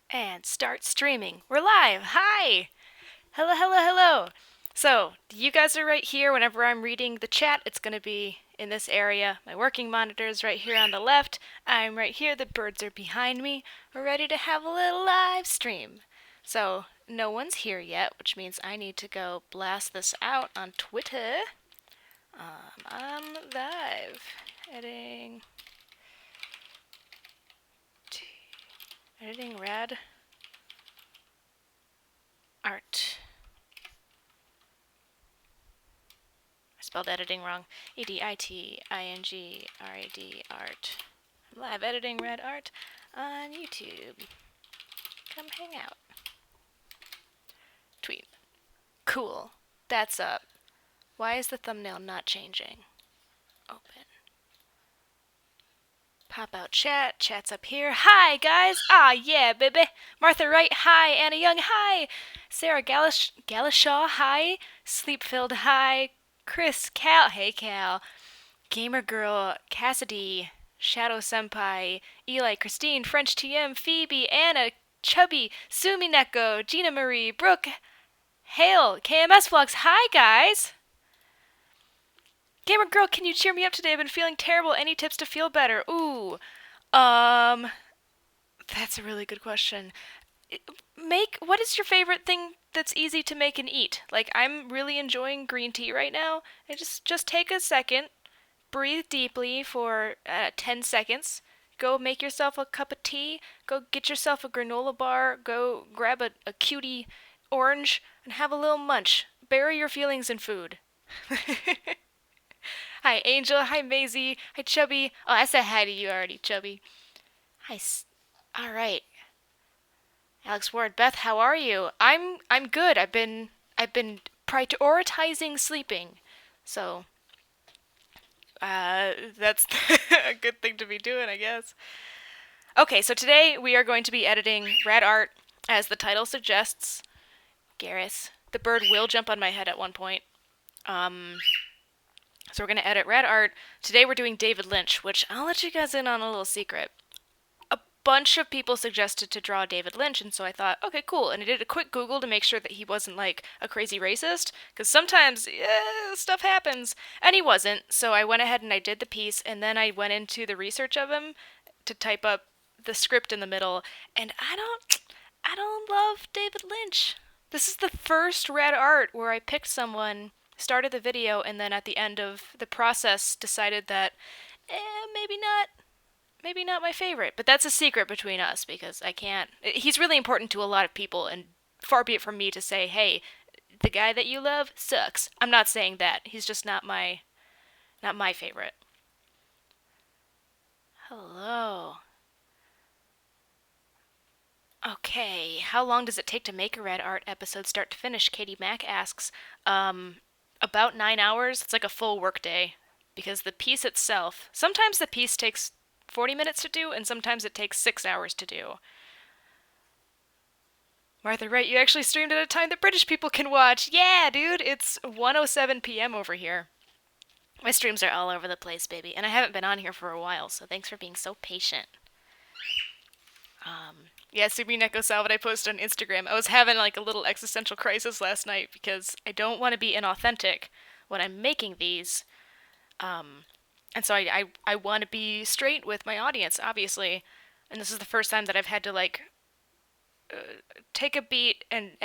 And start streaming. We're live. Hi. Hello, hello, hello. So, you guys are right here. Whenever I'm reading the chat, it's going to be in this area. My working monitor is right here on the left. I'm right here. The birds are behind me. We're ready to have a little live stream. So, no one's here yet, which means I need to go blast this out on Twitter. I'm live. Editing Rad Art. I spelled editing wrong. EDITING RAD Art. Live editing Rad Art on YouTube. Come hang out. Tweet. Cool. That's up. Why is the thumbnail not changing? Open. Pop out chat. Chat's up here. Hi, guys. Ah, yeah, baby. Martha Wright. Hi. Anna Young. Hi. Sarah Galashaw. Hi. Sleepfilled. Hi. Chris Cal. Hey, Cal. Gamer Girl. Cassidy. Shadow Senpai. Eli. Christine. French TM. Phoebe. Anna. Chubby. Sumineko. Gina Marie. Brooke. Hale. KMS Vlogs. Hi, guys. Gamer Girl, can you cheer me up today? I've been feeling terrible. Any tips to feel better? Ooh. That's a really good question. What is your favorite thing that's easy to make and eat? Like, I'm really enjoying green tea right now. And just take a second, breathe deeply for 10 seconds. Go make yourself a cup of tea. Go get yourself a granola bar. Go grab a cutie orange and have a little munch. Bury your feelings in food. Hi, Angel. Hi, Maisie. Hi, Chubby. Oh, I said hi to you already, Chubby. Hi. All right. Alex Ward. Beth, how are you? I'm good. I've been prioritizing sleeping. So, that's a good thing to be doing, I guess. Okay, so today we are going to be editing Rad Art, as the title suggests. Garrus. The bird will jump on my head at one point. So we're going to edit Rad Art. Today we're doing David Lynch, which I'll let you guys in on a little secret. A bunch of people suggested to draw David Lynch, and so I thought, okay, cool. And I did a quick Google to make sure that he wasn't like a crazy racist, because sometimes stuff happens. And he wasn't, so I went ahead and I did the piece, and then I went into the research of him to type up the script in the middle, and I don't love David Lynch. This is the first Rad Art where I picked someone, started the video, and then at the end of the process decided that maybe not my favorite. But that's a secret between us because I can't. He's really important to a lot of people, and far be it from me to say, hey, the guy that you love sucks. I'm not saying that. He's just not my favorite. Hello. Okay, how long does it take to make a Red Art episode start to finish? Katie Mack asks. About 9 hours. It's like a full workday because the piece itself, sometimes the piece takes 40 minutes to do, and sometimes it takes 6 hours to do. Martha, right? You actually streamed at a time that British people can watch. Yeah, dude, it's 1:07 p.m. over here. My streams are all over the place, baby, and I haven't been on here for a while, so thanks for being so patient. Yeah, Sumi Neko Salvat I posted on Instagram. I was having like a little existential crisis last night because I don't want to be inauthentic when I'm making these. And so I want to be straight with my audience, obviously. And this is the first time that I've had to like take a beat and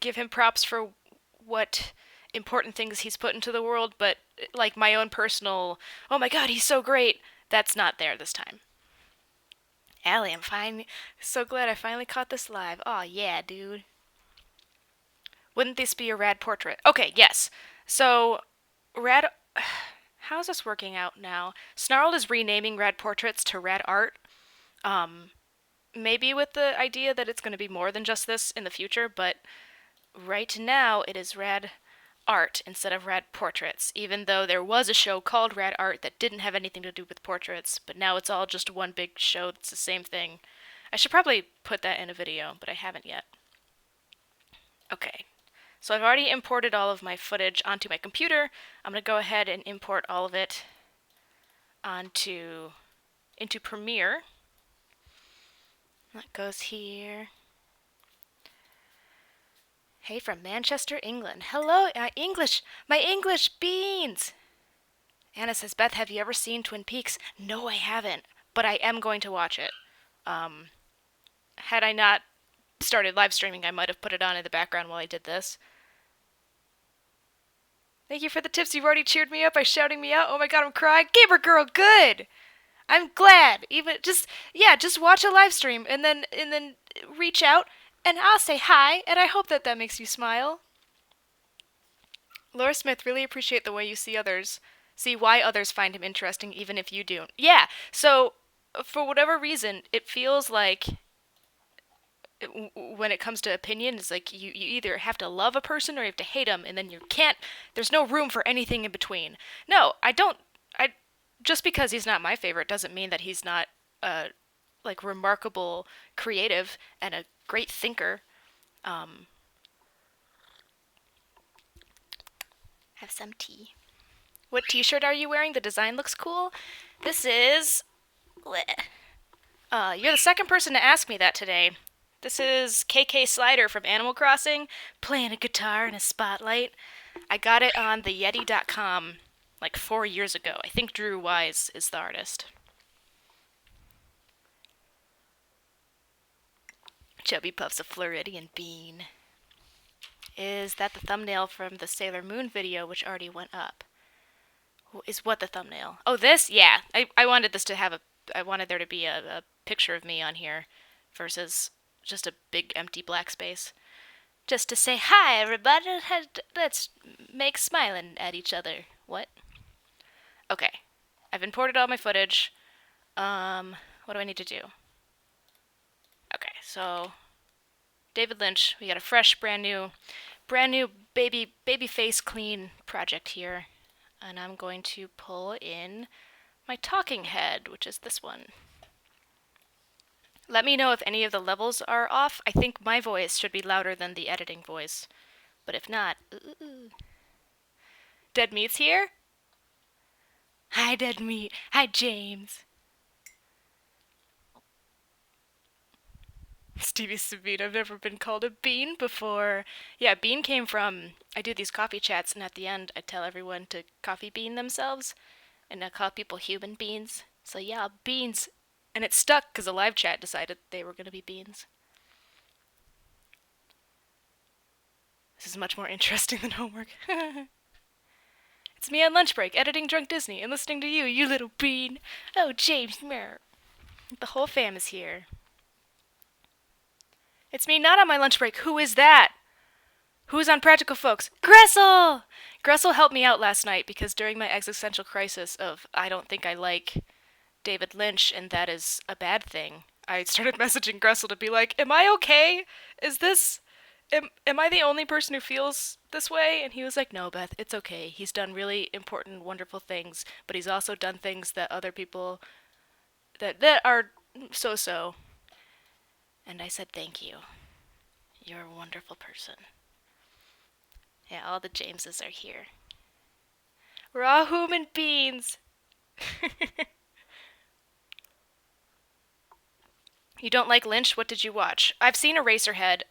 give him props for what important things he's put into the world, but like my own personal, oh my god, he's so great, that's not there this time. Allie, I'm fine. So glad I finally caught this live. Aw, yeah, dude. Wouldn't this be a rad portrait? Okay, yes. So, Rad... How's this working out now? Snarled is renaming Rad Portraits to Rad Art. Maybe with the idea that it's going to be more than just this in the future, but right now it is Rad Art instead of Rad Portraits, even though there was a show called Rad Art that didn't have anything to do with portraits, but now it's all just one big show that's the same thing. I should probably put that in a video, but I haven't yet. Okay, so I've already imported all of my footage onto my computer. I'm going to go ahead and import all of it into Premiere. That goes here. Hey, from Manchester, England. Hello, English. My English beans. Anna says, Beth, have you ever seen Twin Peaks? No, I haven't, but I am going to watch it. Had I not started live streaming, I might have put it on in the background while I did this. Thank you for the tips. You've already cheered me up by shouting me out. Oh my god, I'm crying. Gamer girl, good. I'm glad. Even just watch a live stream and then reach out and I'll say hi and I hope that makes you smile. Laura Smith, really appreciate the way you see others. See why others find him interesting even if you don't. Yeah. So for whatever reason, it feels like when it comes to opinion, it's like you either have to love a person or you have to hate them, and then you can't. There's no room for anything in between. No, I don't. I just because he's not my favorite doesn't mean that he's not like remarkable, creative, and a great thinker. Have some tea. What T-shirt are you wearing? The design looks cool. This is. You're the second person to ask me that today. This is KK Slider from Animal Crossing, playing a guitar in a spotlight. I got it on the Yeti.com like 4 years ago. I think Drew Wise is the artist. Chubby puffs a Floridian bean. Is that the thumbnail from the Sailor Moon video, which already went up? Is what the thumbnail? Oh, this? Yeah. I wanted this to have I wanted there to be a picture of me on here versus just a big empty black space. Just to say, hi, everybody, let's make smiling at each other. What? Okay. I've imported all my footage. What do I need to do? Okay, so David Lynch, we got a fresh, brand new baby face clean project here. And I'm going to pull in my talking head, which is this one. Let me know if any of the levels are off. I think my voice should be louder than the editing voice. But if not, Dead Meat's here? Hi, Dead Meat. Hi, James. Stevie Sabine, I've never been called a bean before. Yeah, bean came from, I do these coffee chats, and at the end I tell everyone to coffee bean themselves, and I call people human beings. So yeah, beans. And it stuck because a live chat decided they were going to be beans. This is much more interesting than homework. It's me on lunch break, editing Drunk Disney, and listening to you, you little bean. Oh, James, mer. The whole fam is here. It's me not on my lunch break. Who is that? Who's on Practical Folks? Gressel! Gressel helped me out last night because during my existential crisis of I don't think I like David Lynch and that is a bad thing, I started messaging Gressel to be like, am I okay? Is this... Am I the only person who feels this way? And he was like, no, Beth, it's okay. He's done really important, wonderful things, but he's also done things that other people... that are so-so. And I said, thank you. You're a wonderful person. Yeah, all the Jameses are here. We're all human beings. You don't like Lynch? What did you watch? I've seen Eraserhead.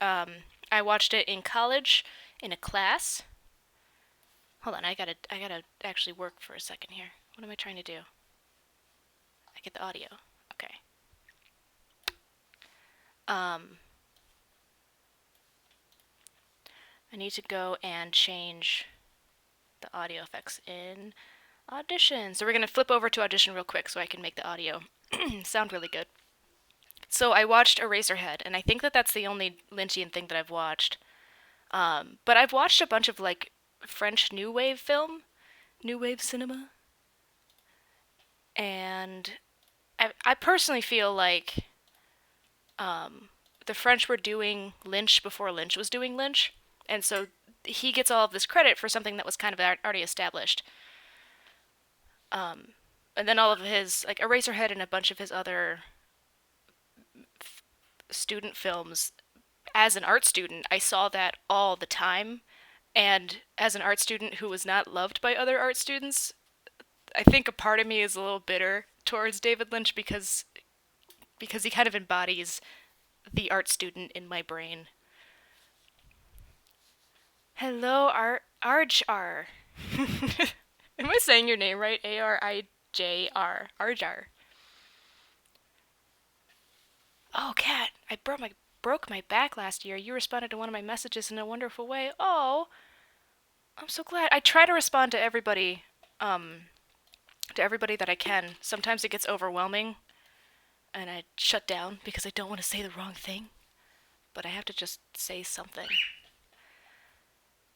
I watched it in college, in a class. Hold on, I gotta actually work for a second here. What am I trying to do? I get the audio. Okay. I need to go and change the audio effects in Audition. So we're going to flip over to Audition real quick so I can make the audio sound really good. So I watched Eraserhead, and I think that that's the only Lynchian thing that I've watched. But I've watched a bunch of, like, French New Wave film, New Wave cinema. And I personally feel like the French were doing Lynch before Lynch was doing Lynch. And so he gets all of this credit for something that was kind of already established. And then all of his, like, Eraserhead and a bunch of his other student films, as an art student, I saw that all the time. And as an art student who was not loved by other art students, I think a part of me is a little bitter towards David Lynch because he kind of embodies the art student in my brain. Hello, Arjar. Am I saying your name right? Arijr. Arjar. Oh, Kat, I broke my back last year. You responded to one of my messages in a wonderful way. Oh, I'm so glad. I try to respond um, to everybody that I can. Sometimes it gets overwhelming, and I shut down because I don't want to say the wrong thing. But I have to just say something.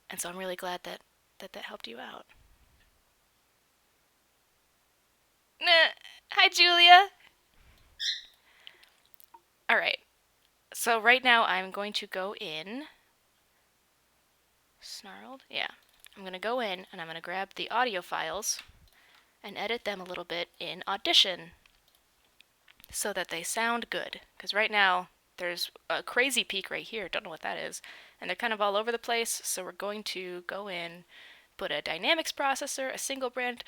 And so I'm really glad that helped you out. Nah. Hi, Julia. All right. So right now I'm going to go in. Snarled? Yeah. I'm going to go in and I'm going to grab the audio files and edit them a little bit in Audition so that they sound good. Because right now there's a crazy peak right here. Don't know what that is. And they're kind of all over the place. So we're going to go in, put a dynamics processor, a single brand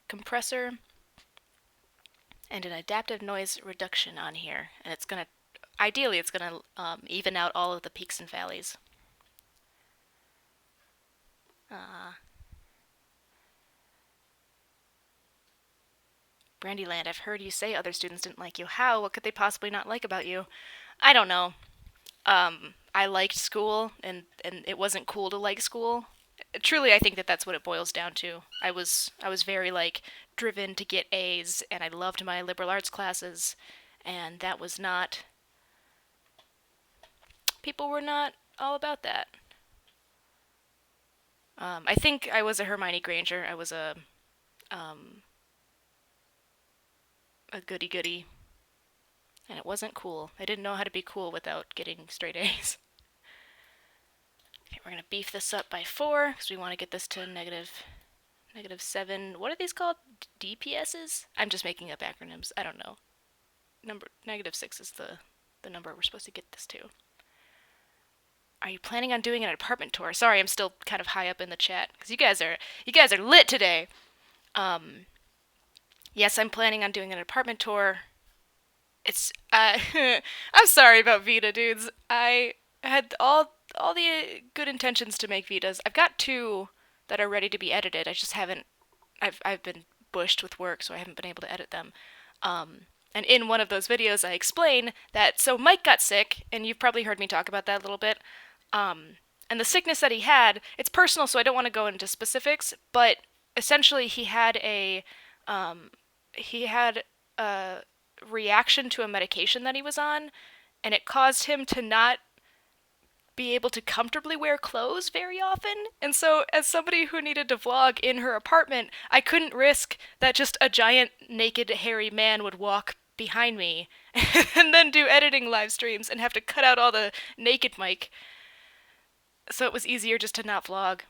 compressor, and an adaptive noise reduction on here. And it's going to, ideally, it's going to even out all of the peaks and valleys. Brandyland, I've heard you say other students didn't like you. How? What could they possibly not like about you? I don't know. I liked school, and it wasn't cool to like school. Truly, I think that that's what it boils down to. I was very like driven to get A's, and I loved my liberal arts classes, and that was not. People were not all about that. I think I was a Hermione Granger. I was a goody goody, and it wasn't cool. I didn't know how to be cool without getting straight A's. Okay, we're gonna beef this up by 4 because we want to get this to -7. What are these called? DPSs? I'm just making up acronyms. I don't know. -6 is the number we're supposed to get this to. Are you planning on doing an apartment tour? Sorry, I'm still kind of high up in the chat because you guys are lit today. Yes, I'm planning on doing an apartment tour. It's I'm sorry about Vita dudes. I had all the good intentions to make Vitas. I've got 2 that are ready to be edited. I just haven't. I've been bushed with work, so I haven't been able to edit them. And in one of those videos, I explain that so Mike got sick, and you've probably heard me talk about that a little bit. And the sickness that he had, it's personal, so I don't want to go into specifics. But essentially, he had a reaction to a medication that he was on, and it caused him to not be able to comfortably wear clothes very often. And so, as somebody who needed to vlog in her apartment, I couldn't risk that just a giant, naked, hairy man would walk behind me and then do editing live streams and have to cut out all the naked mic. So it was easier just to not vlog.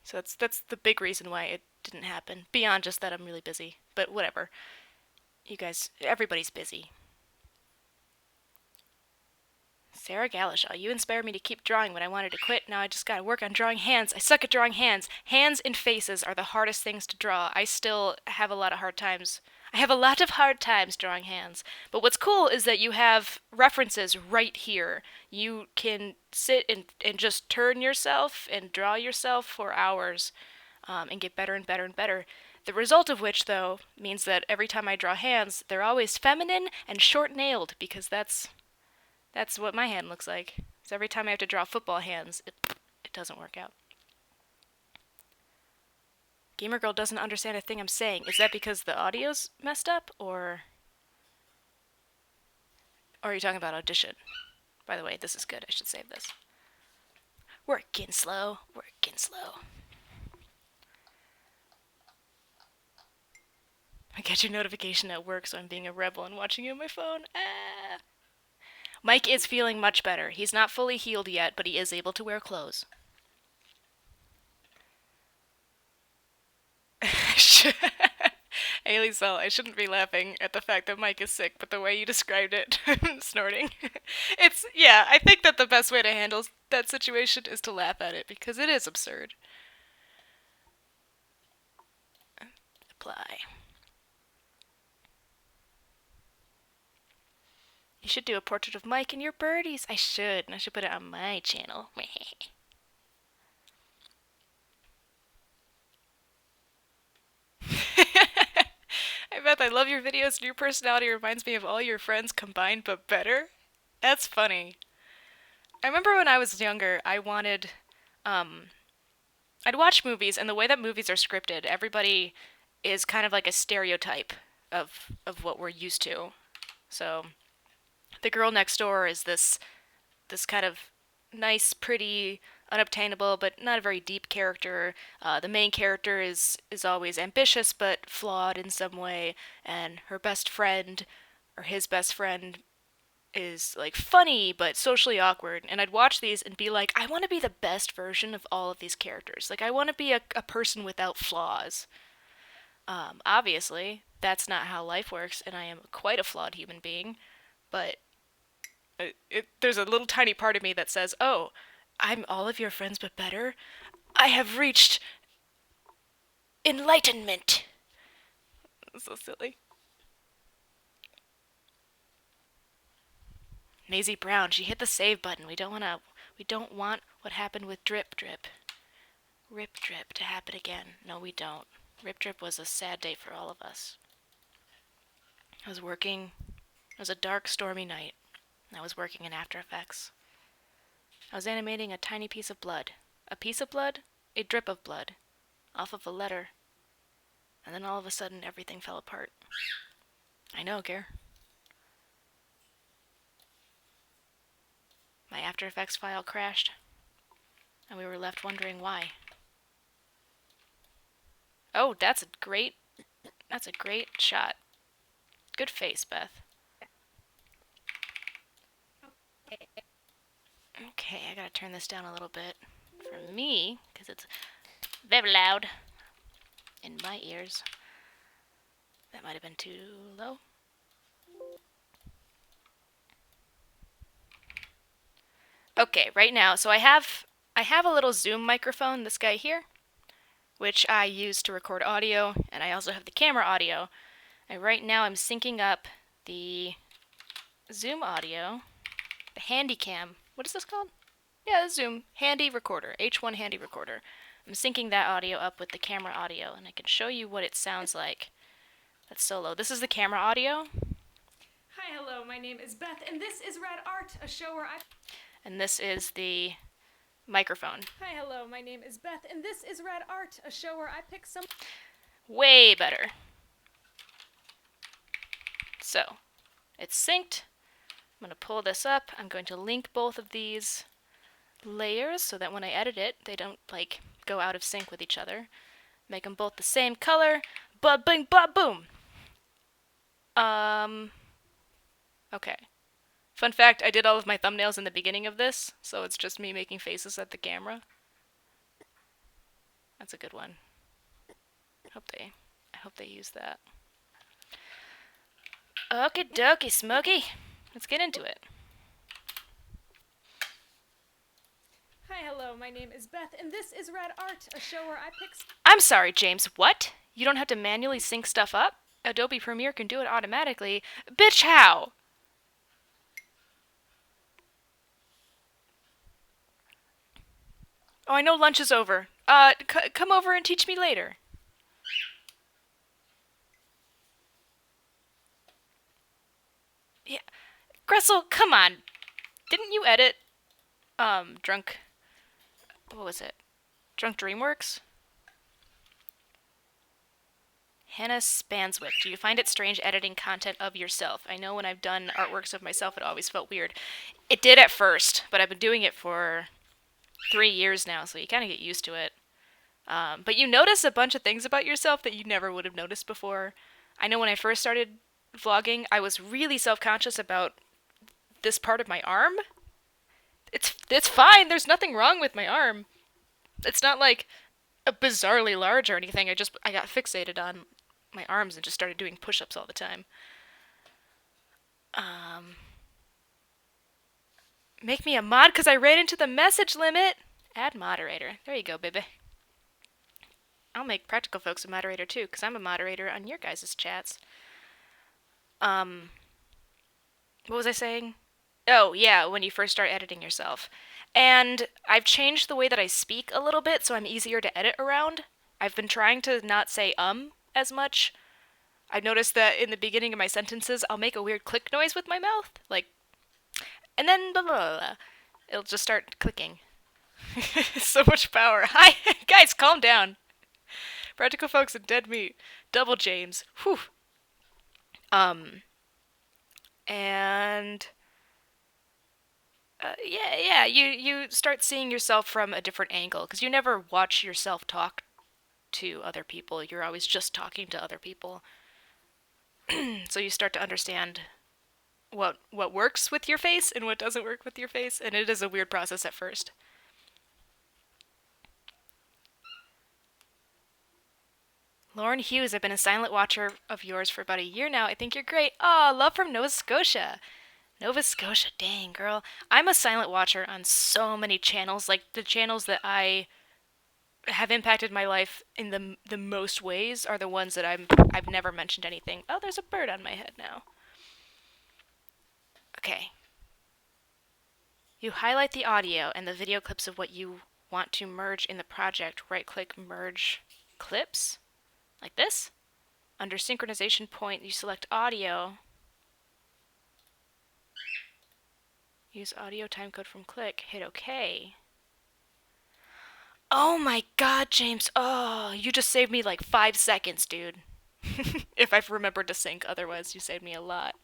So that's the big reason why it didn't happen. Beyond just that I'm really busy. But whatever. You guys, everybody's busy. Sarah Galashaw, you inspired me to keep drawing when I wanted to quit. Now I just gotta work on drawing hands. I suck at drawing hands. Hands and faces are the hardest things to draw. I still have a lot of hard times. I have a lot of hard times drawing hands. But what's cool is that you have references right here. You can sit and just turn yourself and draw yourself for hours and get better and better and better. The result of which, though, means that every time I draw hands, they're always feminine and short-nailed because that's what my hand looks like. So every time I have to draw football hands, it doesn't work out. Gamer Girl doesn't understand a thing I'm saying. Is that because the audio's messed up, or are you talking about Audition? By the way, this is good. I should save this. Working slow, working slow. I get your notification at work, so I'm being a rebel and watching you on my phone. Ah. Mike is feeling much better. He's not fully healed yet, but he is able to wear clothes. Ailey Cell, I shouldn't be laughing at the fact that Mike is sick, but the way you described it, snorting. Yeah, I think that the best way to handle that situation is to laugh at it, because it is absurd. Apply. You should do a portrait of Mike and your birdies. I should. And I should put it on my channel. I bet I love your videos and your personality reminds me of all your friends combined but better. That's funny. I remember when I was younger, I'd watch movies, and the way that movies are scripted, everybody is kind of like a stereotype of what we're used to. So, the girl next door is this kind of nice, pretty, unobtainable, but not a very deep character. The main character is always ambitious but flawed in some way, and her best friend or his best friend is like funny but socially awkward. And I'd watch these and be like, I want to be the best version of all of these characters. Like, I want to be a person without flaws. Obviously, that's not how life works, and I am quite a flawed human being. But there's a little tiny part of me that says, oh, I'm all of your friends but better. I have reached enlightenment. So silly. Maisie Brown, she hit the save button. We don't want what happened with Drip Drip. Rip Drip to happen again. No, we don't. Rip Drip was a sad day for all of us. I was working. It was a dark, stormy night. I was working in After Effects. I was animating a tiny piece of blood. A piece of blood? A drip of blood. Off of a letter. And then all of a sudden, everything fell apart. I know, Gare. My After Effects file crashed, and we were left wondering why. Oh, that's a great shot. Good face, Beth. Okay, I gotta turn this down a little bit for me, because it's very loud in my ears. That might have been too low. Okay, right now, so I have a little Zoom microphone, this guy here, which I use to record audio, and I also have the camera audio. And right now I'm syncing up the Zoom audio, the Handycam. What is this called? Yeah, the Zoom Handy Recorder, H1 Handy Recorder. I'm syncing that audio up with the camera audio, and I can show you what it sounds like. That's solo. This is the camera audio. Hi, hello, my name is Beth, and this is Rad Art, a show where I... And this is the microphone. Hi, hello, my name is Beth, and this is Rad Art, a show where I pick some... Way better. So, it's synced. I'm going to pull this up. I'm going to link both of these layers so that when I edit it, they don't, like, go out of sync with each other. Make them both the same color. Ba bing ba boom. Okay. Fun fact, I did all of my thumbnails in the beginning of this, so it's just me making faces at the camera. That's a good one. I hope they use that. Okie dokie, Smokey. Let's get into it. Hi, hello, my name is Beth, and this is Rad Art, a show where I pick... I'm sorry, James, what? You don't have to manually sync stuff up? Adobe Premiere can do it automatically. Bitch, how? Oh, I know lunch is over. Come over and teach me later. Yeah. Gressel, come on. Didn't you edit, Drunk... What was it? Drunk Dreamworks? Hannah Spanswick, do you find it strange editing content of yourself? I know when I've done artworks of myself, it always felt weird. It did at first, but I've been doing it for 3 years now, so you kind of get used to it. But you notice a bunch of things about yourself that you never would have noticed before. I know when I first started vlogging, I was really self-conscious about this part of my arm. It's fine, there's nothing wrong with my arm. It's not like a bizarrely large or anything. I got fixated on my arms and just started doing push-ups all the time. Make me a mod because I ran into the message limit. Add moderator. There you go, baby. I'll make Practical Folks a moderator too, because I'm a moderator on your guys' chats. What was I saying? Oh, yeah, when you first start editing yourself. And I've changed the way that I speak a little bit so I'm easier to edit around. I've been trying to not say as much. I noticed that in the beginning of my sentences, I'll make a weird click noise with my mouth, like, and then blah blah blah. Blah. It'll just start clicking. So much power. Hi, guys, calm down. Practical folks and dead meat. Double James. Whew. Um, and yeah, you start seeing yourself from a different angle because you never watch yourself talk to other people. You're always just talking to other people. So you start to understand what works with your face and what doesn't work with your face, and it is a weird process at first. Lauren Hughes, I've been a silent watcher of yours for about a year now. I think you're great. Aw, love from Nova Scotia. Nova Scotia, dang, girl. I'm a silent watcher on so many channels. Like, the channels that I have impacted my life in the most ways are the ones that I've never mentioned anything. Oh, there's a bird on my head now. Okay. You highlight the audio and the video clips of what you want to merge in the project. Right-click Merge Clips, like this. Under synchronization point, you select audio. Use audio timecode from click. Hit OK. Oh my god, James. Oh, you just saved me like 5 seconds, dude. If I've remembered to sync, otherwise you saved me a lot.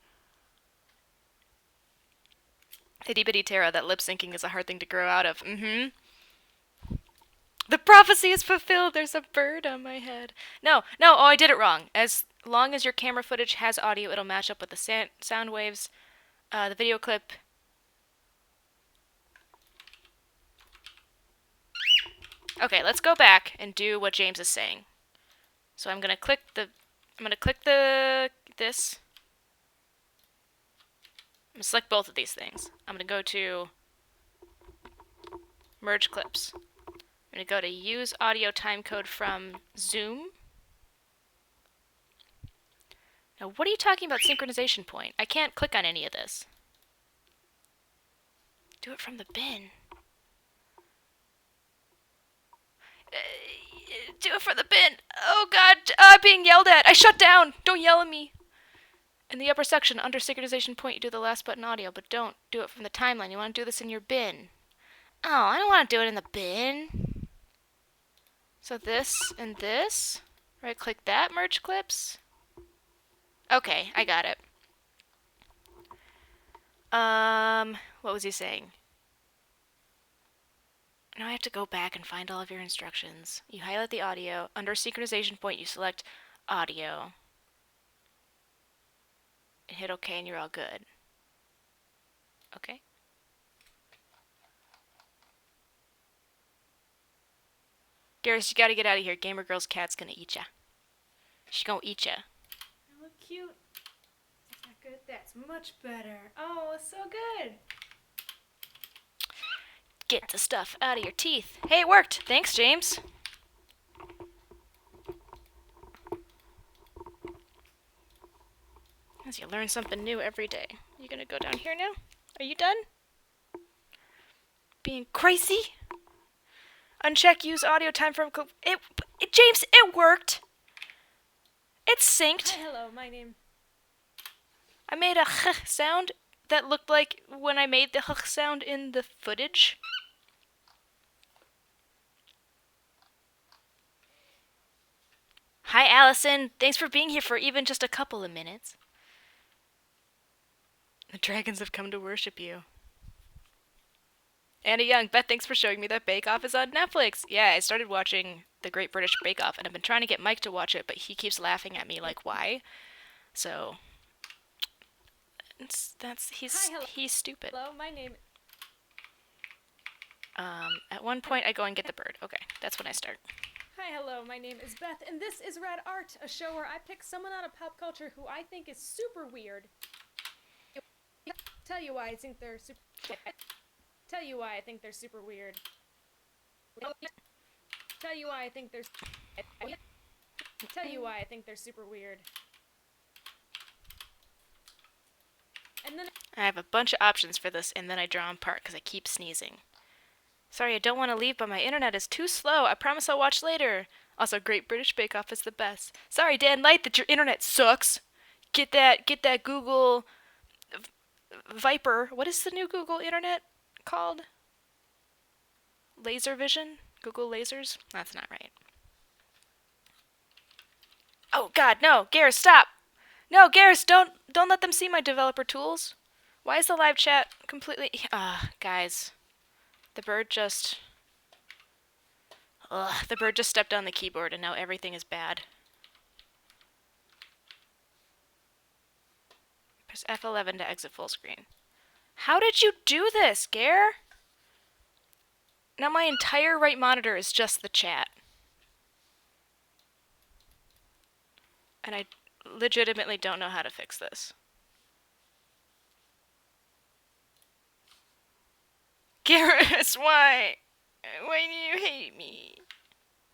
Itty bitty Tara, that lip syncing is a hard thing to grow out of. The prophecy is fulfilled. There's a bird on my head. No, oh, I did it wrong. As long as your camera footage has audio, it'll match up with the sound waves. The video clip. Okay, let's go back and do what James is saying. So I'm gonna click this. I'm gonna select both of these things. I'm gonna go to merge clips. I'm gonna go to use audio timecode from Zoom. Now, what are you talking about synchronization point? I can't click on any of this. Do it from the bin. Do it from the bin. Oh god, I'm being yelled at. I shut down. Don't yell at me. In the upper section, under synchronization point, you do the last button audio, but don't do it from the timeline. You want to do this in your bin. Oh, I don't want to do it in the bin. So this and this. Right click that, merge clips. Okay, I got it. What was he saying? Now I have to go back and find all of your instructions. You highlight the audio. Under synchronization point, you select audio. And hit OK and you're all good. Okay. Garrus, you gotta get out of here. Gamer Girl's cat's gonna eat ya. She's gonna eat ya. I look cute. That's not good. That's much better. Oh, it's so good. Get the stuff out of your teeth. Hey, it worked. Thanks, James. As you learn something new every day. You gonna go down here now? Are you done? Being crazy? Uncheck use audio time from James, it worked. It's synced. Hi, hello, my name. I made a sound that looked like when I made the sound in the footage. Hi, Allison. Thanks for being here for even just a couple of minutes. The dragons have come to worship you. Anna Young, Beth, thanks for showing me that Bake Off is on Netflix. Yeah, I started watching The Great British Bake Off, and I've been trying to get Mike to watch it, but he keeps laughing at me like, why? So, he's stupid. Hello, my name. At one point I go and get the bird. Okay, that's when I start. Hi, hello, my name is Beth, and this is Rad Art, a show where I pick someone out of pop culture who I think is super weird. Tell you why I think they're super. Tell you why I think they're super weird. Tell you why I think they're. Tell you why I think they're super weird. And And then I have a bunch of options for this, and then I draw them apart because I keep sneezing. Sorry, I don't want to leave, but my internet is too slow. I promise I'll watch later. Also, Great British Bake Off is the best. Sorry, Dan Light, that your internet sucks. Get that Google Viper. What is the new Google internet called? Laser Vision? Google Lasers? That's not right. Oh God, no, Garrus, stop! No, Garrus, don't let them see my developer tools. Why is the live chat completely? Guys, the bird just. Ugh, the bird just stepped on the keyboard, and now everything is bad. Press F11 to exit full screen. How did you do this, Gare? Now my entire right monitor is just the chat. And I legitimately don't know how to fix this. Garrus, why? Why do you hate me?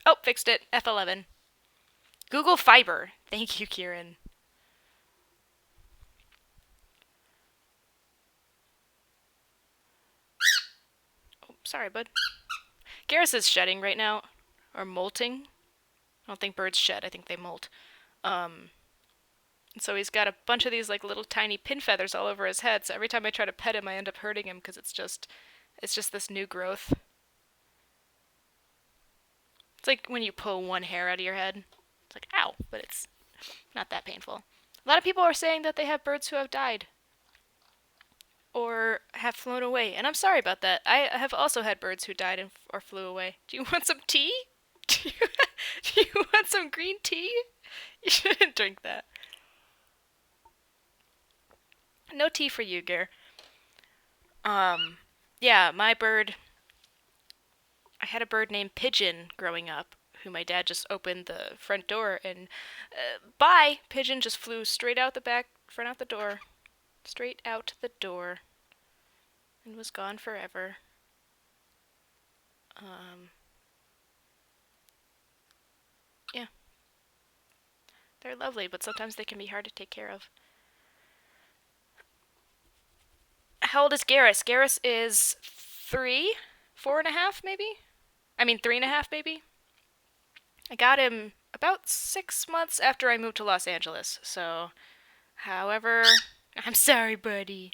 Oh, fixed it. F11. Google Fiber. Thank you, Kieran. Oh, sorry, bud. Garrus is shedding right now. Or molting. I don't think birds shed. I think they molt. So he's got a bunch of these like little tiny pin feathers all over his head. So every time I try to pet him, I end up hurting him because it's just this new growth. It's like when you pull one hair out of your head. It's like, ow, but it's not that painful. A lot of people are saying that they have birds who have died or have flown away, and I'm sorry about that. I have also had birds who died or flew away. Do you want some tea? Do you want some green tea? You shouldn't drink that. No tea for you, Gare. Yeah, my bird. I had a bird named Pigeon growing up, who my dad just opened the front door and bye! Pigeon just flew straight out the back, front out the door. Straight out the door. And was gone forever. Yeah. They're lovely, but sometimes they can be hard to take care of. How old is Garrus? Garrus is 3? 4.5, maybe? I mean, 3.5, maybe? I got him about 6 months after I moved to Los Angeles, so. However. I'm sorry, buddy.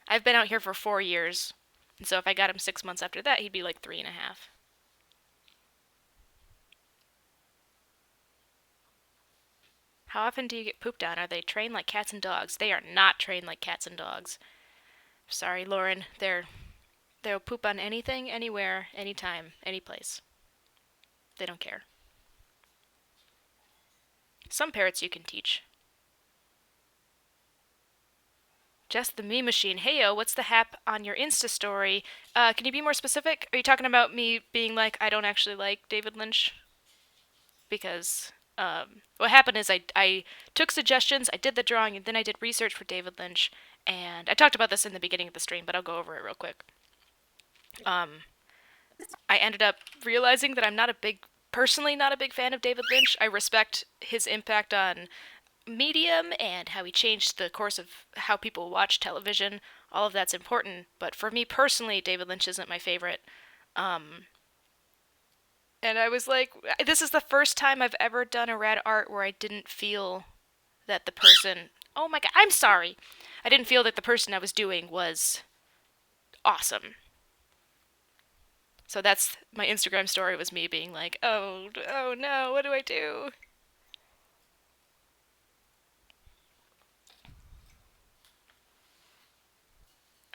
I've been out here for 4 years, and so if I got him 6 months after that, he'd be like 3.5. How often do you get pooped on? Are they trained like cats and dogs? They are not trained like cats and dogs. Sorry, Lauren. They'll poop on anything, anywhere, anytime, any place. They don't care. Some parrots you can teach. Just the me machine. Heyo, what's the hap on your Insta story? Can you be more specific? Are you talking about me being like, I don't actually like David Lynch? Because what happened is I took suggestions, I did the drawing, and then I did research for David Lynch. And I talked about this in the beginning of the stream, but I'll go over it real quick. I ended up realizing that I'm personally not a big fan of David Lynch. I respect his impact on medium and how he changed the course of how people watch television. All of that's important, but for me personally, David Lynch isn't my favorite. And I was like, this is the first time I've ever done a Rad Art where I didn't feel that the person. Oh my god, I'm sorry. I didn't feel that the person I was doing was awesome. So that's my Instagram story was me being like, oh no, what do I do?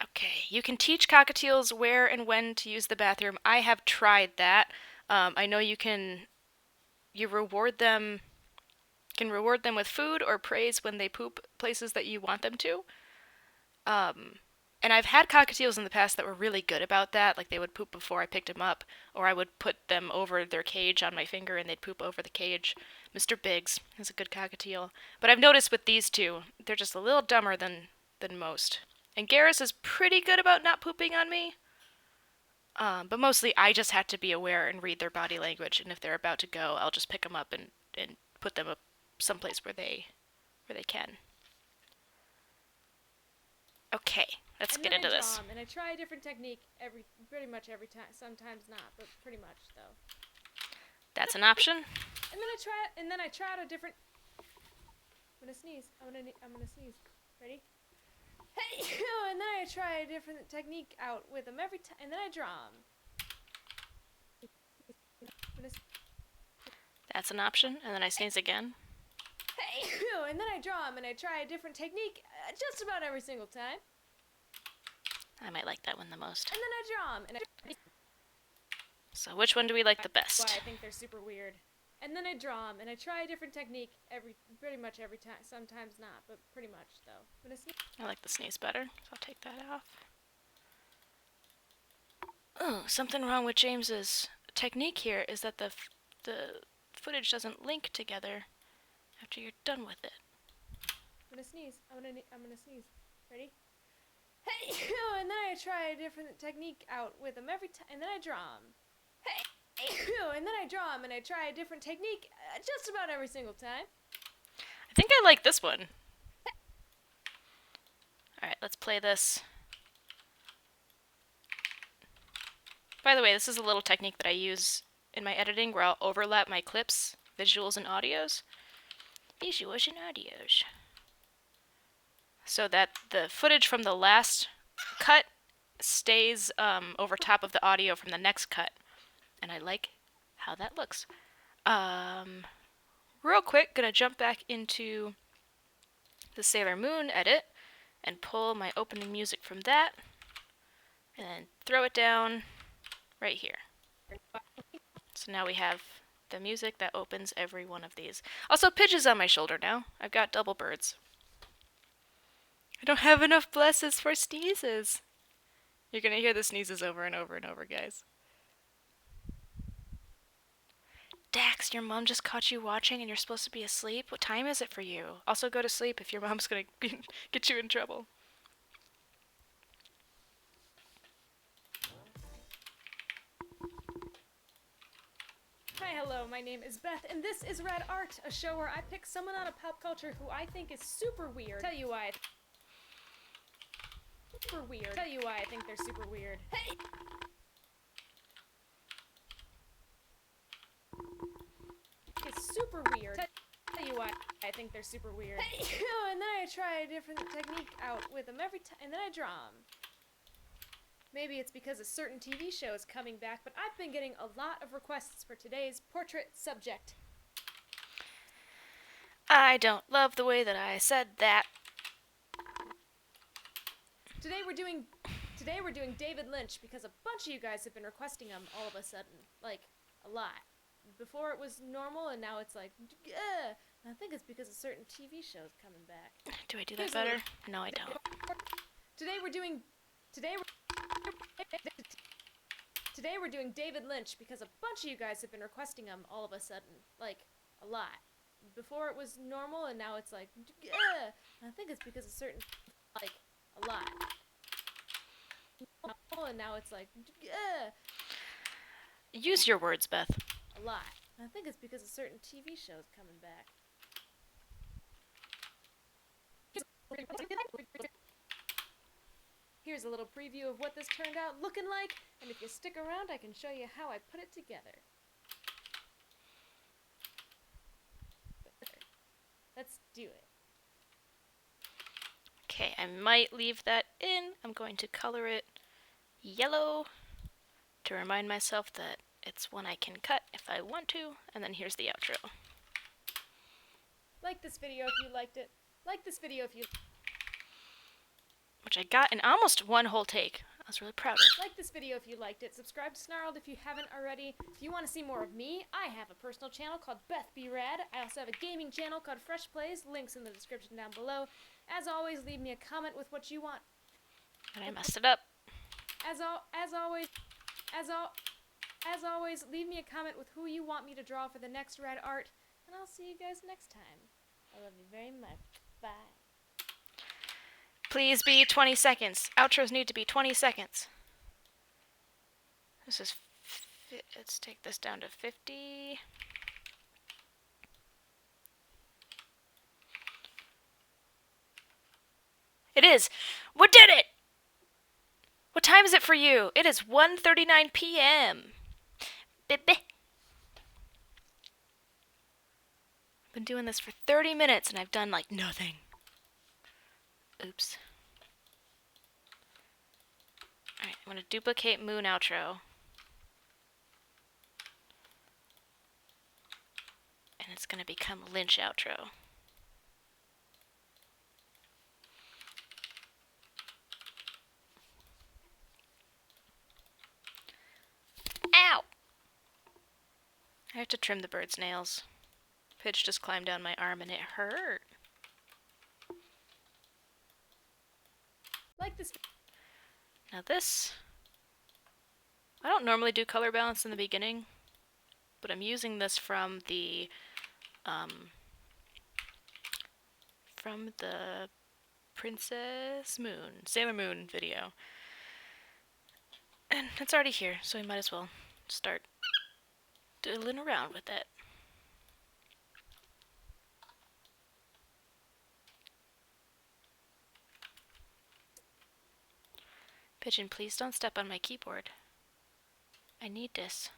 Okay, you can teach cockatiels where and when to use the bathroom. I have tried that. I know you can. You reward them. Can reward them with food or praise when they poop places that you want them to. And I've had cockatiels in the past that were really good about that. Like they would poop before I picked them up, or I would put them over their cage on my finger and they'd poop over the cage. Mr. Biggs is a good cockatiel. But I've noticed with these two, they're just a little dumber than most. And Garrus is pretty good about not pooping on me. But mostly I just had to be aware and read their body language. And if they're about to go, I'll just pick them up and put them up someplace where they can. Okay, let's get into this. And I try a different technique pretty much every time. Sometimes not, but pretty much though. That's an option. And then I try out a different. I'm gonna sneeze. I'm gonna sneeze. Ready? Hey, and then I try a different technique out with them every time, and then I draw them. That's an option, and then I sneeze again. Hey, and then I draw them, and I try a different technique just about every single time. I might like that one the most. And then I draw them, and So which one do we like the best? Why I think they're super weird. And then I draw them, and I try a different technique pretty much every time. Sometimes not, but pretty much though. I'm gonna sneeze. I like the sneeze better, so I'll take that off. Oh, something wrong with James's technique here is that the footage doesn't link together after you're done with it. I'm gonna sneeze. I'm gonna sneeze. Ready? Hey, and then I try a different technique out with them every time, and then I draw them. Hey, and then I draw them, and I try a different technique just about every single time. I think I like this one. Alright, let's play this. By the way, this is a little technique that I use in my editing where I'll overlap my clips, visuals and audios. Visuals and audios. So that the footage from the last cut stays over top of the audio from the next cut. And I like how that looks. Real quick, gonna jump back into the Sailor Moon edit and pull my opening music from that and throw it down right here. So now we have the music that opens every one of these. Also, Pidge is on my shoulder now. I've got double birds. I don't have enough blesses for sneezes. You're gonna hear the sneezes over and over and over, guys. Dax, your mom just caught you watching and you're supposed to be asleep? What time is it for you? Also, go to sleep if your mom's gonna get you in trouble. Hi, hello, my name is Beth, and this is Rad Art, a show where I pick someone out of pop culture who I think is super weird. Tell you why. Super weird. Tell you why I think they're super weird. Hey! It's super weird. Tell you why I think they're super weird. Hey! And then I try a different technique out with them every time, and then I draw them. Maybe it's because a certain TV show is coming back, but I've been getting a lot of requests for today's portrait subject. I don't love the way that I said that. Today we're doing David Lynch because a bunch of you guys have been requesting him all of a sudden, like a lot. Before it was normal, and now it's like, I think it's because a certain TV show is coming back. Do I do that better? No, I don't. Today we're doing David Lynch because a bunch of you guys have been requesting him all of a sudden, like a lot. Before it was normal, and now it's like, I think it's because a certain, like a lot. And now it's like, Use your words, Beth. a lot. I think it's because a certain TV show is coming back. Here's a little preview of what this turned out looking like, and if you stick around, I can show you how I put it together. Let's do it. Okay, I might leave that in. I'm going to color it yellow to remind myself that it's one I can cut if I want to, and then here's the outro. Like this video if you liked it. Like this video if you Which I got in almost one whole take. I was really proud of. like this video if you liked it. Subscribe to Snarled if you haven't already. If you want to see more of me, I have a personal channel called Beth Be Rad. I also have a gaming channel called Fresh Plays. Links in the description down below. As always, leave me a comment with what you want. And I messed it up. As always, leave me a comment with who you want me to draw for the next Rad Art, and I'll see you guys next time. I love you very much. Bye. Please be 20 seconds. Outros need to be 20 seconds. This is... Let's take this down to 50. It is! We did it! What time is it for you? It is 1:39 p.m. Bebe. I've been doing this for 30 minutes and I've done like nothing. Oops. Alright, I'm gonna duplicate Moon outro. And it's gonna become Lynch outro. Ow! I have to trim the bird's nails. Pidge just climbed down my arm and it hurt. Like this. Now this... I don't normally do color balance in the beginning, but I'm using this from the Princess Moon, Sailor Moon video. And it's already here, so we might as well start doodling around with it. Pigeon, please don't step on my keyboard. I need this.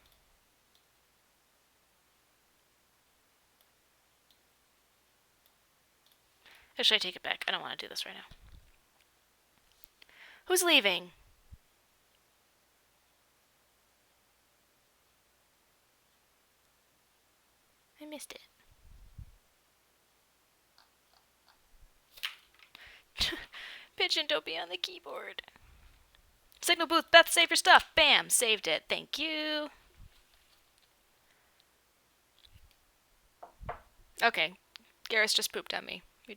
Or should I take it back? I don't want to do this right now. Who's leaving? I missed it. Pigeon, don't be on the keyboard. Signal booth, Beth, save your stuff. Bam, saved it. Thank you. Okay, Garrus just pooped on me. You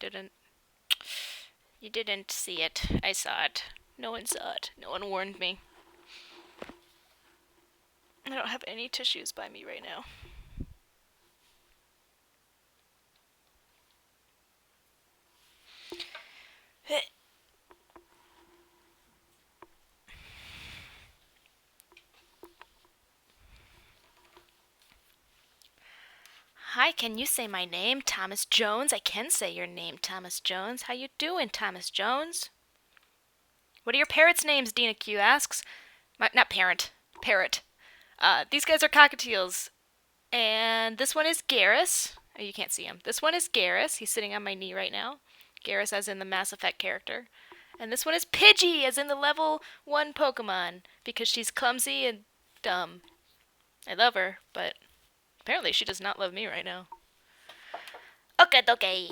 didn't see it. I saw it. No one saw it. No one warned me. I don't have any tissues by me right now. Hi, can you say my name? Thomas Jones. I can say your name, Thomas Jones. How you doing, Thomas Jones? What are your parrots' names? Dina Q asks. Not parent. Parrot. These guys are cockatiels. And this one is Garrus. Oh, you can't see him. This one is Garrus. He's sitting on my knee right now. Garrus as in the Mass Effect character. And this one is Pidgey as in the level 1 Pokemon. Because she's clumsy and dumb. I love her, but apparently she does not love me right now. Okay.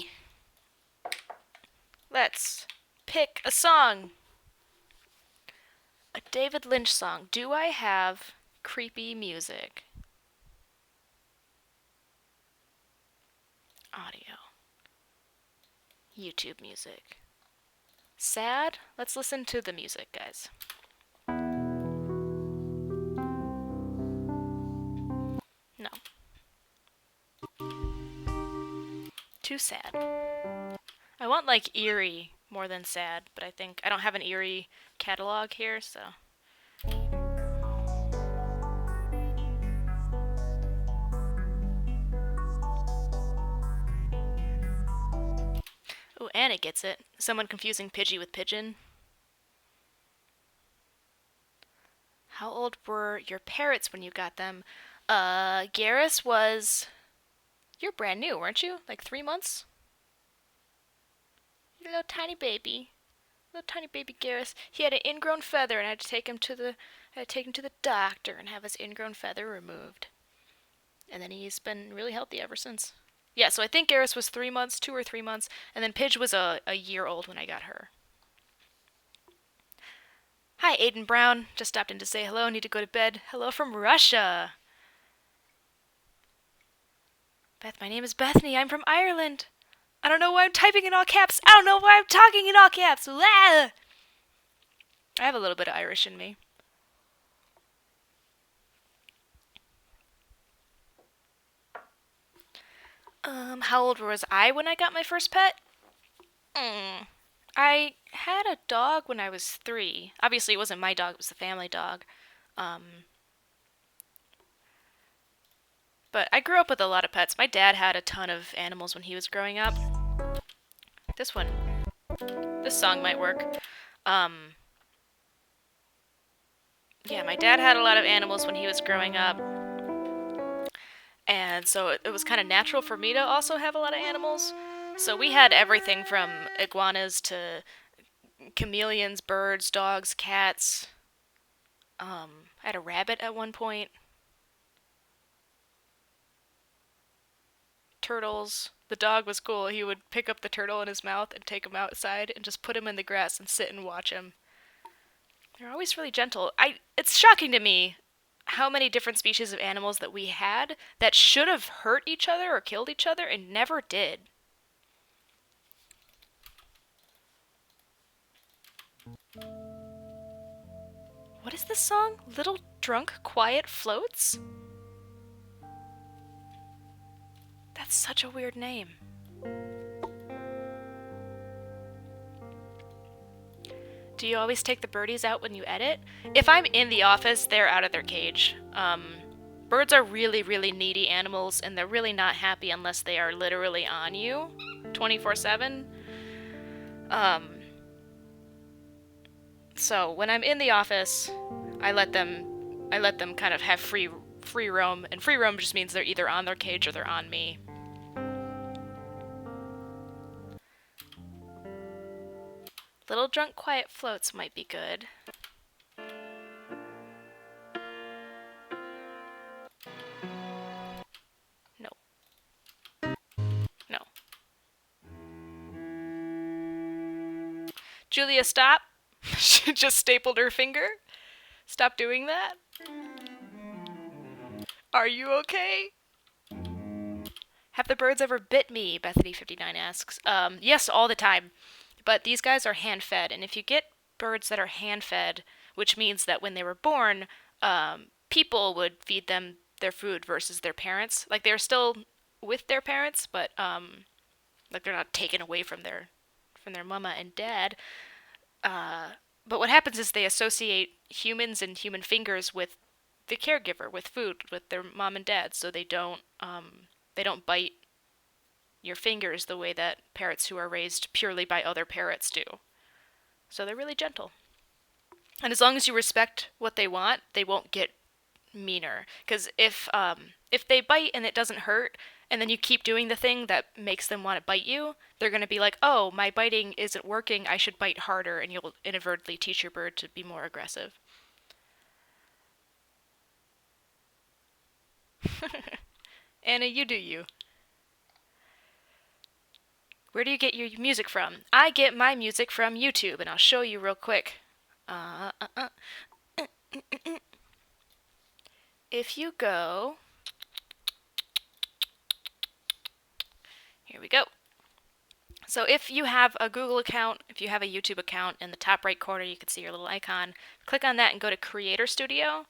Let's pick a song. A David Lynch song. Do I have creepy music? Audio. YouTube music. Sad? Let's listen to the music, guys. No. Too sad. I want like eerie more than sad, but I think I don't have an eerie catalog here, so. Ooh, Anna gets it. Someone confusing Pidgey with Pigeon. How old were your parrots when you got them? Garrus was... You're brand new, weren't you? Like 3 months? You're a little tiny baby. Little tiny baby Garrus. He had an ingrown feather and I had to take him to the doctor and have his ingrown feather removed. And then he's been really healthy ever since. Yeah, so I think Garrus was 3 months, 2 or 3 months, and then Pidge was a year old when I got her. Hi, Aiden Brown. Just stopped in to say hello. Need to go to bed. Hello from Russia. Beth, my name is Bethany. I'm from Ireland. I don't know why I'm typing in all caps. I don't know why I'm talking in all caps. Blah! I have a little bit of Irish in me. How old was I when I got my first pet? I had a dog when I was 3. Obviously, it wasn't my dog, it was the family dog. But I grew up with a lot of pets. My dad had a ton of animals when he was growing up. This song might work. Yeah, my dad had a lot of animals when he was growing up. And so it was kind of natural for me to also have a lot of animals. So we had everything from iguanas to chameleons, birds, dogs, cats. I had a rabbit at one point. Turtles. The dog was cool. He would pick up the turtle in his mouth and take him outside and just put him in the grass and sit and watch him. They're always really gentle. It's shocking to me how many different species of animals that we had that should have hurt each other or killed each other and never did. What is this song? Little Drunk Quiet Floats? That's such a weird name. Do you always take the birdies out when you edit? If I'm in the office, they're out of their cage. Birds are really, really needy animals, and they're really not happy unless they are literally on you 24/7. So when I'm in the office, I let them kind of have free roam, and free roam just means they're either on their cage or they're on me. Little Drunk Quiet Floats might be good. No. No. Julia, stop! She just stapled her finger. Stop doing that. Are you okay? Have the birds ever bit me? Bethany59 asks. Yes, all the time. But these guys are hand-fed, and if you get birds that are hand-fed, which means that when they were born, people would feed them their food versus their parents. Like, they're still with their parents, but like they're not taken away from their mama and dad. But what happens is they associate humans and human fingers with the caregiver, with food, with their mom and dad, so they don't bite your fingers the way that parrots who are raised purely by other parrots do. So they're really gentle. And as long as you respect what they want, they won't get meaner. Because if they bite and it doesn't hurt, and then you keep doing the thing that makes them want to bite you, they're going to be like, oh, my biting isn't working, I should bite harder, and you'll inadvertently teach your bird to be more aggressive. Anna, you do you. Where do you get your music from? I get my music from YouTube, and I'll show you real quick. If you go... Here we go. So if you have a Google account, if you have a YouTube account, in the top right corner you can see your little icon. Click on that and go to Creator Studio.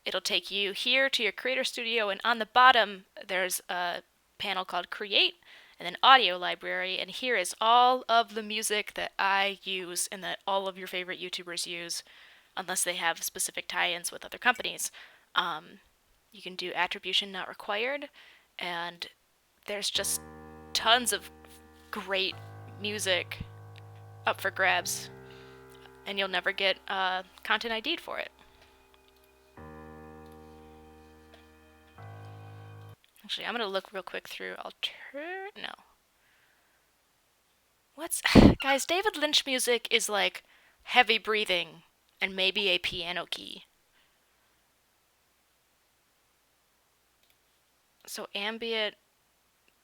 It'll take you here to your Creator Studio, and on the bottom there's a panel called Create, and then Audio Library, and here is all of the music that I use and that all of your favorite YouTubers use, unless they have specific tie-ins with other companies. You can do attribution not required, and there's just tons of great music up for grabs, and you'll never get content ID'd for it. Actually, I'm gonna look real quick through no. What's... Guys, David Lynch music is like heavy breathing and maybe a piano key. So ambient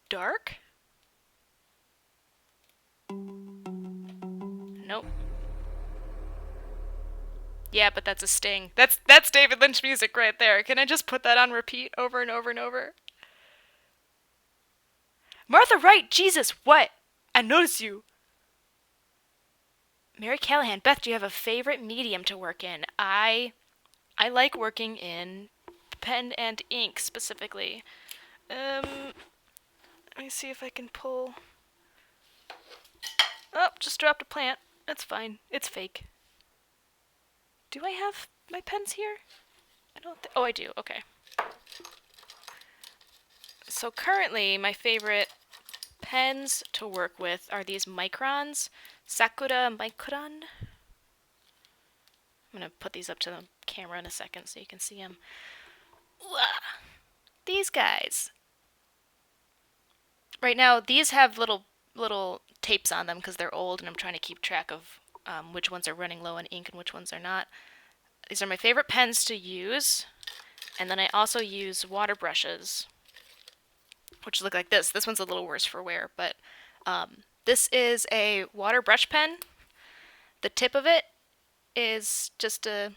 dark? Nope. Yeah, but that's a sting. That's David Lynch music right there. Can I just put that on repeat over and over and over? Martha Wright, Jesus, what? I notice you. Mary Callahan, Beth, do you have a favorite medium to work in? I like working in pen and ink specifically. Let me see if I can pull. Oh, just dropped a plant. That's fine. It's fake. Do I have my pens here? I don't oh, I do. Okay. So currently, my favorite pens to work with are these microns. Sakura Micron. I'm gonna put these up to the camera in a second so you can see them. These guys. Right now, these have little tapes on them because they're old, and I'm trying to keep track of which ones are running low on ink and which ones are not. These are my favorite pens to use, and then I also use water brushes, which look like this. This one's a little worse for wear, but this is a water brush pen. The tip of it is just a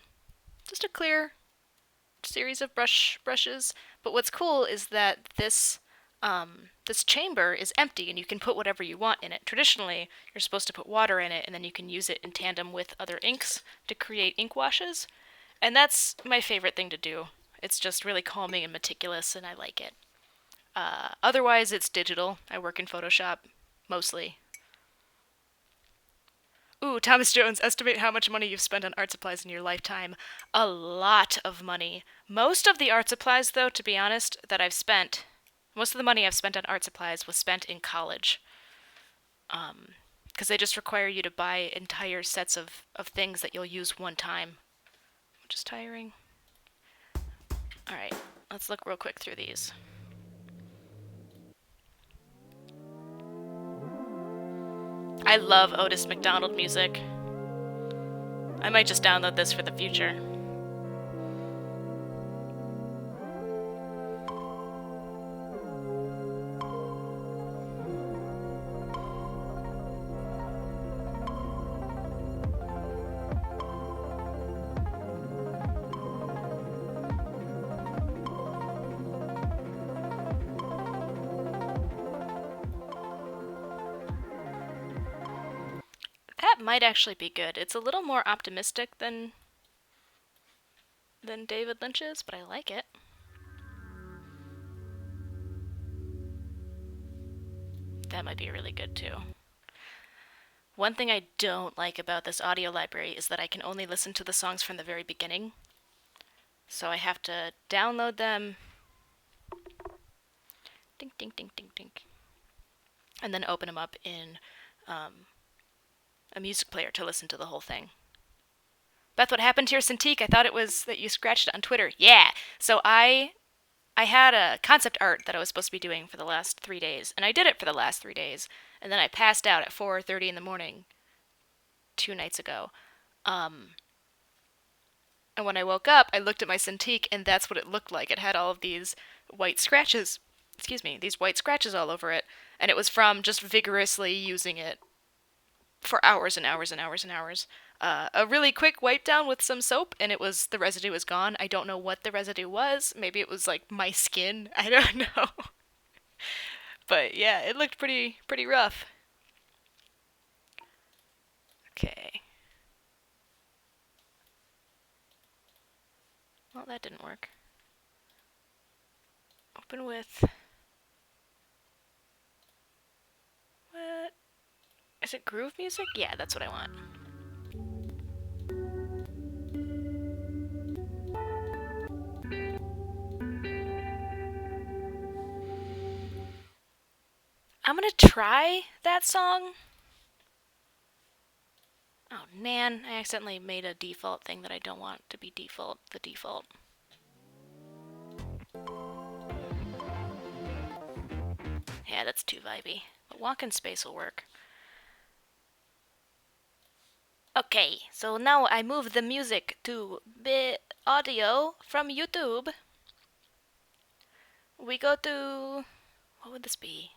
clear series of brushes. But what's cool is that this chamber is empty and you can put whatever you want in it. Traditionally, you're supposed to put water in it and then you can use it in tandem with other inks to create ink washes. And that's my favorite thing to do. It's just really calming and meticulous, and I like it. Otherwise, it's digital. I work in Photoshop, mostly. Ooh, Thomas Jones, estimate how much money you've spent on art supplies in your lifetime. A lot of money. Most of the art supplies, though, to be honest, that I've spent, most of the money I've spent on art supplies was spent in college. Because they just require you to buy entire sets of things that you'll use one time. Which is tiring. Alright, let's look real quick through these. I love Otis McDonald music. I might just download this for the future. That might actually be good. It's a little more optimistic than David Lynch's, but I like it. That might be really good too. One thing I don't like about this audio library is that I can only listen to the songs from the very beginning. So I have to download them. Ding, ding, ding, ding, ding. And then open them up in a music player to listen to the whole thing. Beth, what happened to your Cintiq? I thought it was that you scratched it on Twitter. Yeah! So I had a concept art that I was supposed to be doing for the last 3 days, and I did it for the last 3 days, and then I passed out at 4:30 in the morning 2 nights ago. And when I woke up, I looked at my Cintiq, and that's what it looked like. It had all of these white scratches, these white scratches all over it, and it was from just vigorously using it for hours and hours and hours and hours. A really quick wipe down with some soap, and the residue was gone. I don't know what the residue was. Maybe it was like my skin. I don't know. But yeah, it looked pretty rough. Okay. Well, that didn't work. Open with... What? Is it groove music? Yeah, that's what I want. I'm gonna try that song. Oh, man, I accidentally made a default thing that I don't want to be the default. Yeah, that's too vibey. But Walk in Space will work. Okay, so now I move the music to audio from YouTube. We go to... What would this be?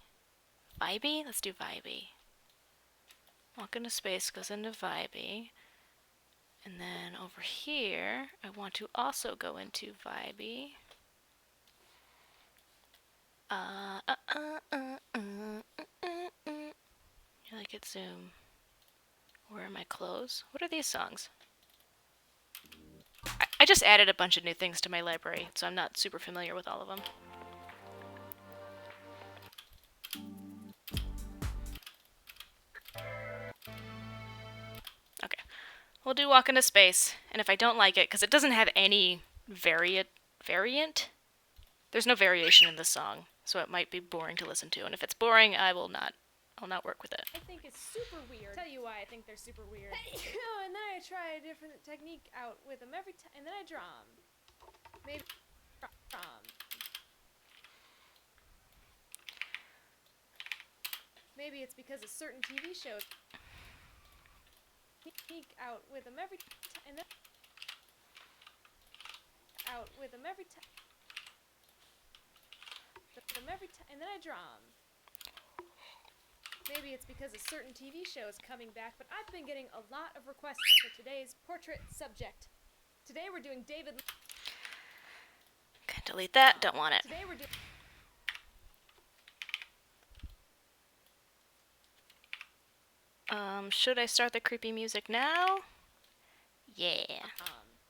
Vibey? Let's do Vibey. Walk into Space goes into Vibey. And then over here, I want to also go into Vibey. You like it zoom. Where are my clothes? What are these songs? I just added a bunch of new things to my library, so I'm not super familiar with all of them. Okay. We'll do Walk into Space, and if I don't like it, because it doesn't have any variant, there's no variation in this song, so it might be boring to listen to, and if it's boring, I will not I'll not work with it. I think is super weird. Tell you why I think they're super weird. And then I try a different technique out with them every time, and then I draw them. Maybe maybe it's because of certain TV shows. Technique out with them every time, and then out with them every time. And then I draw them. Maybe it's because of certain TV shows coming back, but I've been getting a lot of requests for today's portrait subject. Today we're doing David. Okay, delete that. Don't want it. Today we're doing. Should I start the creepy music now? Yeah.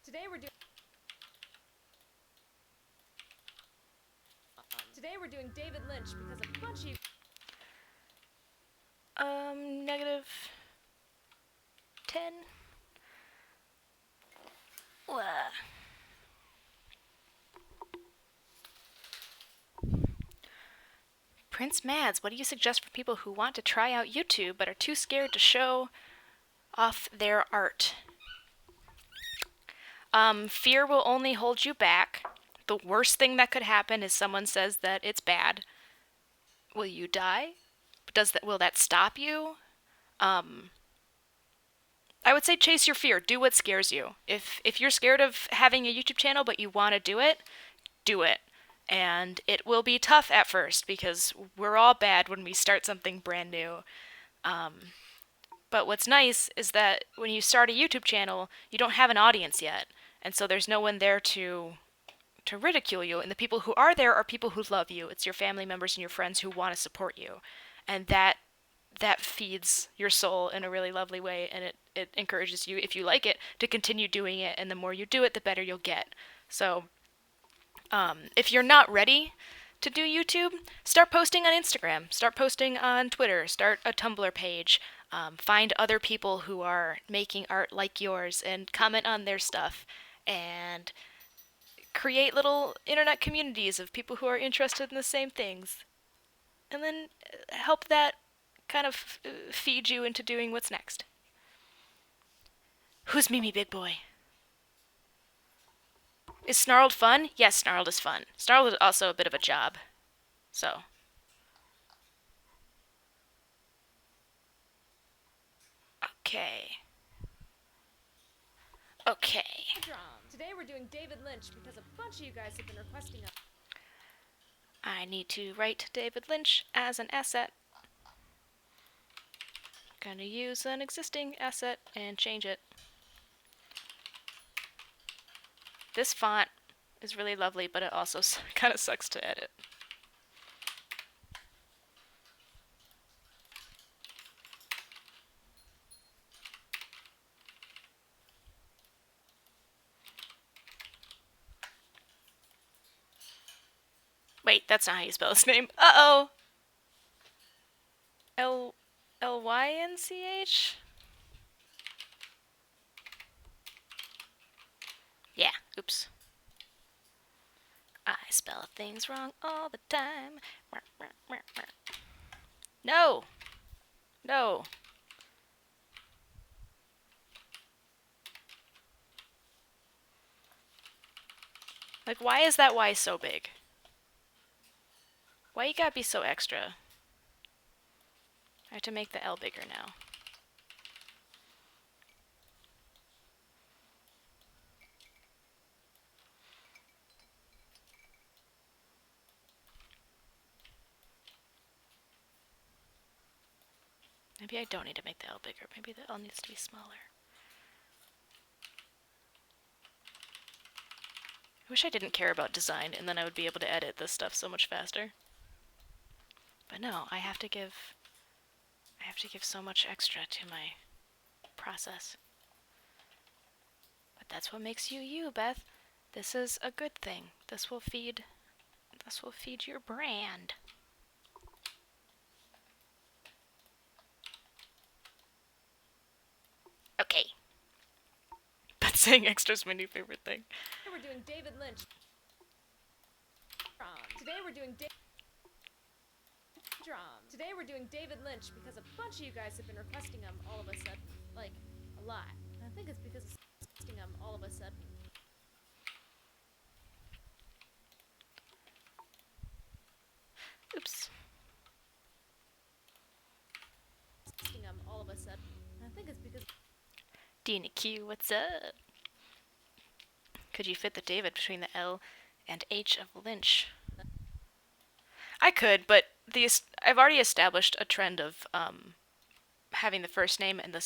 Today we're doing. Today we're doing David Lynch because a bunch of you. Negative 10. Wah. Prince Mads, what do you suggest for people who want to try out YouTube but are too scared to show off their art? Fear will only hold you back. The worst thing that could happen is someone says that it's bad. Will you die? Will that stop you? I would say chase your fear. Do what scares you. If you're scared of having a YouTube channel but you want to do it, do it. And it will be tough at first because we're all bad when we start something brand new. But what's nice is that when you start a YouTube channel, you don't have an audience yet. And so there's no one there to ridicule you. And the people who are there are people who love you. It's your family members and your friends who want to support you. And that feeds your soul in a really lovely way, and it encourages you, if you like it, to continue doing it, and the more you do it, the better you'll get. So if you're not ready to do YouTube, start posting on Instagram, start posting on Twitter, start a Tumblr page, find other people who are making art like yours and comment on their stuff, and create little internet communities of people who are interested in the same things, and then help that kind of feed you into doing what's next. Who's Mimi Big Boy? Is Snarled fun? Yes, Snarled is fun. Snarled is also a bit of a job. So. Okay. Today we're doing David Lynch because a bunch of you guys have been requesting it. I need to write David Lynch as an asset. Gonna use an existing asset and change it. This font is really lovely, but it also kind of sucks to edit. Wait, that's not how you spell his name. Uh-oh! Lynch? Yeah, oops. I spell things wrong all the time. No! No! Like, why is that Y so big? Why you gotta be so extra? I have to make the L bigger now. Maybe I don't need to make the L bigger. Maybe the L needs to be smaller. I wish I didn't care about design, and then I would be able to edit this stuff so much faster. But no, I have to give so much extra to my process. But that's what makes you you, Beth. This is a good thing. This will feed your brand. Okay. But saying extra is my new favorite thing. Today we're doing David Lynch. Today we're doing drum. Today we're doing David Lynch because a bunch of you guys have been requesting him all of a sudden. Like, a lot. I think it's because of requesting him all of a sudden. Oops. Requesting him all of a sudden. I think it's because... Dina Q, what's up? Could you fit the David between the L and H of Lynch? I could, but I've already established a trend of having the first name and the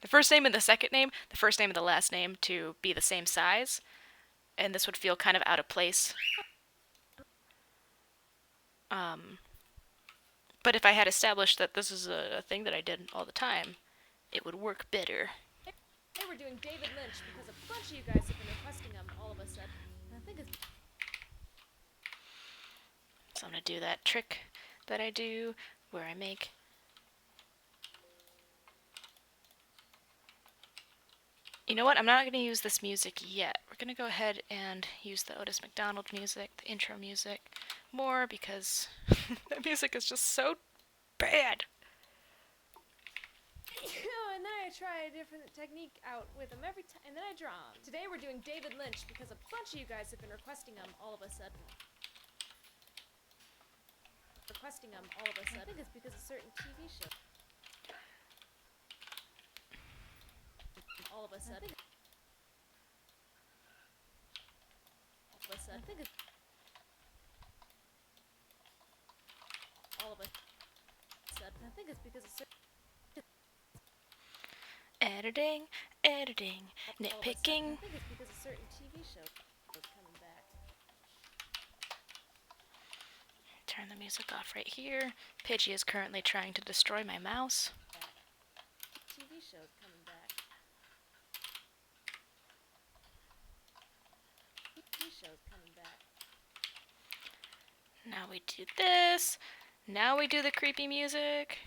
first name and the second name, the first name and the last name to be the same size, and this would feel kind of out of place. But if I had established that this is a thing that I did all the time, it would work better. Hey, we're doing David Lynch because a bunch of you guys have been requesting him all of a sudden. I think it's... So I'm gonna do that trick that I do where I make You know what? I'm not going to use this music yet. We're going to go ahead and use the Otis McDonald music, the intro music, more because that music is just so bad. And then I try a different technique out with him every time, and then I draw him. Today we're doing David Lynch because a bunch of you guys have been requesting him all of a sudden. I think it's because of certain TV shows. All of a sudden. I think it's... All of a sudden. I think it's because of certain... Editing, nitpicking. I think it's because of certain TV shows coming back. Turn the music off right here. Pidgey is currently trying to destroy my mouse. TV shows coming back. TV shows coming back. Now we do this. Now we do the creepy music.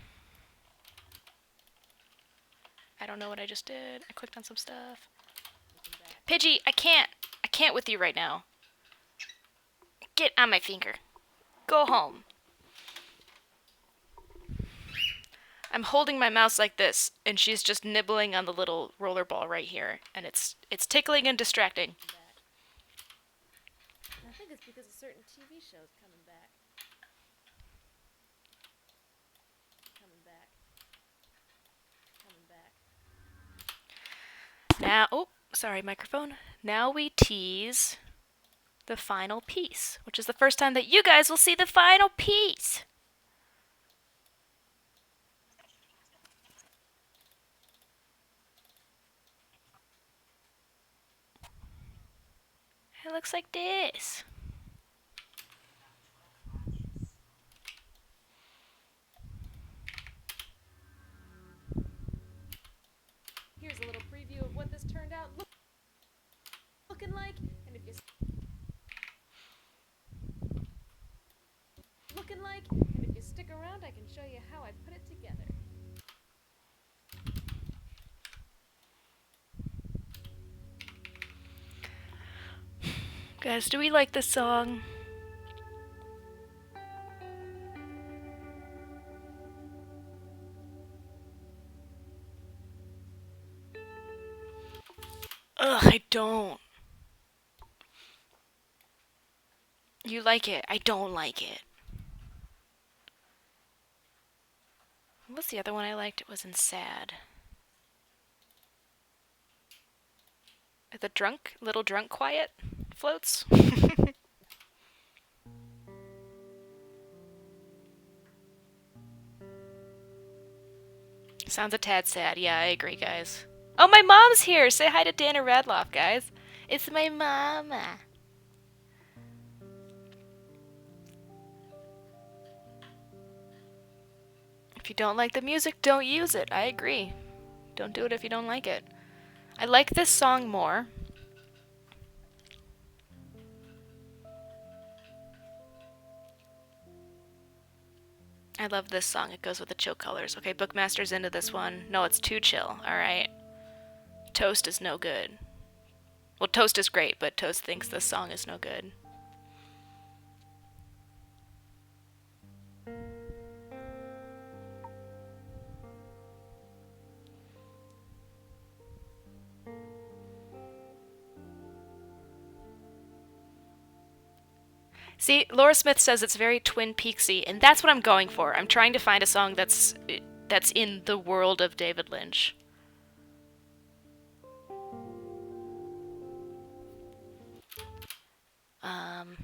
I don't know what I just did. I clicked on some stuff. Pidgey, I can't with you right now. Get on my finger. Go home. I'm holding my mouse like this, and she's just nibbling on the little roller ball right here, and it's tickling and distracting. I think it's because of certain TV shows coming back. Now, oh, sorry, microphone. Now we tease the final piece, which is the first time that you guys will see the final piece. It looks like this. Here's a little preview of what this turned out looking like, and if you stick around, I can show you how I put it together. Guys, do we like this song? Ugh, I don't. You like it. I don't like it. What's the other one I liked? It was in Sad. The Little Drunk Quiet floats. Sounds a tad sad. Yeah, I agree, guys. Oh, my mom's here! Say hi to Dana Radloff, guys. It's my mama. If you don't like the music, don't use it. I agree. Don't do it if you don't like it. I like this song more. I love this song. It goes with the chill colors. Okay, Bookmaster's into this one. No, it's too chill. Alright. Toast is no good. Well, Toast is great, but Toast thinks this song is no good. See, Laura Smith says it's very Twin Peaksy, and that's what I'm going for. I'm trying to find a song that's in the world of David Lynch. Um,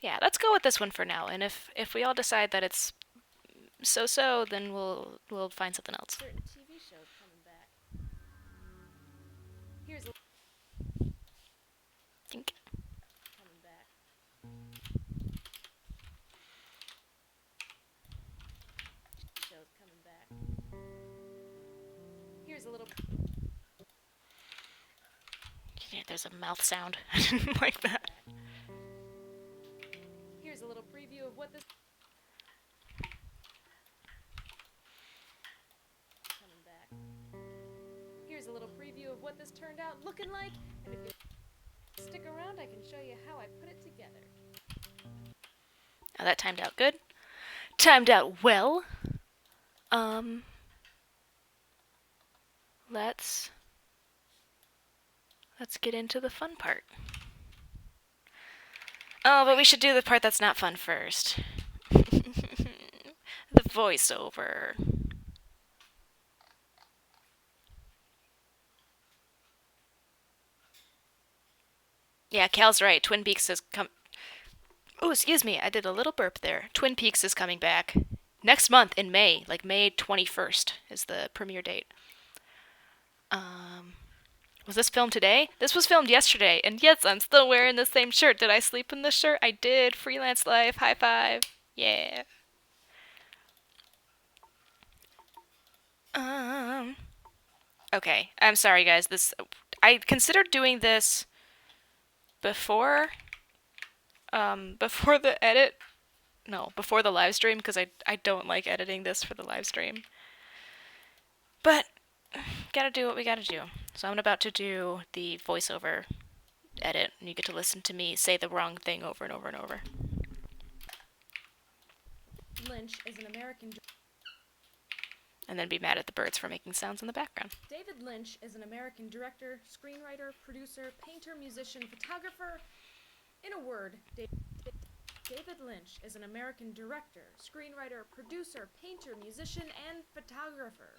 yeah, let's go with this one for now. And if we all decide that it's so, then we'll find something else. Certain TV shows coming back. Here's a Think. coming back. Shows coming back. Here's a little. Yeah, there's a mouth sound. I didn't like that. Here's a little preview of what this coming back. Here's a little preview of what this turned out looking like, and if you stick around, I can show you how I put it together. Oh, that timed out good. Timed out well. Let's get into the fun part. Oh, but we should do the part that's not fun first. The voiceover. Yeah, Cal's right. Twin Peaks is Oh, excuse me. I did a little burp there. Twin Peaks is coming back next month in May, like May 21st is the premiere date. Was this filmed today? This was filmed yesterday, and yes, I'm still wearing the same shirt. Did I sleep in this shirt? I did. Freelance life. High five. Yeah. Okay. I'm sorry, guys. I considered doing this before before the edit. No, before the live stream, because I don't like editing this for the live stream. But gotta do what we gotta do. So I'm about to do the voiceover edit, and you get to listen to me say the wrong thing over and over and over. Lynch is an American. And then be mad at the birds for making sounds in the background. David Lynch is an American director, screenwriter, producer, painter, musician, photographer. In a word, David Lynch is an American director, screenwriter, producer, painter, musician, and photographer.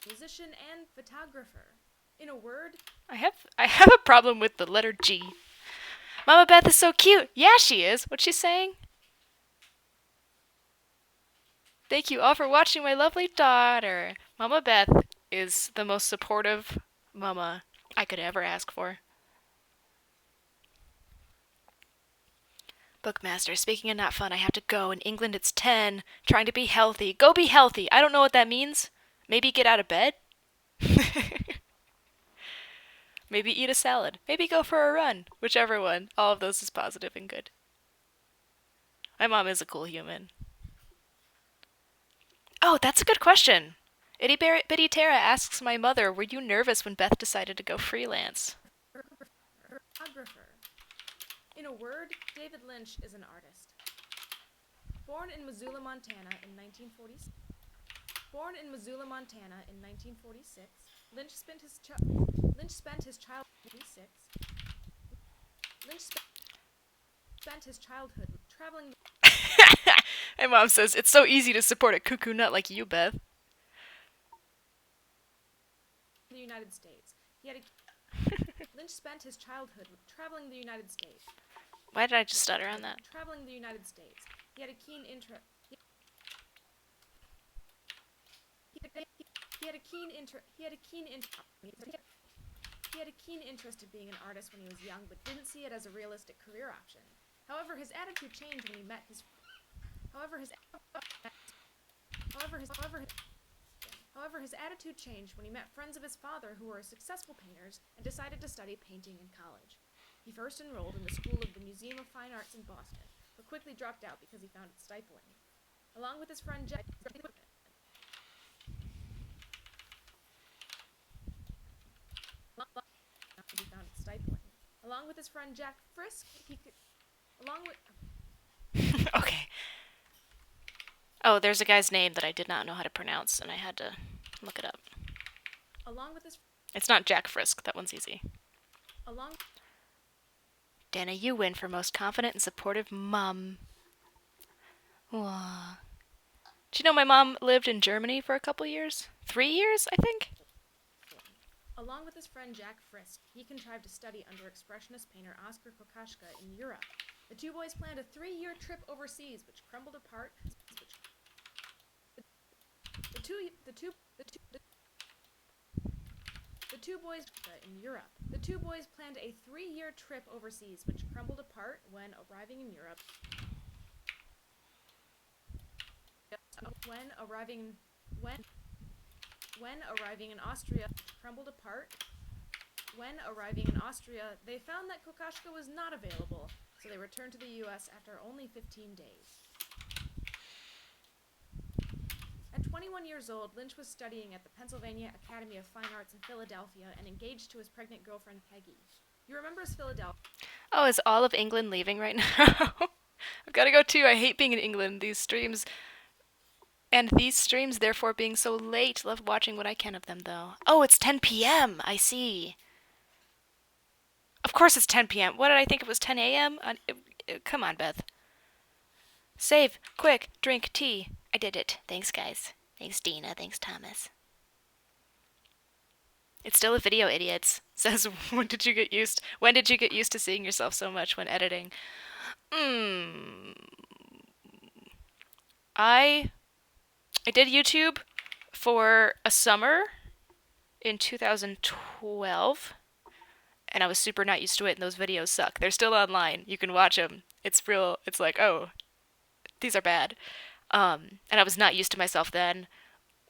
Musician and photographer. In a word, I have a problem with the letter G. Mama Beth is so cute. Yeah, she is. What's she saying? Thank you all for watching my lovely daughter. Mama Beth is the most supportive mama I could ever ask for. Bookmaster, speaking of not fun, I have to go. In England, it's 10. Trying to be healthy. Go be healthy. I don't know what that means. Maybe get out of bed? Maybe eat a salad. Maybe go for a run. Whichever one. All of those is positive and good. My mom is a cool human. Oh, that's a good question. Itty Bitty Tara asks my mother, were you nervous when Beth decided to go freelance? photographer. In a word, David Lynch is an artist. Born in Missoula, Montana in 1946. Lynch spent his childhood. Lynch spent his childhood traveling My mom says, it's so easy to support a cuckoo nut like you, Beth. the United States. Lynch spent his childhood traveling the United States. Why did I just stutter on that? Traveling the United States. He had a keen interest. He had a keen interest in being an artist when he was young, but didn't see it as a realistic career option. However, his attitude changed when he met his attitude changed when he met friends of his father who were successful painters and decided to study painting in college. He first enrolled in the School of the Museum of Fine Arts in Boston, but quickly dropped out because he found it stifling. Along with his friend Jack Frisk, Okay. Oh, there's a guy's name that I did not know how to pronounce, and I had to look it up. along with his It's not Jack Frisk. That one's easy. Along Dana, you win for most confident and supportive mom. Aww. Did you know my mom lived in Germany for a couple years? 3 years, I think? Along with his friend Jack Frisk, he contrived to study under expressionist painter Oskar Kokoschka in Europe. The two boys planned a 3-year trip overseas, which crumbled apart. The two boys in Europe. The two boys planned a 3-year trip overseas, which crumbled apart when arriving in Europe. When arriving in Austria, crumbled apart. When arriving in Austria, they found that Kokoschka was not available, so they returned to the U.S. after only 15 days. At 21 years old, Lynch was studying at the Pennsylvania Academy of Fine Arts in Philadelphia and engaged to his pregnant girlfriend, Peggy. You remember his Philadelphia? Oh, is all of England leaving right now? I've got to go too. I hate being in England. These streams therefore being so late. Love watching what I can of them though. Oh, it's 10 p.m. I see. Of course it's 10 p.m. What did I think it was 10 a.m.? Come on, Beth. Save, quick, drink tea. I did it. Thanks, guys. Thanks, Dina. Thanks, Thomas. It's still a video, idiots. Says, when did you get used to seeing yourself so much when editing? I did YouTube for a summer in 2012, and I was super not used to it, and those videos suck. They're still online. You can watch them. It's real. It's like, oh, these are bad. And I was not used to myself then.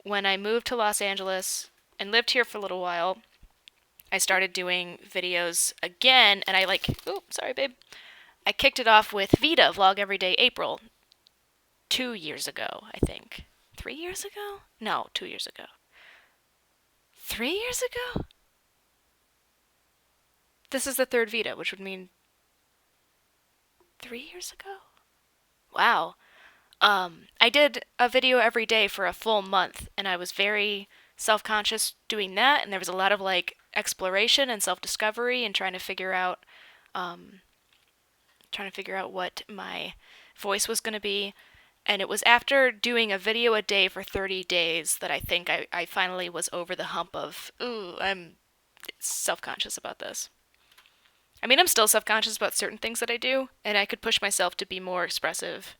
When I moved to Los Angeles and lived here for a little while, I started doing videos again, and sorry, babe. I kicked it off with Vita, Vlog Everyday April, 2 years ago, I think. 3 years ago? No, 2 years ago. 3 years ago? This is the third Vita, which would mean 3 years ago? Wow. I did a video every day for a full month, and I was very self-conscious doing that, and there was a lot of exploration and self-discovery and trying to figure out what my voice was going to be. And it was after doing a video a day for 30 days that I think I finally was over the hump of, ooh, I'm self-conscious about this. I mean, I'm still self-conscious about certain things that I do, and I could push myself to be more expressive.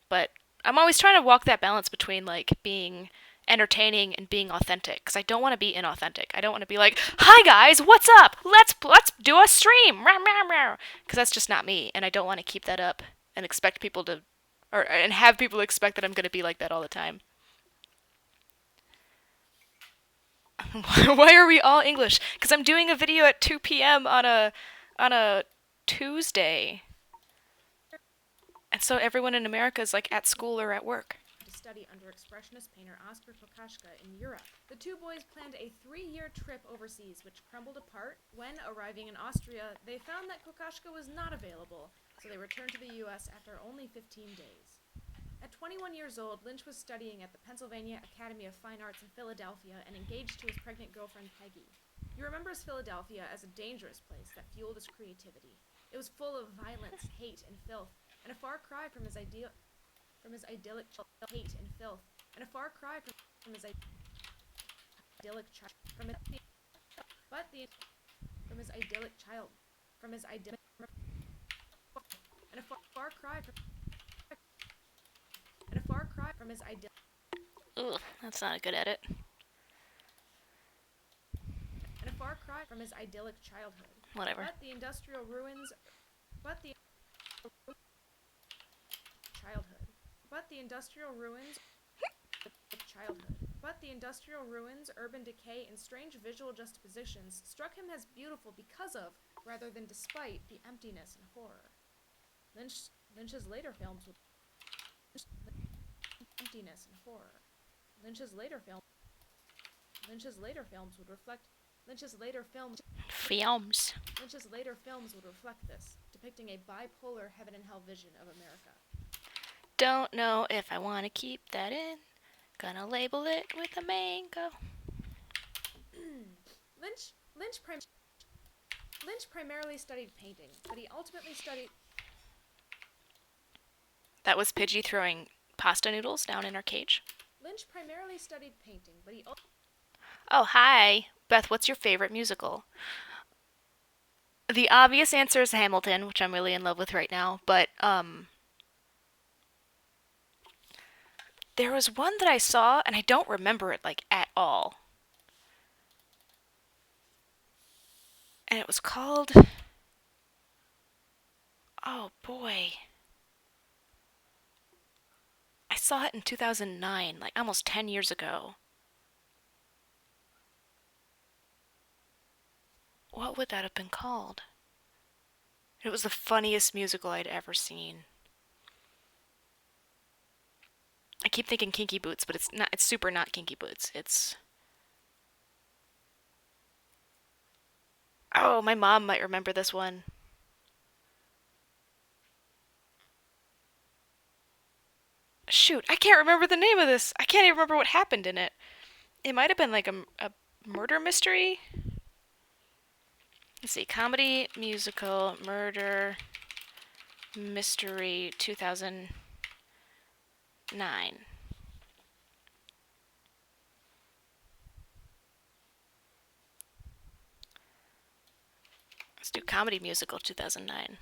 But I'm always trying to walk that balance between being entertaining and being authentic, because I don't want to be inauthentic. I don't want to be like, "Hi guys, what's up? Let's do a stream," because that's just not me, and I don't want to keep that up and expect people to, and have people expect that I'm going to be like that all the time. Why are we all English? Because I'm doing a video at 2 p.m. on a Tuesday. And so everyone in America is at school or at work. To study under expressionist painter Oskar Kokoschka in Europe. The two boys planned a 3-year trip overseas, which crumbled apart. When arriving in Austria, they found that Kokoschka was not available, so they returned to the U.S. after only 15 days. At 21 years old, Lynch was studying at the Pennsylvania Academy of Fine Arts in Philadelphia and engaged to his pregnant girlfriend, Peggy. He remembers Philadelphia as a dangerous place that fueled his creativity. It was full of violence, hate, and filth, and a far cry from his idyllic hate and filth, and a far cry from his idyllic child, from his idyllic child, and a far cry from his idyllic. Ugh, that's not a good edit. And a far cry from his idyllic childhood. Whatever. But the industrial ruins. Urban decay, and strange visual juxtapositions struck him as beautiful because of, rather than despite, the emptiness and horror. Lynch's later films would reflect this, depicting a bipolar heaven and hell vision of America. Don't know if I want to keep that in. Gonna label it with a mango. Lynch primarily studied painting, but he ultimately studied. That was Pidgey throwing pasta noodles down in our cage. Lynch primarily studied painting, but he. Oh, hi. Beth, what's your favorite musical? The obvious answer is Hamilton, which I'm really in love with right now, but there was one that I saw and I don't remember it like at all. And it was called, oh boy. I saw it in 2009, like almost 10 years ago. What would that have been called? It was the funniest musical I'd ever seen. I keep thinking Kinky Boots, but it's not. It's super not Kinky Boots. It's. Oh, my mom might remember this one. Shoot, I can't remember the name of this. I can't even remember what happened in it. It might have been like a murder mystery. Let's see, comedy, musical, murder, mystery, 2009. Let's do comedy musical 2009.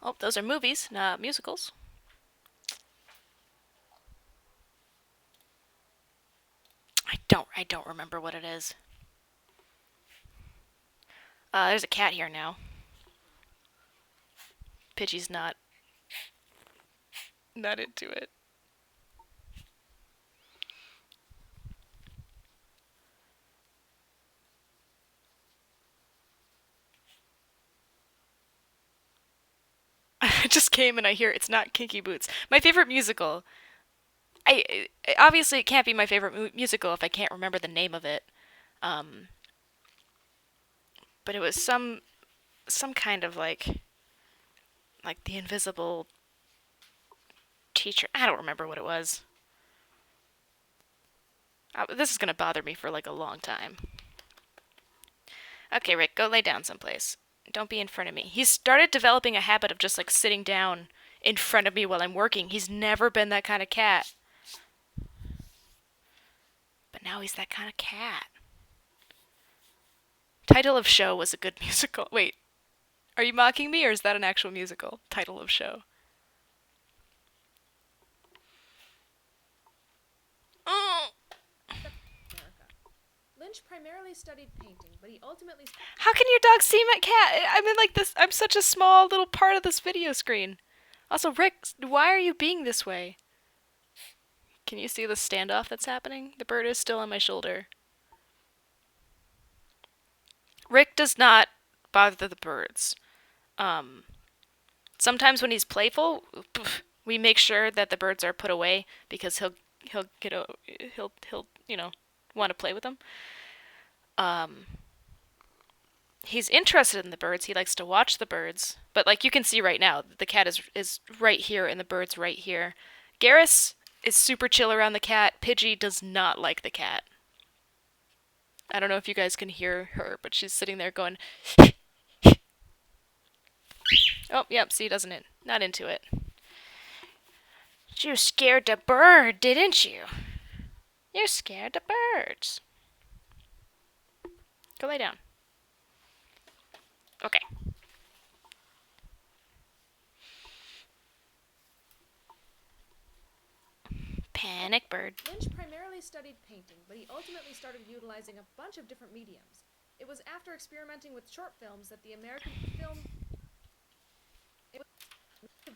Oh, those are movies, not musicals. I don't remember what it is. There's a cat here now. Pidgey's not into it. I just came and I hear it's not Kinky Boots. My favorite musical. I obviously it can't be my favorite musical if I can't remember the name of it. Um, but it was some kind of like the invisible teacher. I don't remember what it was. This is gonna bother me for like a long time. Okay, Rick, go lay down someplace. Don't be in front of me. He's started developing a habit of just like sitting down in front of me while I'm working. He's never been that kind of cat. But now he's that kind of cat. Title of Show was a good musical. Wait, are you mocking me or is that an actual musical? Title of Show. America. Lynch primarily studied painting, but he ultimately. How can your dog see my cat? I'm in like this. I'm such a small little part of this video screen. Also, Rick, why are you being this way? Can you see the standoff that's happening? The bird is still on my shoulder. Rick does not bother the birds. Um, Sometimes when he's playful, we make sure that the birds are put away because he'll get he'll want to play with them. Um, he's interested in the birds. He likes to watch the birds, but like you can see right now, the cat is right here and the bird's right here. Garrus is super chill around the cat. Pidgey does not like the cat. I don't know if you guys can hear her, but she's sitting there going. Oh, yep. See, doesn't it? Not into it. You scared the bird, didn't you? You scared the birds. Go lay down. Okay. Panic bird. Lynch primarily studied painting, but he ultimately started utilizing a bunch of different mediums. It was after experimenting with short films that the American film.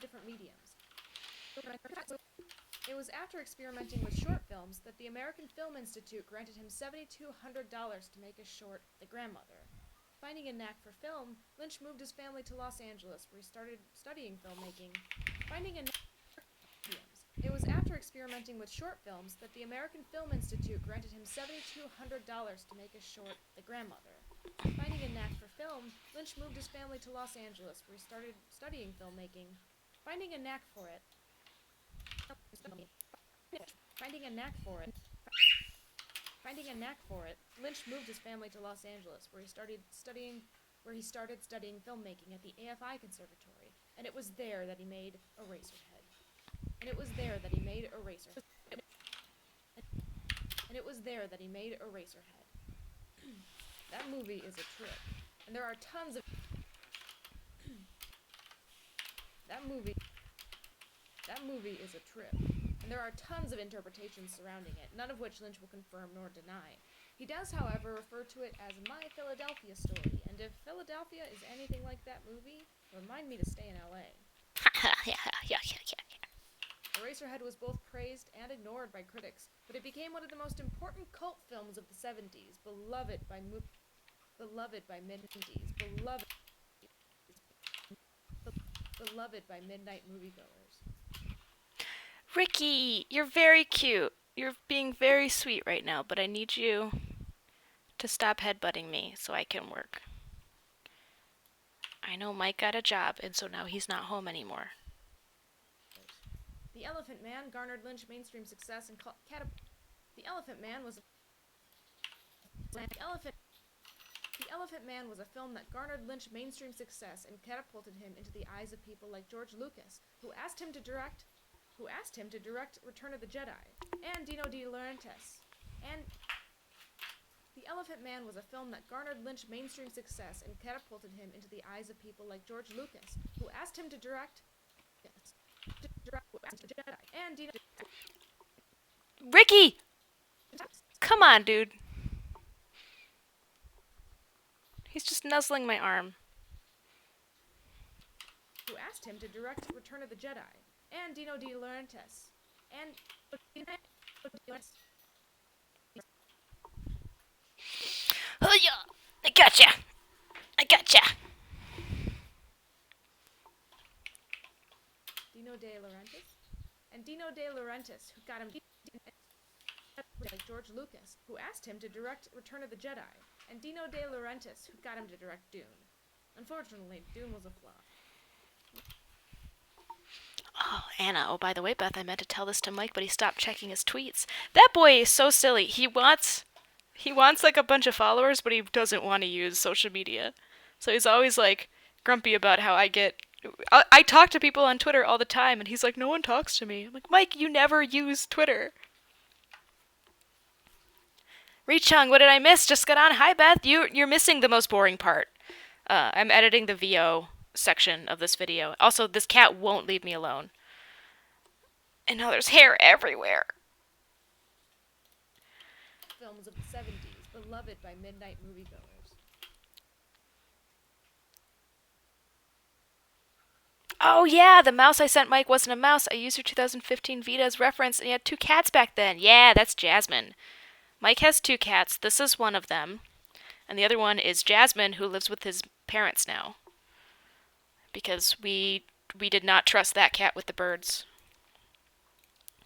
Different mediums. It was after experimenting with short films that the American Film Institute granted him $7,200 to make a short, The Grandmother. Finding a knack for film, Lynch moved his family to Los Angeles, where he started studying filmmaking. Finding a knack for mediums. It was after experimenting with short films that the American Film Institute granted him $7,200 to make a short, The Grandmother. Finding a knack for film, Lynch moved his family to Los Angeles, where he started studying filmmaking. Finding a knack for it. Finding a knack for it. Finding a knack for it, Lynch moved his family to Los Angeles, where he started studying filmmaking at the AFI Conservatory, and it was there that he made Eraserhead. And it was there that he made Eraserhead. And it was there that he made Eraserhead. That movie is a trip, and there are tons of that movie is a trip, and there are tons of interpretations surrounding it, none of which Lynch will confirm nor deny. He does, however, refer to it as My Philadelphia Story, and if Philadelphia is anything like that movie, remind me to stay in LA. Eraserhead was both praised and ignored by critics, but it became one of the most important cult films of the 70s, beloved by midnight moviegoers. Ricky, you're very cute. You're being very sweet right now, but I need you to stop headbutting me so I can work. I know Mike got a job, and so now he's not home anymore. The Elephant Man garnered Lynch mainstream success and The Elephant Man was a film that garnered Lynch mainstream success and catapulted him into the eyes of people like George Lucas, who asked him to direct Return of the Jedi, and Dino De Laurentiis. And The Elephant Man was a film that garnered Lynch mainstream success and catapulted him into the eyes of people like George Lucas, who asked him to direct and Dino. Ricky! Come on, dude. He's just nuzzling my arm. Who asked him to direct Return of the Jedi, and Dino De Laurentiis. And Oh yeah! I gotcha! Dino De Laurentiis. And Dino De Laurentiis, who got him like George Lucas, who asked him to direct Return of the Jedi, and Dino De Laurentiis, who got him to direct Dune. Unfortunately, Dune was a flop. Oh, Anna. Oh, by the way, Beth, I meant to tell this to Mike, but he stopped checking his tweets. That boy is so silly. He wants like a bunch of followers, but he doesn't want to use social media. So he's always like grumpy about how I talk to people on Twitter all the time, and he's like, no one talks to me. I'm like, Mike, you never use Twitter. Reichung, what did I miss? Just got on. Hi, Beth. You're missing the most boring part. I'm editing the VO section of this video. Also, this cat won't leave me alone. And now there's hair everywhere. Films of the 70s, beloved by midnight moviegoers. Oh yeah, the mouse I sent Mike wasn't a mouse. I used her 2015 Vita as reference, and he had 2 cats back then. Yeah, that's Jasmine. Mike has 2 cats. This is one of them. And the other one is Jasmine, who lives with his parents now. Because we did not trust that cat with the birds.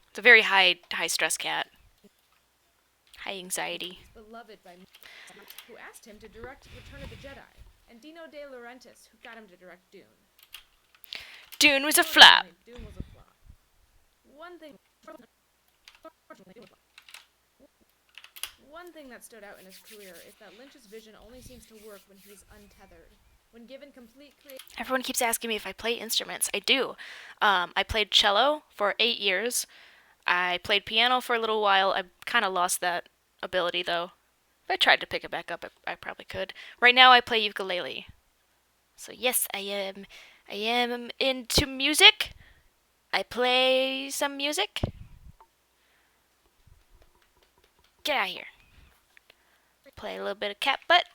It's a very high stress cat. High anxiety. Beloved by who asked him to direct Return of the Jedi, and Dino De Laurentiis, who got him to direct Dune. Dune was a flop. Dune was a flop. One thing that stood out in his career is that Lynch's vision only seems to work when he's untethered. When given complete creativity. Everyone keeps asking me if I play instruments. I do. I played cello for 8 years. I played piano for a little while. I kind of lost that ability, though. If I tried to pick it back up, I probably could. Right now, I play ukulele. So yes, I am into music. I play some music. Get out of here. Play a little bit of cat butt.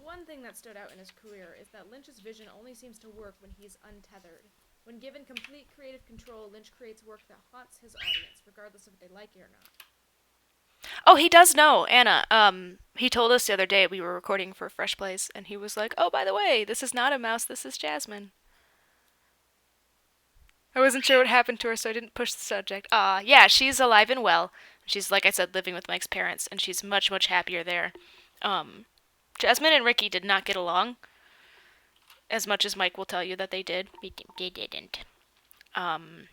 One thing that stood out in his career is that Lynch's vision only seems to work when he's untethered. When given complete creative control, Lynch creates work that haunts his audience, regardless if they like it or not. Oh, he does know, Anna. He told us the other day we were recording for Fresh Plays, and he was like, oh, by the way, this is not a mouse, this is Jasmine. I wasn't sure what happened to her, so I didn't push the subject. Yeah, she's alive and well. She's, like I said, living with Mike's parents, and she's much, much happier there. Jasmine and Ricky did not get along, as much as Mike will tell you that they did. They didn't. And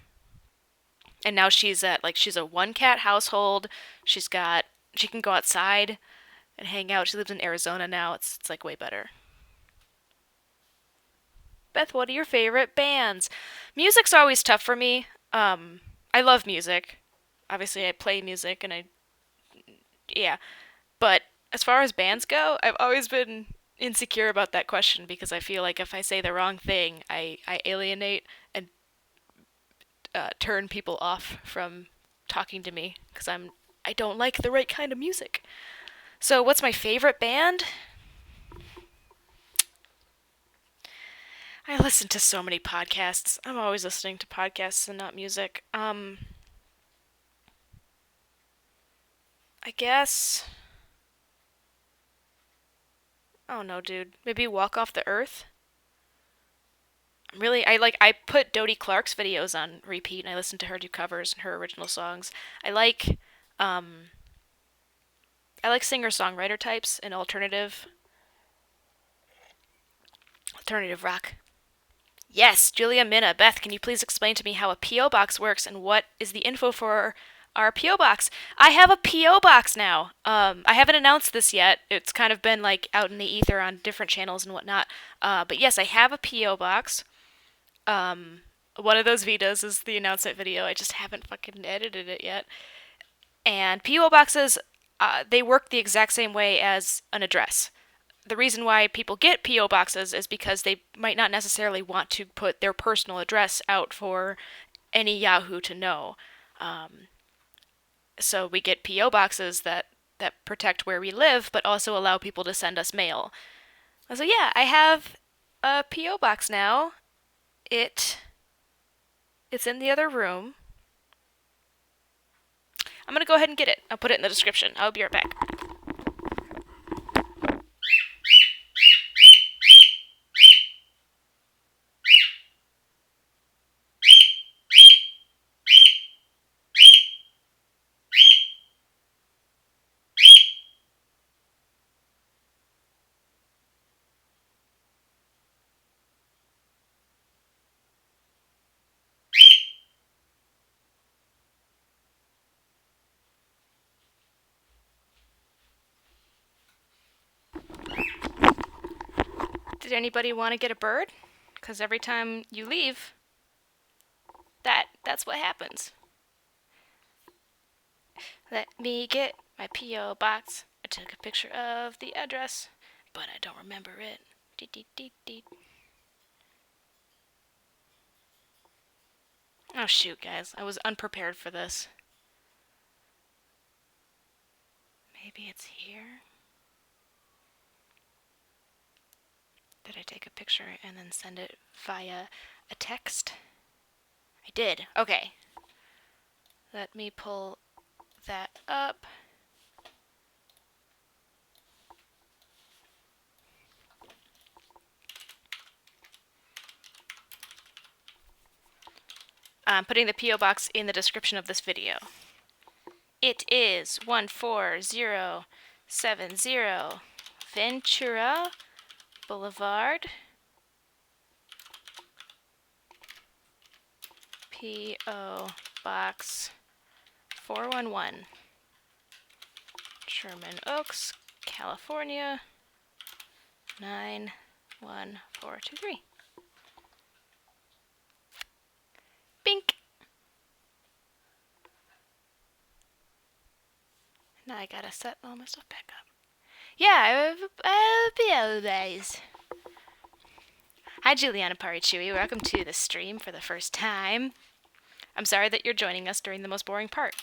now she's a 1-cat household. She's got she can go outside and hang out. She lives in Arizona now. It's like way better. Beth, what are your favorite bands? Music's always tough for me. I love music. Obviously, I play music, and yeah. But as far as bands go, I've always been insecure about that question because I feel like if I say the wrong thing, I alienate and turn people off from talking to me because I don't like the right kind of music. So, what's my favorite band? I listen to so many podcasts. I'm always listening to podcasts and not music. I guess. Oh no, dude. Maybe Walk Off the Earth. I put Dodie Clark's videos on repeat and I listen to her do covers and her original songs. I like um I like singer-songwriter types and alternative rock. Yes, Julia Minna. Beth, can you please explain to me how a P.O. Box works and what is the info for our P.O. Box? I have a P.O. Box now. I haven't announced this yet. It's kind of been like out in the ether on different channels and whatnot. But yes, I have a P.O. Box. One of those Vitas is the announcement video. I just haven't fucking edited it yet. And P.O. Boxes, they work the exact same way as an address. The reason why people get P.O. boxes is because they might not necessarily want to put their personal address out for any Yahoo to know. So we get P.O. boxes that protect where we live, but also allow people to send us mail. So yeah, I have a P.O. box now. It's in the other room. I'm gonna go ahead and get it. I'll put it in the description. I'll be right back. Did anybody want to get a bird? Because every time you leave, that's what happens. Let me get my P.O. box. I took a picture of the address, but I don't remember it. Oh shoot, guys. I was unprepared for this. Maybe it's here? Did I take a picture and then send it via a text? I did. Okay. Let me pull that up. I'm putting the P.O. box in the description of this video. It is 14070 Ventura Boulevard, P.O. Box 411, Sherman Oaks, California 91423. Bink! Now I gotta set all my stuff back up. Yeah, guys. Hi, Juliana Parichewy. Welcome to the stream for the first time. I'm sorry that you're joining us during the most boring part,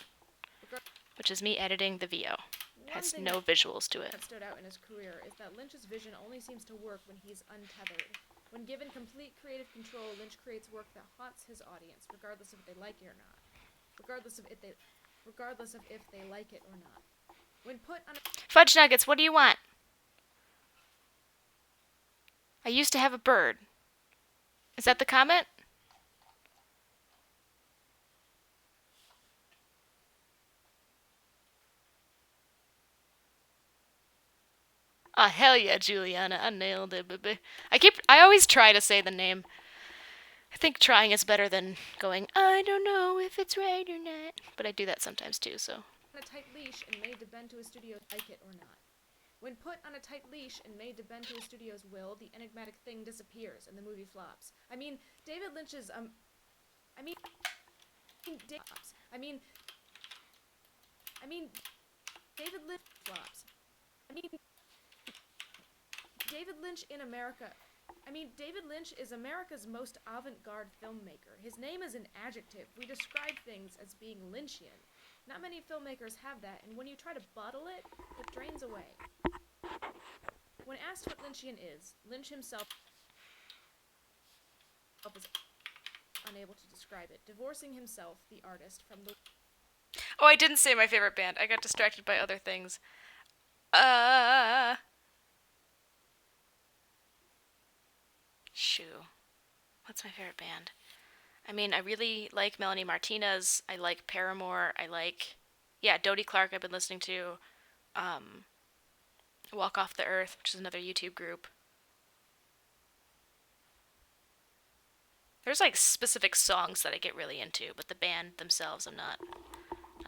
which is me editing the VO. It has no visuals to it. That stood out in his career is that Lynch's vision only seems to work when he's untethered. When given complete creative control, Lynch creates work that haunts his audience, regardless of if they like it or not. Regardless of if they like it or not. When put on a Fudge Nuggets, what do you want? I used to have a bird. Is that the comment? Oh, hell yeah, Juliana. I nailed it, baby. I always try to say the name. I think trying is better than going, I don't know if it's right or not. But I do that sometimes too, so. a tight leash and made to bend to a studio's like it or not. When put on a tight leash and made to bend to a studio's will, the enigmatic thing disappears and the movie flops. I mean, David Lynch's, David Lynch flops. David Lynch in America. David Lynch is America's most avant-garde filmmaker. His name is an adjective. We describe things as being Lynchian. Not many filmmakers have that, and when you try to bottle it, it drains away. When asked what Lynchian is, Lynch himself is unable to describe it, divorcing himself, the artist, from the... Oh, I didn't say my favorite band. I got distracted by other things. Shoo. What's my favorite band? I really like Melanie Martinez. I like Paramore. I like, Dodie Clark I've been listening to. Walk Off the Earth, which is another YouTube group. There's like specific songs that I get really into, but the band themselves I'm not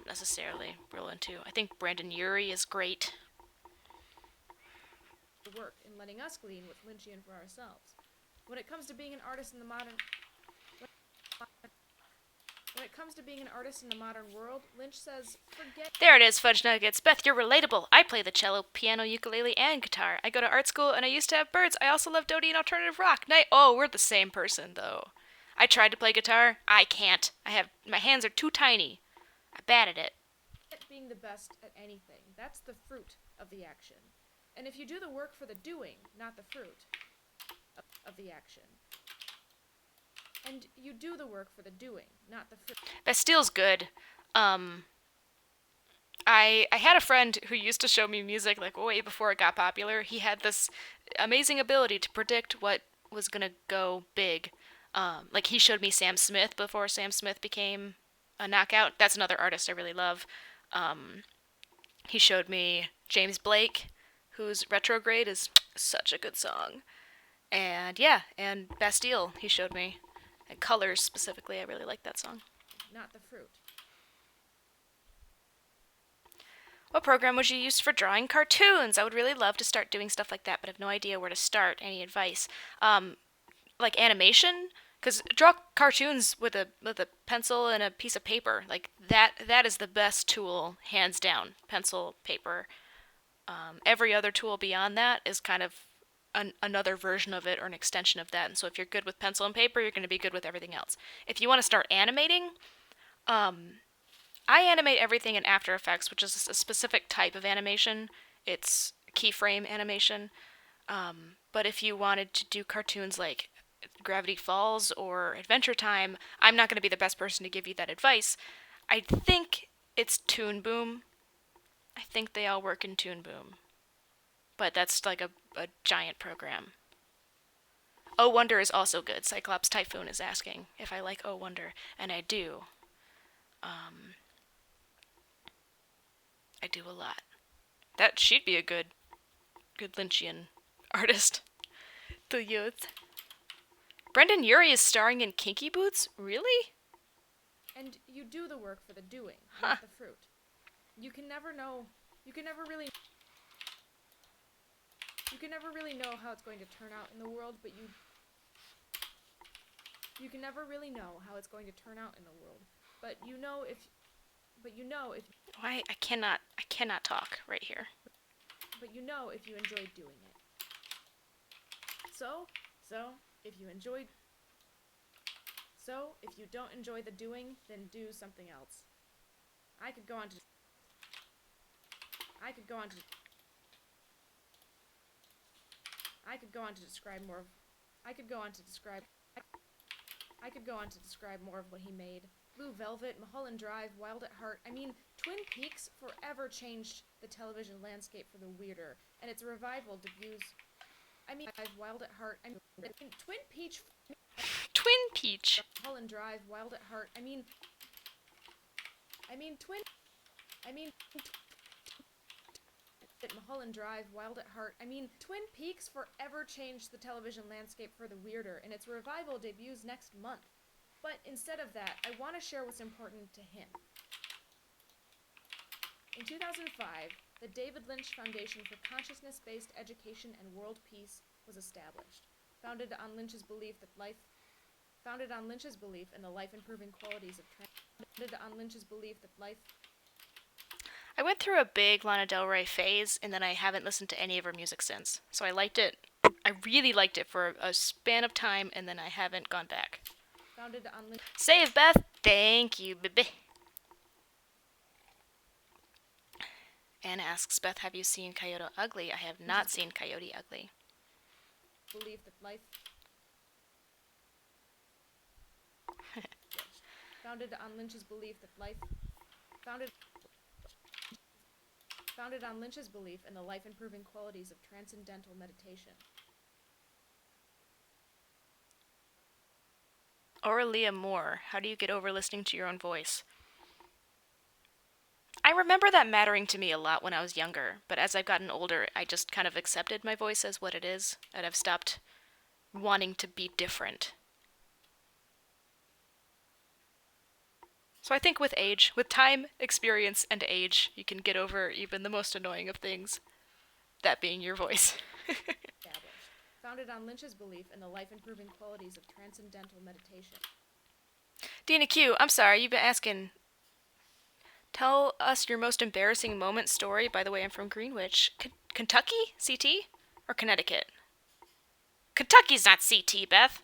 necessarily real into. I think Brandon Urie is great. Work in letting us glean what's Lynchian for ourselves. When it comes to being an artist in the modern world, Lynch says, forget... There it is, Fudge Nuggets. Beth, you're relatable. I play the cello, piano, ukulele, and guitar. I go to art school, and I used to have birds. I also love Dodie and alternative rock. Oh, we're the same person, though. I tried to play guitar. I can't. My hands are too tiny. I'm bad at it. Being the best at anything. That's the fruit of the action. And if you do the work for the doing, not the fruit of the action. And you do the work for the doing, not the fruit. Bastile's good. I had a friend who used to show me music like way before it got popular. He had this amazing ability to predict what was gonna go big. Like he showed me Sam Smith before Sam Smith became a knockout. That's another artist I really love. He showed me James Blake, whose Retrograde is such a good song. And and Bastille he showed me. And Colors specifically, I really like that song. Not the fruit. What program would you use for drawing cartoons? I would really love to start doing stuff like that, but I have no idea where to start. Any advice? Like animation? Because draw cartoons with a pencil and a piece of paper. Like that is the best tool, hands down. Pencil, paper. Every other tool beyond that is kind of another version of it or an extension of that. And so if you're good with pencil and paper, you're going to be good with everything else. If you want to start animating, I animate everything in After Effects, which is a specific type of animation. It's keyframe animation. But if you wanted to do cartoons like Gravity Falls or Adventure Time, I'm not going to be the best person to give you that advice. I think it's Toon Boom. I think they all work in Toon Boom. But that's like a giant program. Oh Wonder is also good. Cyclops Typhoon is asking if I like Oh Wonder, and I do. I do a lot. That she'd be a good Lynchian artist. The youth. Brendan Urie is starring in Kinky Boots? Really? And you do the work for the doing, not the fruit. You can never really know how it's going to turn out in the world, but you can never really know how it's going to turn out in the world. But you know if Why I cannot talk right here. But you know if you enjoy doing it. So if you don't enjoy the doing, then do something else. I could go on to describe more of what he made. Blue Velvet, Mulholland Drive, Wild at Heart. Twin Peaks forever changed the television landscape for the weirder, and its revival debuts. Wild at Heart. Twin Peach. Twin Peach. Mulholland Drive, Wild at Heart. Mulholland Drive, Wild at Heart. Twin Peaks forever changed the television landscape for the weirder, and its revival debuts next month. But instead of that, I want to share what's important to him. In 2005, the David Lynch Foundation for Consciousness-Based Education and World Peace was established, founded on Lynch's belief in the life-improving qualities of I went through a big Lana Del Rey phase, and then I haven't listened to any of her music since. So I liked it. I really liked it for a span of time, and then I haven't gone back. Founded on Lynch. Save Beth! Thank you, baby. Anna asks, Beth, have you seen Coyote Ugly? I have not seen Coyote Ugly. Belief that life... Founded on Lynch's belief that life... Founded on Lynch's belief in the life-improving qualities of transcendental meditation. Aurelia Moore, how do you get over listening to your own voice? I remember that mattering to me a lot when I was younger, but as I've gotten older, I just kind of accepted my voice as what it is, and I've stopped wanting to be different. So I think with age, with time, experience, and age, you can get over even the most annoying of things. That being your voice. Founded on Lynch's belief in the life-improving qualities of transcendental meditation. Dina Q, I'm sorry, you've been asking. Tell us your most embarrassing moment story. By the way, I'm from Greenwich. Kentucky? CT? Or Connecticut? Kentucky's not CT, Beth.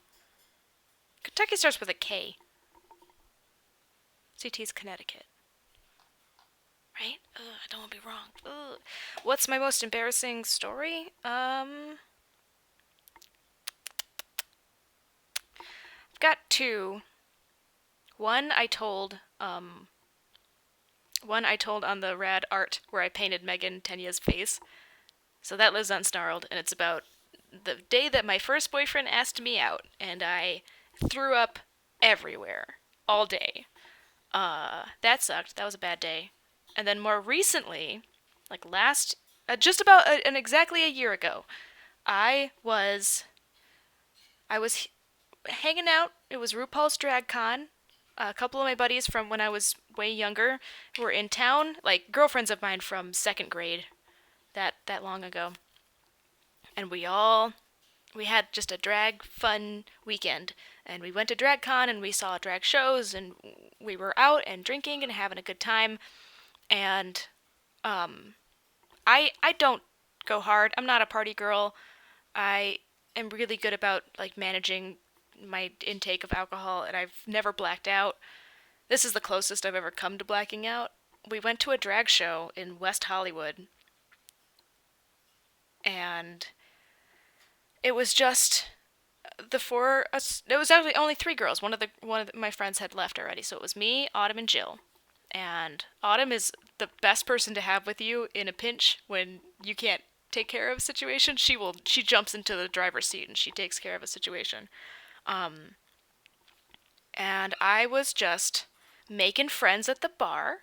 Kentucky starts with a K. CT's Connecticut. Right? I don't want to be wrong. Ugh. What's my most embarrassing story? I've got two. One I told on the Rad Art where I painted Megan Tenya's face. So that lives on Snarled, and it's about the day that my first boyfriend asked me out, and I threw up everywhere all day. That sucked. That was a bad day. And then more recently, like just about exactly a year ago, I was hanging out. It was RuPaul's Drag Con. A couple of my buddies from when I was way younger were in town, like girlfriends of mine from second grade, that long ago. And we had just a drag fun weekend, and we went to drag con and we saw drag shows, and we were out and drinking and having a good time. And I don't go hard. I'm not a party girl. I am really good about like managing my intake of alcohol, and I've never blacked out. This is the closest I've ever come to blacking out. We went to a drag show in West Hollywood, and it was just the four us. It was actually only three girls. One of my friends had left already, so it was me, Autumn, and Jill. And Autumn is the best person to have with you in a pinch when you can't take care of a situation. She jumps into the driver's seat and she takes care of a situation. And I was just making friends at the bar,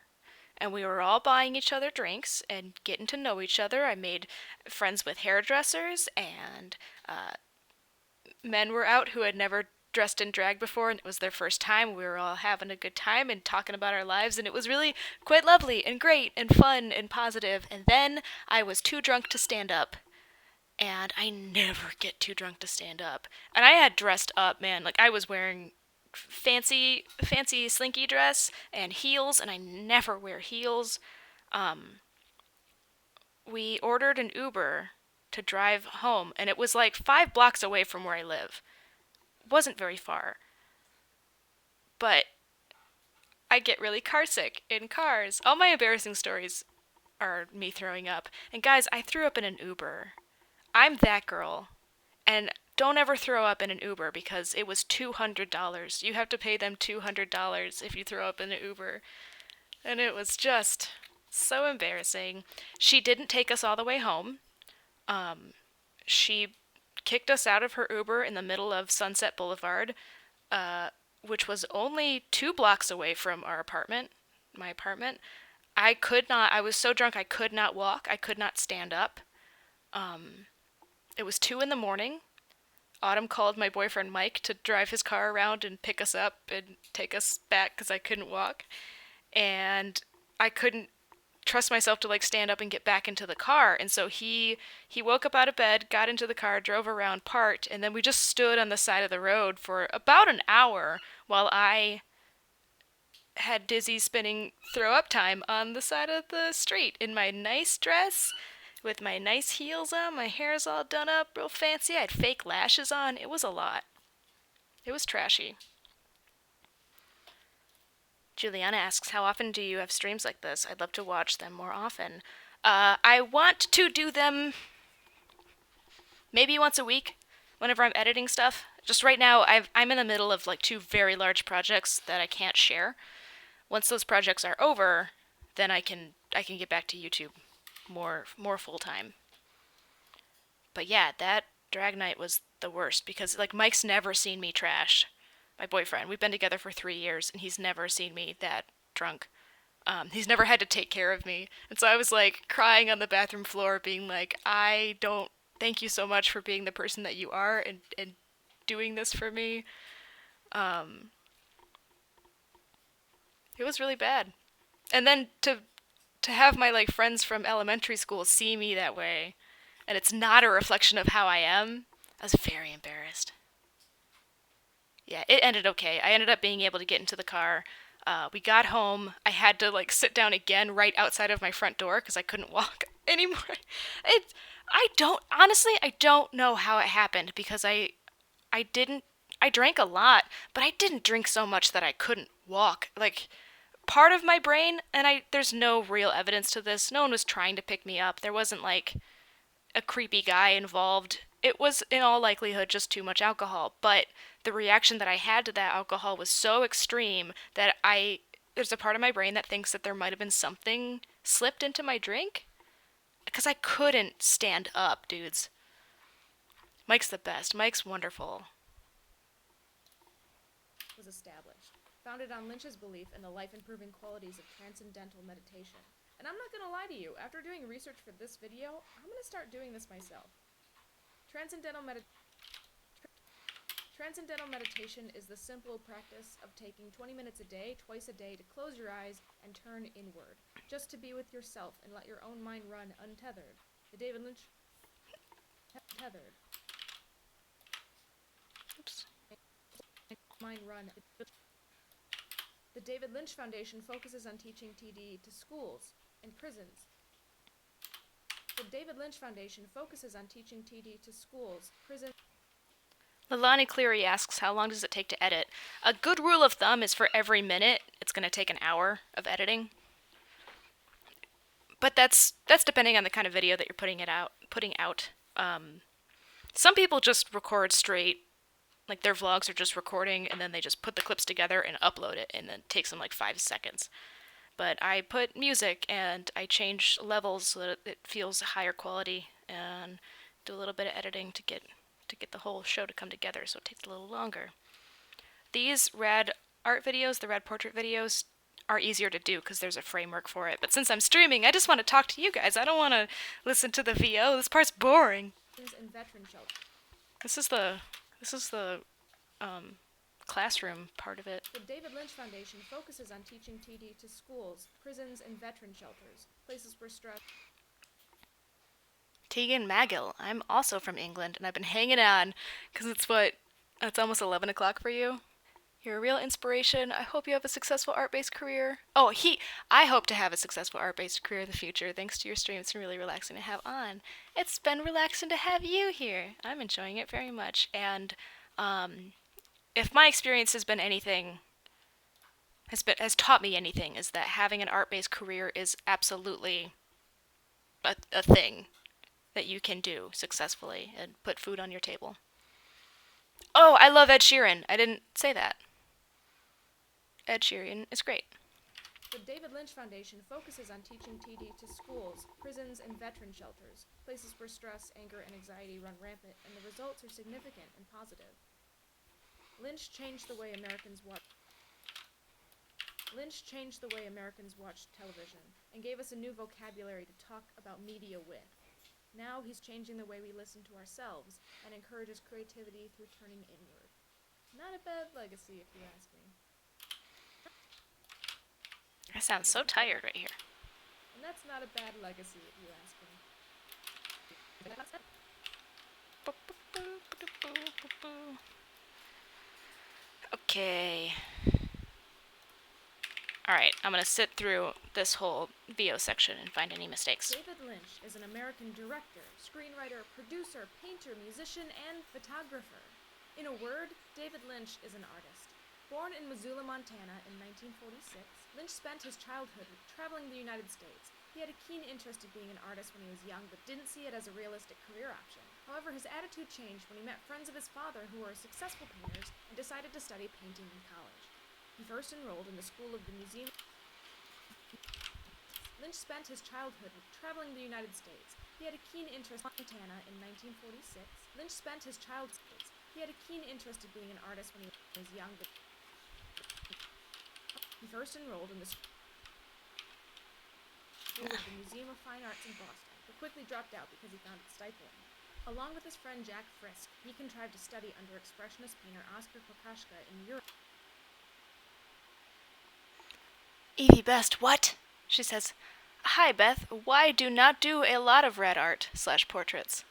and we were all buying each other drinks and getting to know each other. I made friends with hairdressers, and men were out who had never dressed in drag before, and it was their first time. We were all having a good time and talking about our lives, and it was really quite lovely and great and fun and positive. And then I was too drunk to stand up. And I never get too drunk to stand up. And I had dressed up, man. Like, I was wearing fancy slinky dress and heels, and I never wear heels. We ordered an Uber to drive home, and it was like 5 blocks away from where I live. It wasn't very far. But I get really carsick in cars. All my embarrassing stories are me throwing up. And guys, I threw up in an Uber. I'm that girl. And don't ever throw up in an Uber because it was $200. You have to pay them $200 if you throw up in an Uber. And it was just so embarrassing. She didn't take us all the way home. She kicked us out of her Uber in the middle of Sunset Boulevard, which was only 2 blocks away from my apartment. I was so drunk I could not walk. I could not stand up. It was 2 in the morning. Autumn called my boyfriend Mike to drive his car around and pick us up and take us back because I couldn't walk. And I couldn't trust myself to like stand up and get back into the car. And so he woke up out of bed, got into the car, drove around, parked, and then we just stood on the side of the road for about an hour while I had dizzy spinning throw up time on the side of the street in my nice dress with my nice heels on. My hair's all done up real fancy. I had fake lashes on. It was a lot. It was trashy. Juliana asks, how often do you have streams like this? I'd love to watch them more often. I want to do them maybe once a week whenever I'm editing stuff. Just right now, I'm in the middle of like two very large projects that I can't share. Once those projects are over, then I can get back to YouTube more full time. But yeah, that drag night was the worst because like Mike's never seen me trashed. My boyfriend, we've been together for 3 years and he's never seen me that drunk. He's never had to take care of me, and so I was like crying on the bathroom floor, being like, I don't thank you so much for being the person that you are and doing this for me. Um, it was really bad. And then to have my like friends from elementary school see me that way, and it's not a reflection of how I am, I was very embarrassed. Yeah, it ended okay. I ended up being able to get into the car. We got home. I had to like sit down again right outside of my front door because I couldn't walk anymore. It, I don't know how it happened because I didn't, I drank a lot, but I didn't drink so much that I couldn't walk. Like part of my brain, and there's no real evidence to this. No one was trying to pick me up. There wasn't like a creepy guy involved. It was in all likelihood just too much alcohol, but the reaction that I had to that alcohol was so extreme that there's a part of my brain that thinks that there might have been something slipped into my drink because I couldn't stand up, dudes. Mike's the best. Mike's wonderful. Was established, founded on Lynch's belief in the life-improving qualities of transcendental meditation. And I'm not gonna lie to you, after doing research for this video, I'm gonna start doing this myself. Transcendental meditation is the simple practice of taking 20 minutes a day, twice a day, to close your eyes and turn inward, just to be with yourself and let your own mind run untethered. The David Lynch tethered. Oops. Mind run. The David Lynch Foundation focuses on teaching TD to schools and prisons. The David Lynch Foundation focuses on teaching TD to schools, prisons. Lalani Cleary asks, how long does it take to edit? A good rule of thumb is for every minute, it's going to take an hour of editing. But that's depending on the kind of video that you're putting out. Some people just record straight, like their vlogs are just recording, and then they just put the clips together and upload it, and then it takes them like 5 seconds. But I put music and I change levels so that it feels higher quality, and do a little bit of editing to get the whole show to come together, so it takes a little longer. These Rad Art videos, the Rad Portrait videos, are easier to do because there's a framework for it. But since I'm streaming, I just want to talk to you guys. I don't want to listen to the VO. This part's boring. And veteran shelter. This is the classroom part of it. The David Lynch Foundation focuses on teaching TD to schools, prisons, and veteran shelters, places where stress. Tegan Magill. I'm also from England, and I've been hanging on because it's almost 11 o'clock for you. You're a real inspiration. I hope you have a successful art-based career. I hope to have a successful art-based career in the future. Thanks to your stream, it's been really relaxing to have on. It's been relaxing to have you here. I'm enjoying it very much. And if my experience has been anything, has taught me anything, is that having an art-based career is absolutely a thing that you can do successfully and put food on your table. Oh, I love Ed Sheeran. I didn't say that. Ed Sheeran is great. The David Lynch Foundation focuses on teaching TD to schools, prisons, and veteran shelters, places where stress, anger, and anxiety run rampant, and the results are significant and positive. Lynch changed the way Americans watch television and gave us a new vocabulary to talk about media with. Now he's changing the way we listen to ourselves and encourages creativity through turning inward. Not a bad legacy, if you ask me. I sound so tired right here. And that's not a bad legacy, if you ask me. Okay. Alright, I'm gonna sit through this whole VO section and find any mistakes. David Lynch is an American director, screenwriter, producer, painter, musician, and photographer. In a word, David Lynch is an artist. Born in Missoula, Montana in 1946, Lynch spent his childhood traveling the United States. He had a keen interest in being an artist when he was young, but didn't see it as a realistic career option. However, his attitude changed when he met friends of his father who were successful painters and decided to study painting in college. He first enrolled in the School of the Museum. Lynch spent his childhood traveling the United States. He had a keen interest in Montana in 1946. Lynch spent his childhood. He had a keen interest in being an artist when he was young, but he first enrolled in the School of the Museum of Fine Arts in Boston, but quickly dropped out because he found it stifling. Along with his friend Jack Frisk, he contrived to study under expressionist painter Oskar Kokoschka in Europe. Evie Best, what? She says, "Hi, Beth. Why do not do a lot of rad art / portraits?"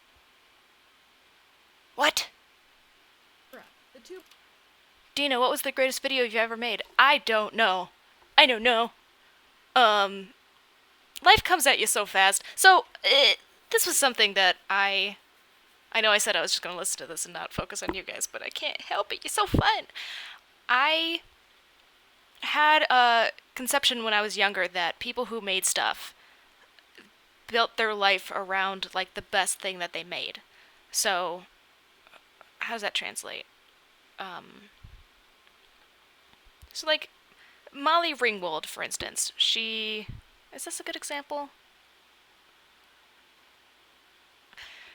What? The two. Dina, what was the greatest video you've ever made? I don't know. I don't know. Life comes at you so fast. So, this was something that I know I said I was just going to listen to this and not focus on you guys, but I can't help it. You're so fun. I had a conception when I was younger that people who made stuff built their life around, like, the best thing that they made. So, how does that translate? So, like, Molly Ringwald, for instance, is this a good example?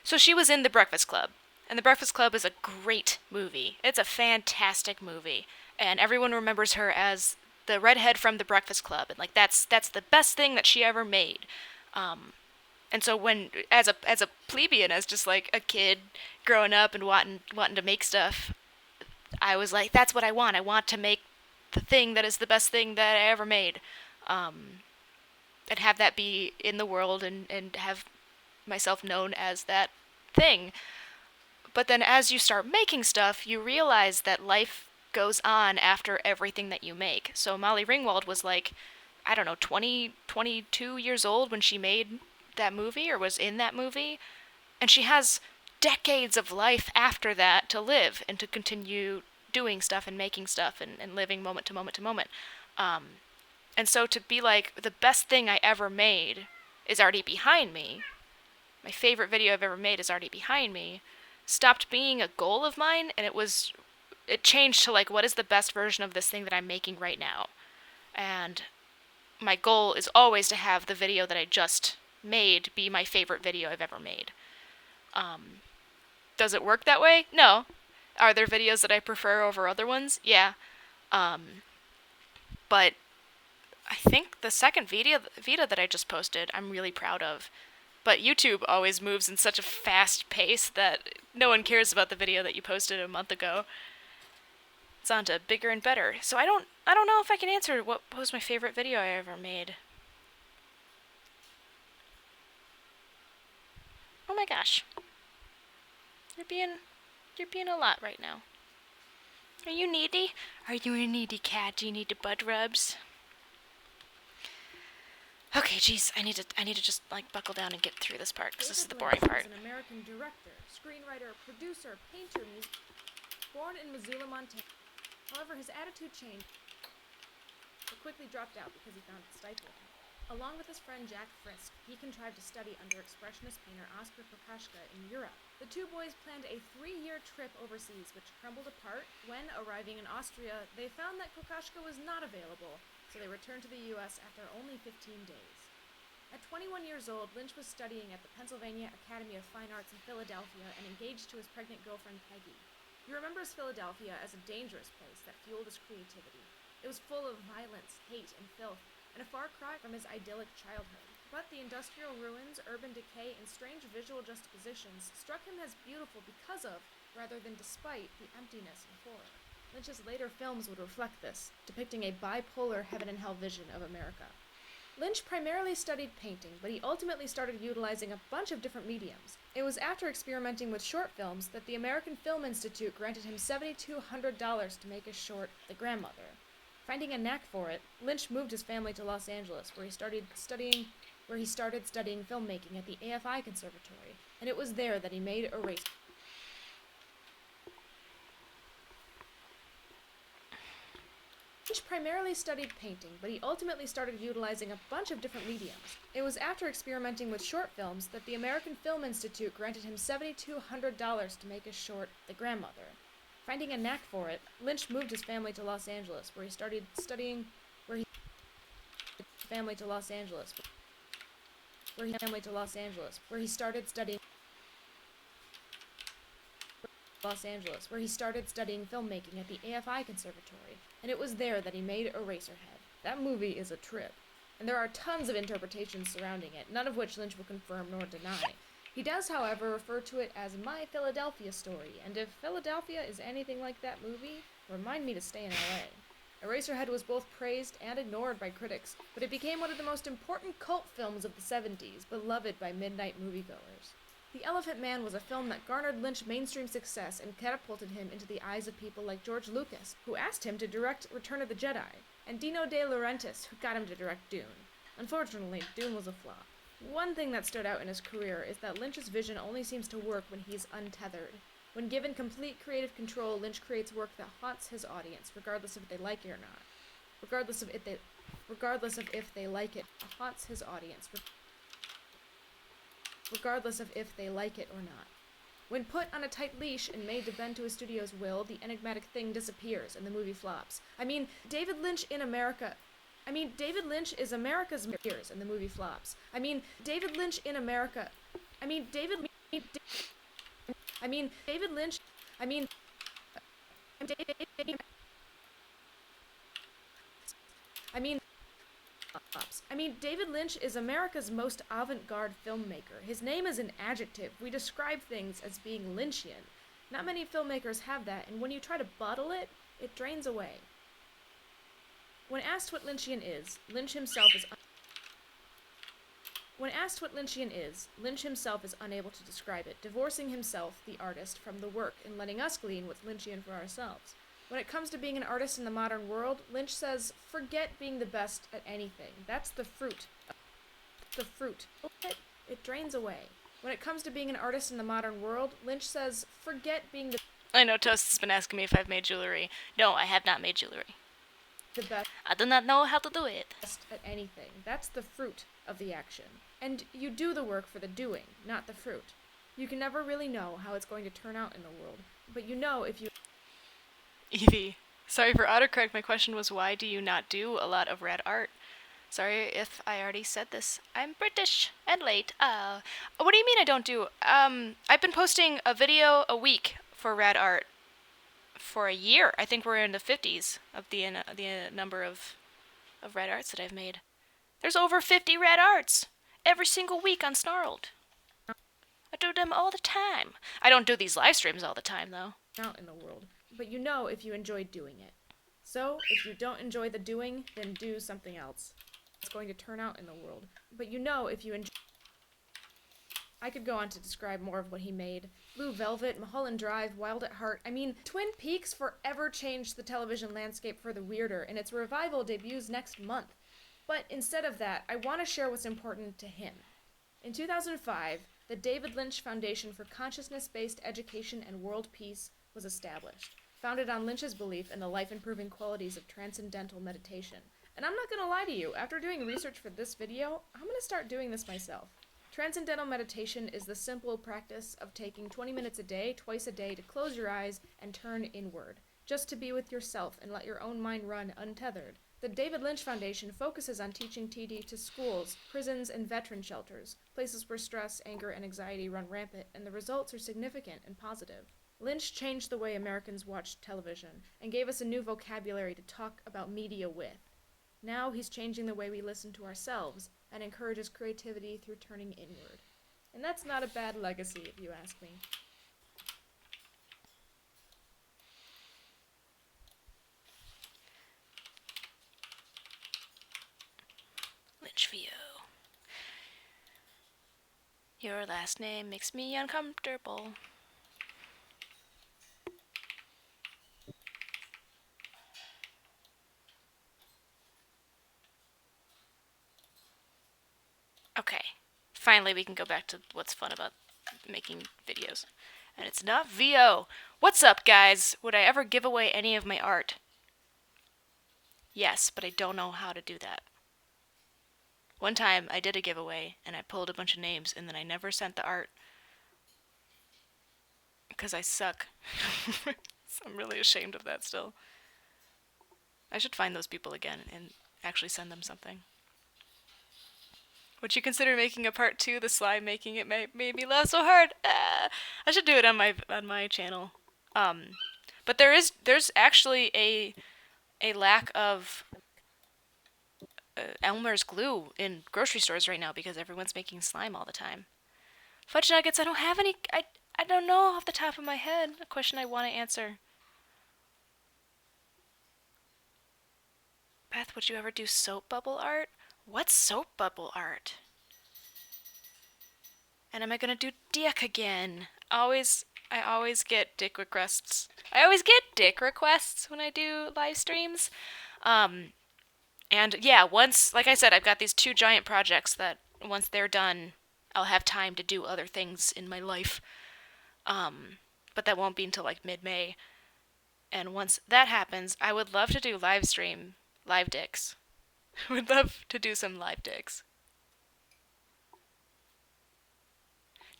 So she was in The Breakfast Club, and The Breakfast Club is a great movie. It's a fantastic movie, and everyone remembers her as the redhead from The Breakfast Club, and like that's the best thing that she ever made. And so when, as a plebeian, as just like a kid growing up and wanting to make stuff, I was like, that's what I want. I want to make the thing that is the best thing that I ever made, and have that be in the world and have myself known as that thing. But then as you start making stuff, you realize that life goes on after everything that you make. So Molly Ringwald was like, I don't know, 20, 22 years old when she made that movie or was in that movie. And she has decades of life after that to live and to continue doing stuff and making stuff and living moment to moment to moment. And so to be like, the best thing I ever made is already behind me. My favorite video I've ever made is already behind me. Stopped being a goal of mine, and it changed to like, what is the best version of this thing that I'm making right now? And my goal is always to have the video that I just made be my favorite video I've ever made. Does it work that way? No. Are there videos that I prefer over other ones? Yeah. But I think the second video that I just posted, I'm really proud of. But YouTube always moves in such a fast pace that no one cares about the video that you posted a month ago. It's on to bigger and better. So I don't know if I can answer what was my favorite video I ever made. Oh my gosh. You're being a lot right now. Are you needy? Are you a needy cat? Do you need the butt rubs? Okay, jeez, I need to just like buckle down and get through this part because this is the boring part. David Lynch is an American director, screenwriter, producer, painter, born in Missoula, Montana. However, his attitude changed, but quickly dropped out because he found it stifling. Along with his friend Jack Frisk, he contrived to study under expressionist painter Oskar Kokoschka in Europe. The two boys planned a 3-year trip overseas, which crumbled apart when, arriving in Austria, they found that Kokoschka was not available, so they returned to the U.S. after only 15 days. At 21 years old, Lynch was studying at the Pennsylvania Academy of Fine Arts in Philadelphia and engaged to his pregnant girlfriend Peggy. He remembers Philadelphia as a dangerous place that fueled his creativity. It was full of violence, hate, and filth, and a far cry from his idyllic childhood. But the industrial ruins, urban decay, and strange visual juxtapositions struck him as beautiful because of, rather than despite, the emptiness and horror. Lynch's later films would reflect this, depicting a bipolar heaven and hell vision of America. Lynch primarily studied painting, but he ultimately started utilizing a bunch of different mediums. It was after experimenting with short films that the American Film Institute granted him $7,200 to make his short, The Grandmother. Finding a knack for it, Lynch moved his family to Los Angeles, where he started studying filmmaking at the AFI Conservatory, and it was there that he made Eraser. Lynch primarily studied painting, but he ultimately started utilizing a bunch of different mediums. It was after experimenting with short films that the American Film Institute granted him $7,200 to make his short, The Grandmother. Finding a knack for it, Lynch moved his family to Los Angeles, where he started studying filmmaking at the AFI Conservatory, and it was there that he made Eraserhead. That movie is a trip, and there are tons of interpretations surrounding it, none of which Lynch will confirm nor deny. He does, however, refer to it as My Philadelphia Story, and if Philadelphia is anything like that movie, remind me to stay in LA. Eraserhead was both praised and ignored by critics, but it became one of the most important cult films of the 70s, beloved by midnight moviegoers. The Elephant Man was a film that garnered Lynch mainstream success and catapulted him into the eyes of people like George Lucas, who asked him to direct Return of the Jedi, and Dino De Laurentiis, who got him to direct Dune. Unfortunately, Dune was a flop. One thing that stood out in his career is that Lynch's vision only seems to work when he's untethered. When given complete creative control, Lynch creates work that haunts his audience, regardless of if they like it or not. Regardless of if they like it, haunts his audience, regardless of if they like it or not. When put on a tight leash and made to bend to a studio's will, the enigmatic thing disappears and the movie flops. David Lynch is America's years and the movie flops. David Lynch is America's most avant-garde filmmaker. His name is an adjective. We describe things as being Lynchian. Not many filmmakers have that, and when you try to bottle it, it drains away. When asked what Lynchian is, Lynch himself is unable to describe it, divorcing himself, the artist, from the work and letting us glean what's Lynchian for ourselves. When it comes to being an artist in the modern world, Lynch says, forget being the best at anything. That's the fruit. It drains away. When it comes to being an artist in the modern world, Lynch says, forget being the... I know Toast has been asking me if I've made jewelry. No, I have not made jewelry. The best I do not know how to do it. at anything. That's the fruit of the action. And you do the work for the doing, not the fruit. You can never really know how it's going to turn out in the world, but you know if you... Evie, sorry for autocorrect. My question was, why do you not do a lot of rad art? Sorry if I already said this. I'm British and late. What do you mean I don't do? I've been posting a video a week for rad art for a year. I think we're in the 50s of the number of rad arts that I've made. There's over 50 rad arts every single week on Snarled. I do them all the time. I don't do these live streams all the time, though. Out in the world, but you know if you enjoy doing it. So, if you don't enjoy the doing, then do something else. It's going to turn out in the world, but you know if you enjoy... I could go on to describe more of what he made. Blue Velvet, Mulholland Drive, Wild at Heart. Twin Peaks forever changed the television landscape for the weirder, and its revival debuts next month. But instead of that, I want to share what's important to him. In 2005, the David Lynch Foundation for Consciousness-Based Education and World Peace was established, founded on Lynch's belief in the life-improving qualities of transcendental meditation. And I'm not going to lie to you, after doing research for this video, I'm going to start doing this myself. Transcendental meditation is the simple practice of taking 20 minutes a day, twice a day, to close your eyes and turn inward, just to be with yourself and let your own mind run untethered. The David Lynch Foundation focuses on teaching TD to schools, prisons, and veteran shelters, places where stress, anger, and anxiety run rampant, and the results are significant and positive. Lynch changed the way Americans watched television and gave us a new vocabulary to talk about media with. Now he's changing the way we listen to ourselves and encourages creativity through turning inward. And that's not a bad legacy, if you ask me. Lynch Your last name makes me uncomfortable. Okay. Finally, we can go back to what's fun about making videos. And it's not VO. What's up, guys? Would I ever give away any of my art? Yes, but I don't know how to do that. One time, I did a giveaway, and I pulled a bunch of names, and then I never sent the art. Because I suck. So I'm really ashamed of that still. I should find those people again and actually send them something. Would you consider making a part 2? The slime making it made me laugh so hard. I should do it on my channel. But there's actually a lack of Elmer's glue in grocery stores right now because everyone's making slime all the time. Fudge nuggets, I don't have any. I don't know off the top of my head. A question I want to answer. Beth, would you ever do soap bubble art? What's soap bubble art? And am I gonna do dick again? I always get dick requests. I always get dick requests when I do live streams. And yeah, once, like I said, I've got these 2 giant projects that once they're done, I'll have time to do other things in my life. But that won't be until like mid-May. And once that happens, I would love to do live stream live dicks. I would love to do some live dicks.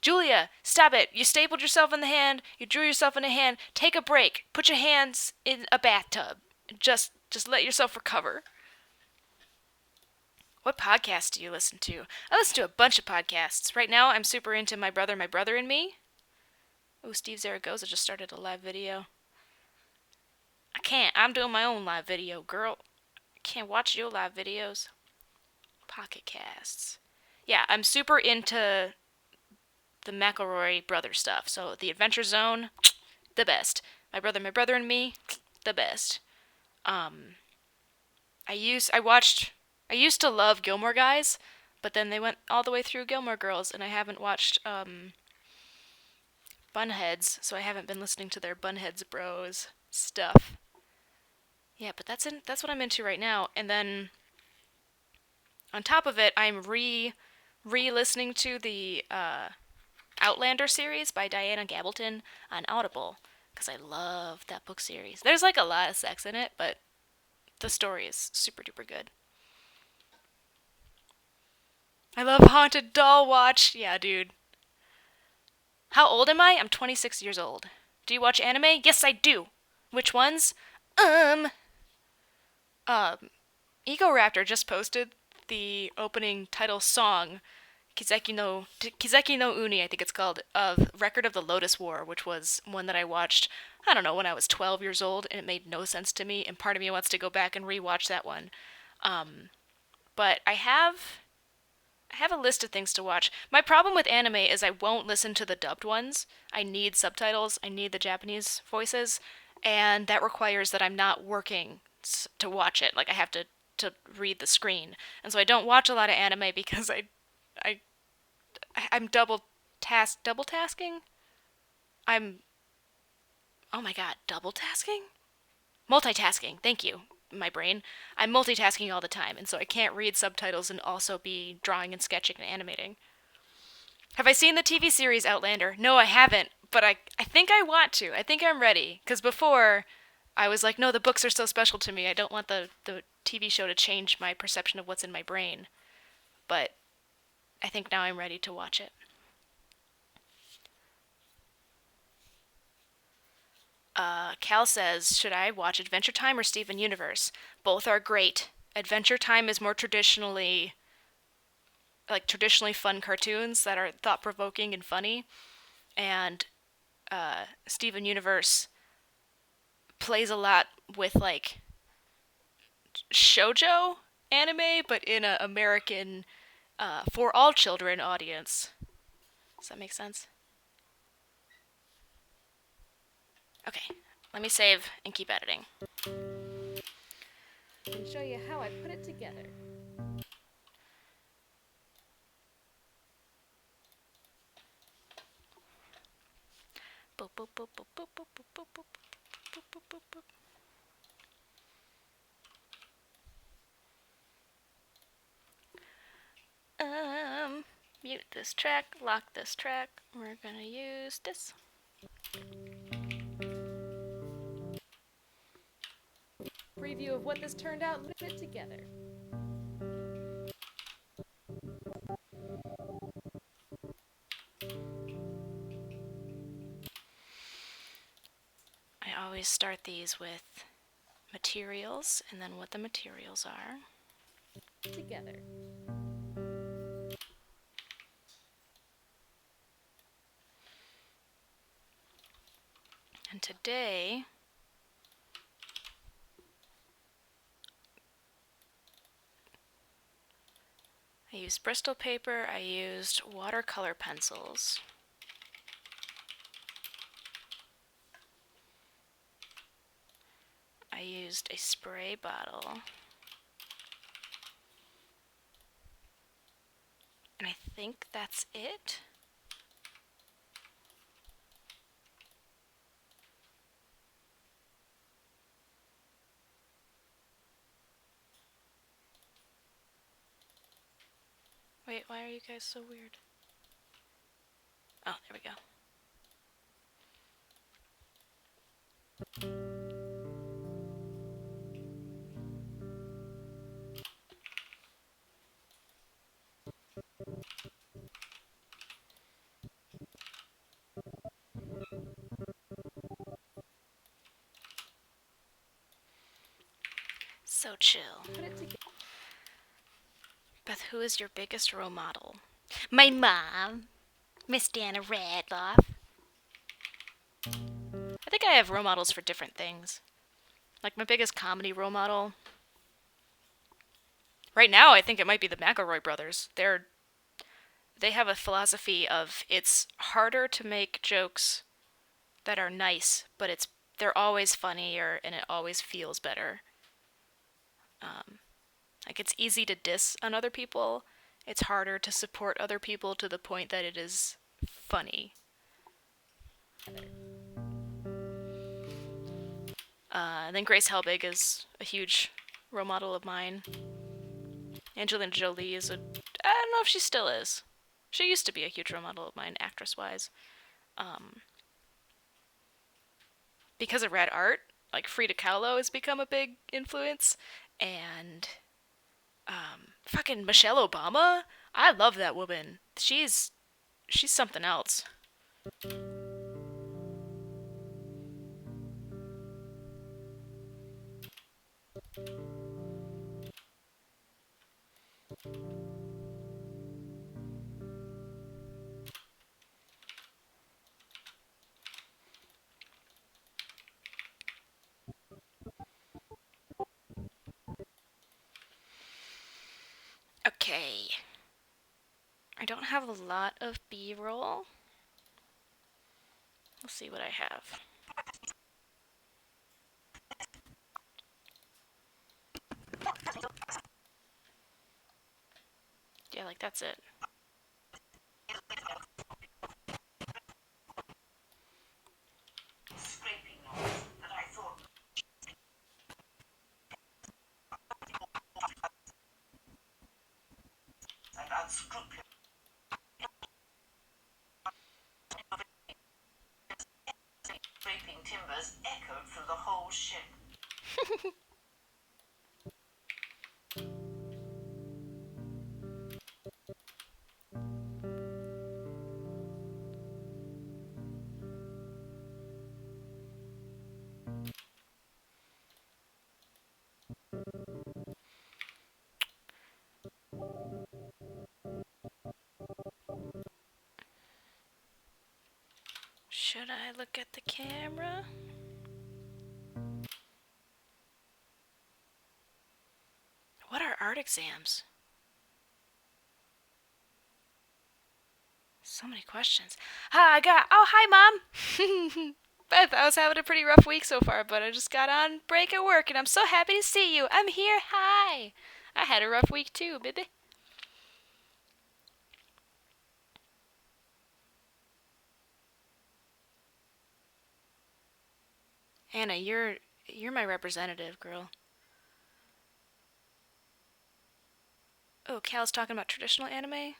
Julia, stop it. You stapled yourself in the hand. You drew yourself in a hand. Take a break. Put your hands in a bathtub. Just let yourself recover. What podcasts do you listen to? I listen to a bunch of podcasts. Right now, I'm super into My Brother and Me. Oh, Steve Zaragoza just started a live video. I can't. I'm doing my own live video, girl. I can't watch your live videos. Pocket casts. Yeah, I'm super into the McElroy brother stuff. So the Adventure Zone, the best. My Brother and Me, the best. I used to love Gilmore Guys, but then they went all the way through Gilmore Girls, and I haven't watched Bunheads, so I haven't been listening to their Bunheads Bros stuff. Yeah, but that's what I'm into right now. And then on top of it, I'm re-listening to the Outlander series by Diana Gabaldon on Audible because I love that book series. There's like a lot of sex in it, but the story is super duper good. I love Haunted Doll Watch. Yeah, dude. How old am I? I'm 26 years old. Do you watch anime? Yes, I do. Which ones? Um, Ego Raptor just posted the opening title song, Kizeki no Uni, I think it's called, of Record of the Lotus War, which was one that I watched, I don't know, when I was 12 years old, and it made no sense to me, and part of me wants to go back and rewatch that one. But I have a list of things to watch. My problem with anime is I won't listen to the dubbed ones. I need subtitles. I need the Japanese voices, and that requires that I'm not working to watch it. Like I have to read the screen, and so I don't watch a lot of anime because I I'm double tasking. I'm oh my god, double tasking? Multitasking. Thank you, my brain. I'm multitasking all the time, and so I can't read subtitles and also be drawing and sketching and animating. Have I seen the TV series Outlander? No, I haven't, but I think I want to. I think I'm ready. Because before, I was like, no, the books are so special to me. I don't want the TV show to change my perception of what's in my brain. But I think now I'm ready to watch it. Cal says, should I watch Adventure Time or Steven Universe? Both are great. Adventure Time is more traditionally fun cartoons that are thought provoking and funny, and Steven Universe plays a lot with like shoujo anime, but in an American for all children audience. Does that make sense? Okay, let me save and keep editing. And show you how I put it together. Boop, boop, boop, boop, boop, boop, boop, boop, boop, boop, boop, boop, boop. Mute this track, lock this track. We're gonna use this. Preview of what this turned out fit together. I always start these with materials and then what the materials are. Together. And today, I used Bristol paper, I used watercolor pencils. I used a spray bottle. And I think that's it. Wait, why are you guys so weird? Oh, there we go. So chill. Put it together. Beth, who is your biggest role model? My mom, Miss Dana Radloff. I think I have role models for different things. Like my biggest comedy role model. Right now, I think it might be the McElroy brothers. They have a philosophy of it's harder to make jokes that are nice, but they're always funnier and it always feels better. Like it's easy to diss on other people. It's harder to support other people to the point that it is funny. And then Grace Helbig is a huge role model of mine. Angelina Jolie is I don't know if she still is. She used to be a huge role model of mine, actress-wise. Because of Rad Art, like Frida Kahlo has become a big influence. And fucking Michelle Obama. I love that woman. She's something else. Okay. I don't have a lot of B-roll. We'll see what I have. Yeah, like that's it. Scraping noise that I thought and unscrupulous. Scraping timbers echoed through the whole ship. Should I look at the camera? What are art exams? So many questions. Oh, hi, Mom! Beth, I was having a pretty rough week so far, but I just got on break at work, and I'm so happy to see you. I'm here, hi! I had a rough week too, baby. Anna, you're my representative, girl. Oh, Cal's talking about traditional anime?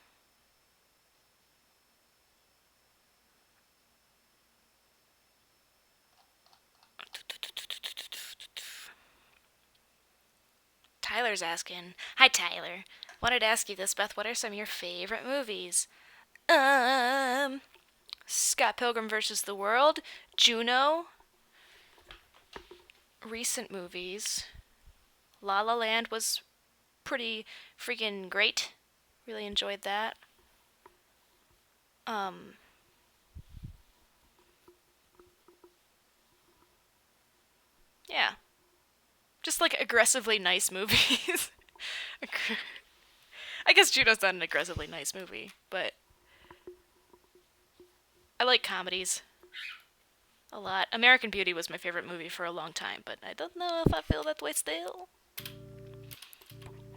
Tyler's asking. Hi, Tyler. Wanted to ask you this, Beth. What are some of your favorite movies? Scott Pilgrim vs. the World, Juno, recent movies. La La Land was pretty freaking great. Really enjoyed that. Um, yeah. Just like aggressively nice movies. I guess Juno's not an aggressively nice movie, but I like comedies a lot. American Beauty was my favorite movie for a long time, but I don't know if I feel that way still.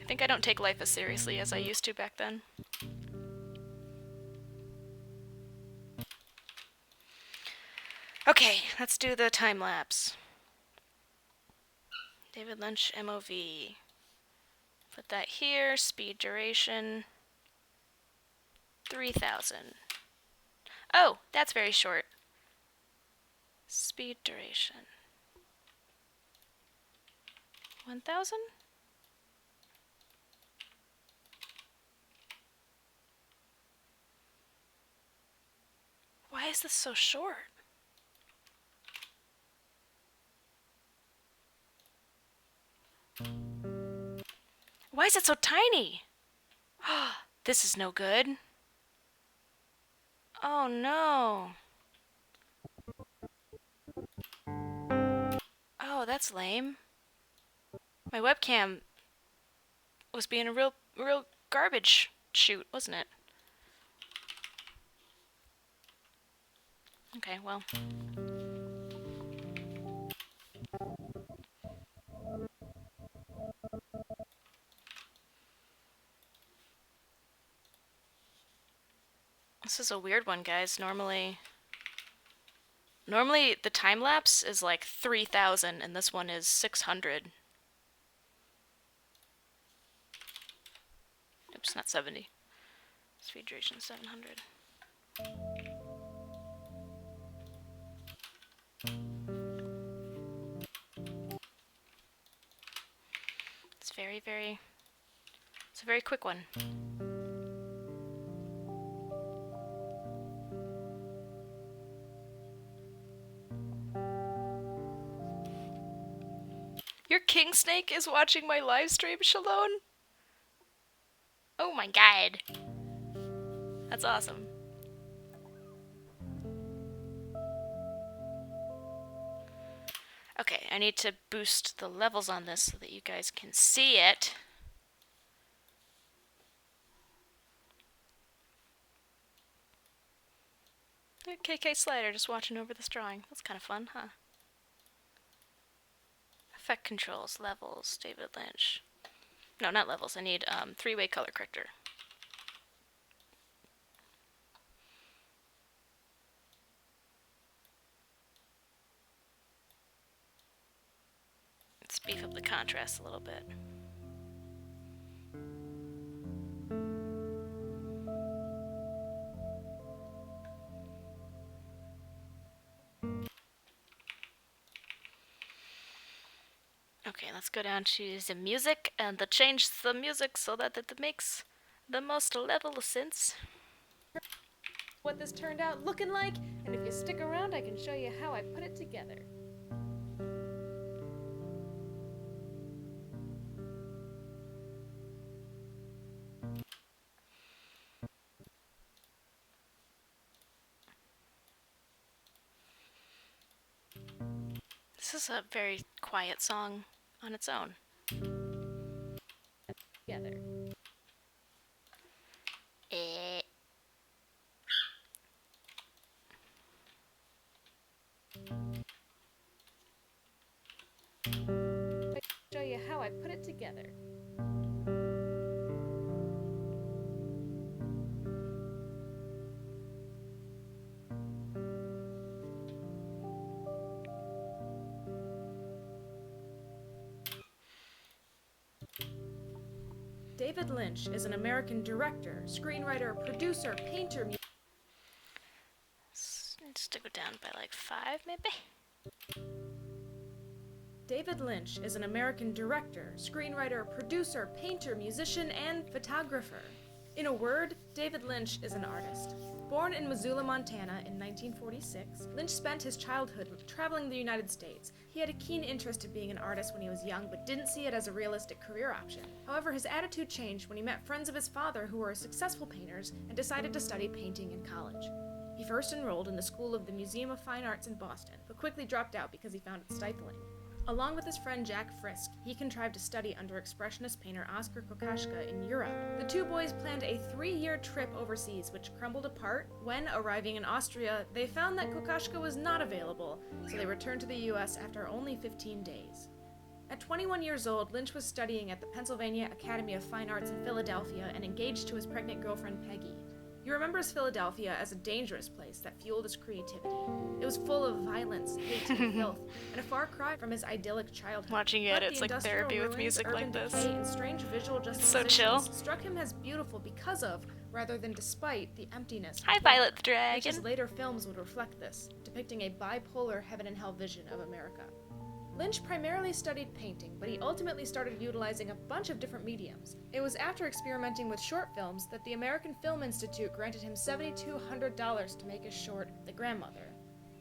I think I don't take life as seriously as I used to back then. Okay, let's do the time lapse. David Lynch MOV. Put that here. Speed duration 3000. Oh, that's very short. Speed duration 1000? Why is this so short? Why is it so tiny? This is no good. Oh no. Oh, that's lame. My webcam was being a real garbage shoot, wasn't it? Okay, well. This is a weird one, guys. Normally the time lapse is like 3000 and this one is 600. Oops, not 70. Speed duration 700. It's it's a very quick one. Your king snake is watching my live stream, Shalon? Oh my god. That's awesome. Okay, I need to boost the levels on this so that you guys can see it. KK Slider just watching over this drawing. That's kind of fun, huh? Effect controls, levels, David Lynch. No, not levels. I need three-way color corrector. Let's beef up the contrast a little bit. Okay, let's go down to the music and change the music so that it makes the most level sense. What this turned out looking like, and if you stick around, I can show you how I put it together. This is a very quiet song on its own. Together. Show you how I put it together. David Lynch is an American director, screenwriter, producer, painter, Needs to go down by like 5, maybe? David Lynch is an American director, screenwriter, producer, painter, musician, and photographer. In a word, David Lynch is an artist. Born in Missoula, Montana in 1946, Lynch spent his childhood traveling the United States. He had a keen interest in being an artist when he was young, but didn't see it as a realistic career option. However, his attitude changed when he met friends of his father who were successful painters and decided to study painting in college. He first enrolled in the School of the Museum of Fine Arts in Boston, but quickly dropped out because he found it stifling. Along with his friend Jack Frisk, he contrived to study under Expressionist painter Oskar Kokoschka in Europe. The two boys planned a 3-year trip overseas, which crumbled apart when, arriving in Austria, they found that Kokoschka was not available, so they returned to the US after only 15 days. At 21 years old, Lynch was studying at the Pennsylvania Academy of Fine Arts in Philadelphia and engaged to his pregnant girlfriend Peggy. He remembers Philadelphia as a dangerous place that fueled his creativity. It was full of violence, hate, and filth, and a far cry from his idyllic childhood. Watching it, it's like therapy with music like this. And strange visual So chill. struck him as beautiful because of, rather than despite, the emptiness. Hi, Violet the Dragon. Lynch's later films would reflect this, depicting a bipolar heaven and hell vision of America. Lynch primarily studied painting, but he ultimately started utilizing a bunch of different mediums. It was after experimenting with short films that the American Film Institute granted him $7,200 to make his short, The Grandmother.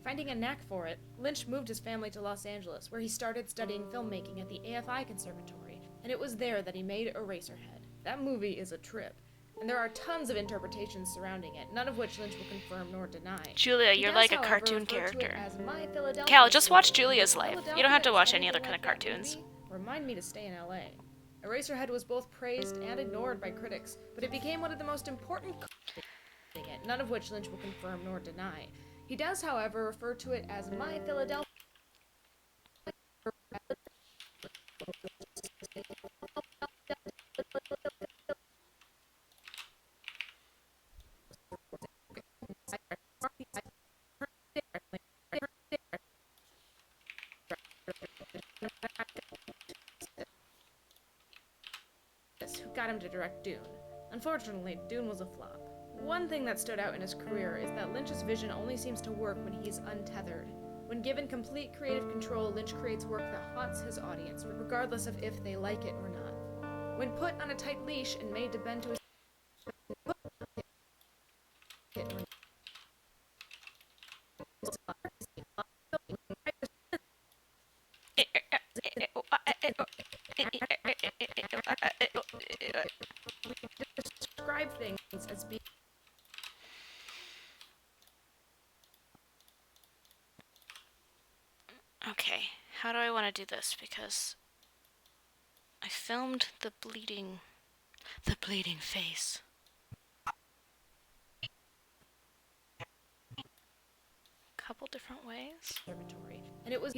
Finding a knack for it, Lynch moved his family to Los Angeles, where he started studying filmmaking at the AFI Conservatory, and it was there that he made Eraserhead. That movie is a trip, and there are tons of interpretations surrounding it, none of which Lynch will confirm nor deny. Julia, you're like a cartoon character. Cal, just watch Julia's life. You don't have to watch any other kind of cartoons. Remind me to stay in LA. Eraserhead was both praised and ignored by critics, but it became one of the most important none of which Lynch will confirm nor deny. He does, however, refer to it as My Philadelphia. Who got him to direct Dune. Unfortunately, Dune was a flop. One thing that stood out in his career is that Lynch's vision only seems to work when he's untethered. When given complete creative control, Lynch creates work that haunts his audience, regardless of if they like it or not. When put on a tight leash and made to bend to his describe things as being Okay, how do I want to do this? Because I filmed the bleeding face. Couple different ways. Conservatory. And it was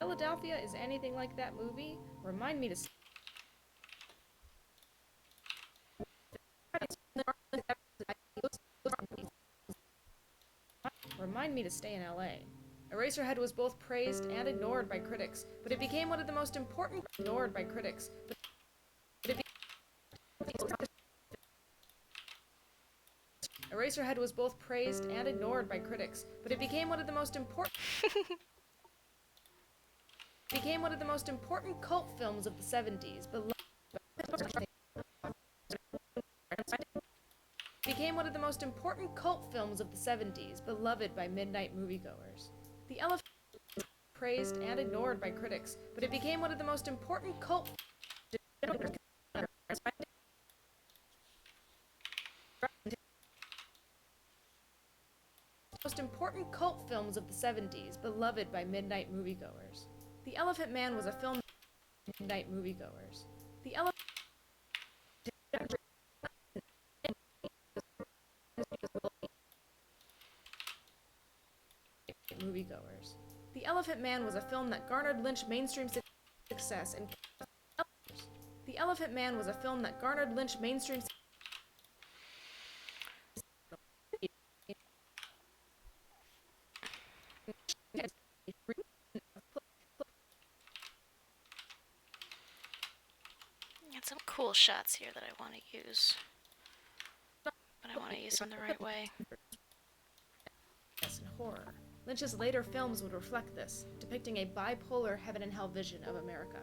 Philadelphia is anything like that movie? Remind me to stay in LA. Eraserhead was both praised and ignored by critics, but it became one of the most important Eraserhead was both praised and ignored by critics, but it became one of the most important cult films of the 70s, beloved by midnight moviegoers. The Elephant was praised and ignored by critics, but it became one of the most important cult films of the 70s, beloved by midnight moviegoers. The Elephant Man was a film midnight moviegoers. The Elephant moviegoers. The Elephant Man was a film that garnered Lynch mainstream success and The Elephant Man was a film that garnered Lynch mainstream Got some cool cool shots here that I want to use. But I want to use them the right way. And horror. Lynch's later films would reflect this, depicting a bipolar heaven and hell vision of America.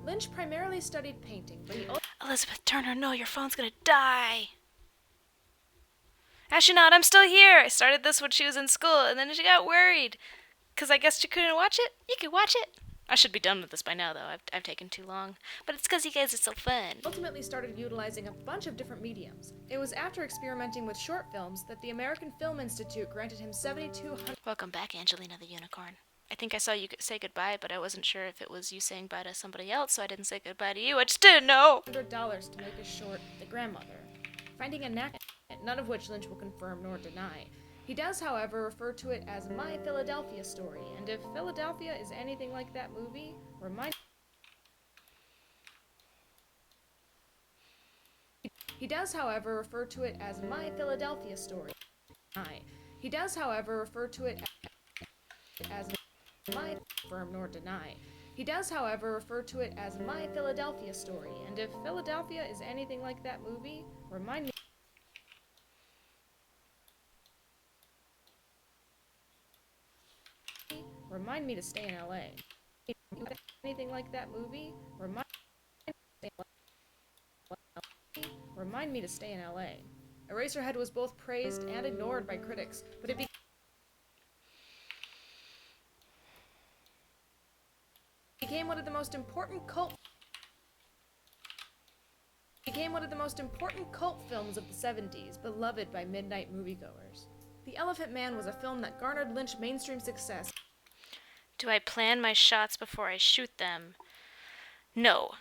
Lynch primarily studied painting, but he also... Elizabeth Turner, no, your phone's gonna die. Actually not, I'm still here. I started this when she was in school, and then she got worried. Because I guess she couldn't watch it? You can watch it. I should be done with this by now, though. I've taken too long. But it's because you guys are so fun. ultimately started utilizing a bunch of different mediums. It was after experimenting with short films that the American Film Institute granted him Welcome back, Angelina the Unicorn. I think I saw you say goodbye, but I wasn't sure if it was you saying bye to somebody else, so I didn't say goodbye to you. I just didn't know. $700 to make his short, The Grandmother. Finding a knack, none of which Lynch will confirm nor deny. He does, however, refer to it as My Philadelphia Story, and if Philadelphia is anything like that movie, He does, however, refer to it as My Philadelphia Story. He does, however, refer to it as My Confirm nor deny. He does, however, refer to it as My Philadelphia Story, and if Philadelphia is anything like that movie, remind me to stay in LA. Anything like that movie, remind me to stay in LA. Eraserhead was both praised and ignored by critics, but it became one of the most important cult films of the 70s, beloved by midnight moviegoers. The Elephant Man was a film that garnered Lynch mainstream success. Do I plan my shots before I shoot them? No.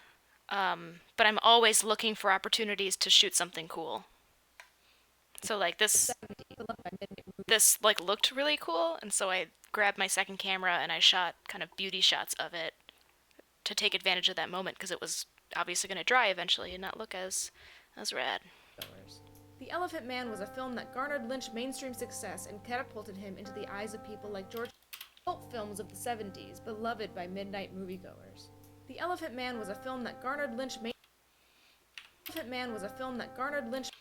But I'm always looking for opportunities to shoot something cool. So like this like looked really cool, and so I grabbed my second camera and I shot kind of beauty shots of it to take advantage of that moment, because it was obviously going to dry eventually and not look as rad. The Elephant Man was a film that garnered Lynch mainstream success and catapulted him into the eyes of people like George. Cult films of the 70s, beloved by midnight moviegoers. The Elephant Man was a film that garnered Lynch The Elephant Man was a film that garnered The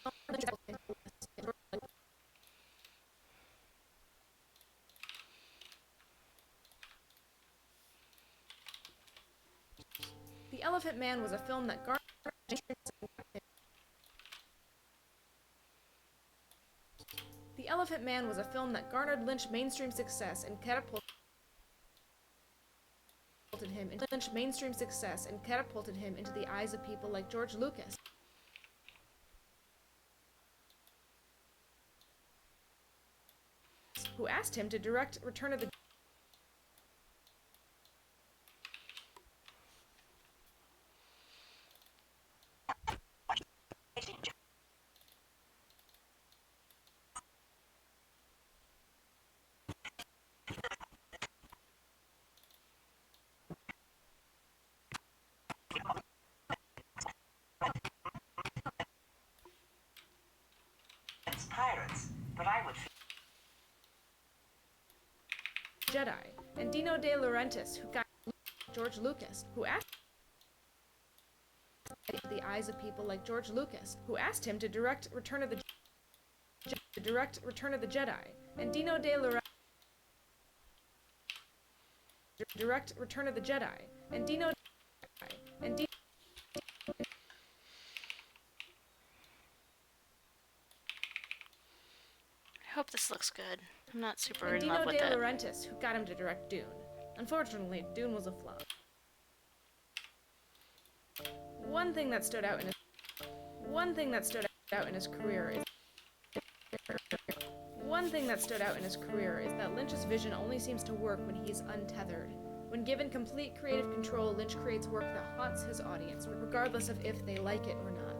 Elephant Man was a film that garnered Lynch mainstream success and catapulted him into the eyes of people like George Lucas, who asked him to direct Return of the Pirates, but I would Jedi, and Dino De Laurentiis, who got George Lucas, who asked the eyes of people like George Lucas, who asked him to direct Return of the Jedi, and Dino De Laurentiis direct Return of the Jedi, and Dino I hope this looks good. I'm not super in Dino love with De it. Laurentiis, who got him to direct Dune. Unfortunately, Dune was a flop. One thing that stood out in his career is that Lynch's vision only seems to work when he's untethered. When given complete creative control, Lynch creates work that haunts his audience, regardless of if they like it or not.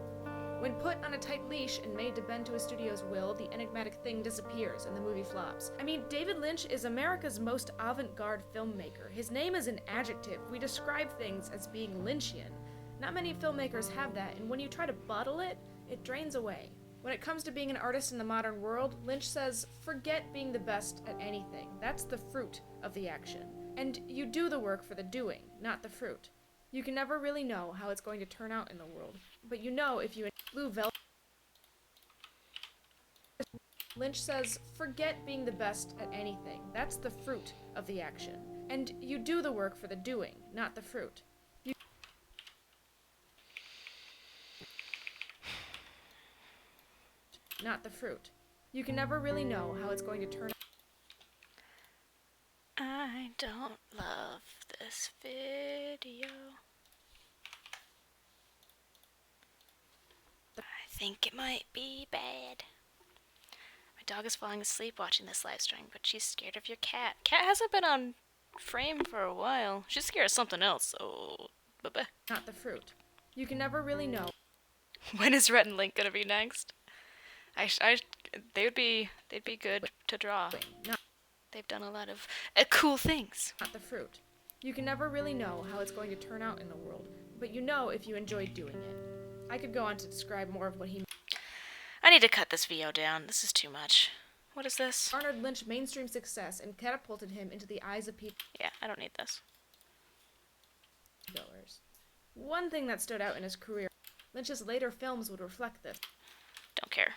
When put on a tight leash and made to bend to a studio's will, the enigmatic thing disappears and the movie flops. I mean, David Lynch is America's most avant-garde filmmaker. His name is an adjective. We describe things as being Lynchian. Not many filmmakers have that, and when you try to bottle it, it drains away. When it comes to being an artist in the modern world, Lynch says, forget being the best at anything. That's the fruit of the action. And you do the work for the doing, not the fruit. You can never really know how it's going to turn out in the world, but you know if you blue velvet. Lynch says, forget being the best at anything. That's the fruit of the action. And you do the work for the doing, not the fruit. Not the fruit. You can never really know how it's going to turn out. I don't love this video. I think it might be bad. My dog is falling asleep watching this live stream, but she's scared of your cat. Cat hasn't been on frame for a while. She's scared of something else, so bye-bye. Not the fruit. You can never really know. When is Rhett and Link gonna be next? They'd be good to draw. Not They've done a lot of cool things. the fruit. You can never really know how it's going to turn out in the world, but you know if you enjoyed doing it. I could go on to describe more of what he I need to cut this video down. This is too much. What is this? garnered Lynch mainstream success and catapulted him into the eyes of people. Yeah, I don't need this. Goers. One thing that stood out in his career, Lynch's later films would reflect this. Don't care.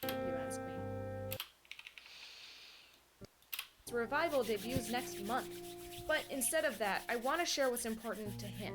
You ask me. His revival debuts next month, but instead of that, I want to share what's important to him.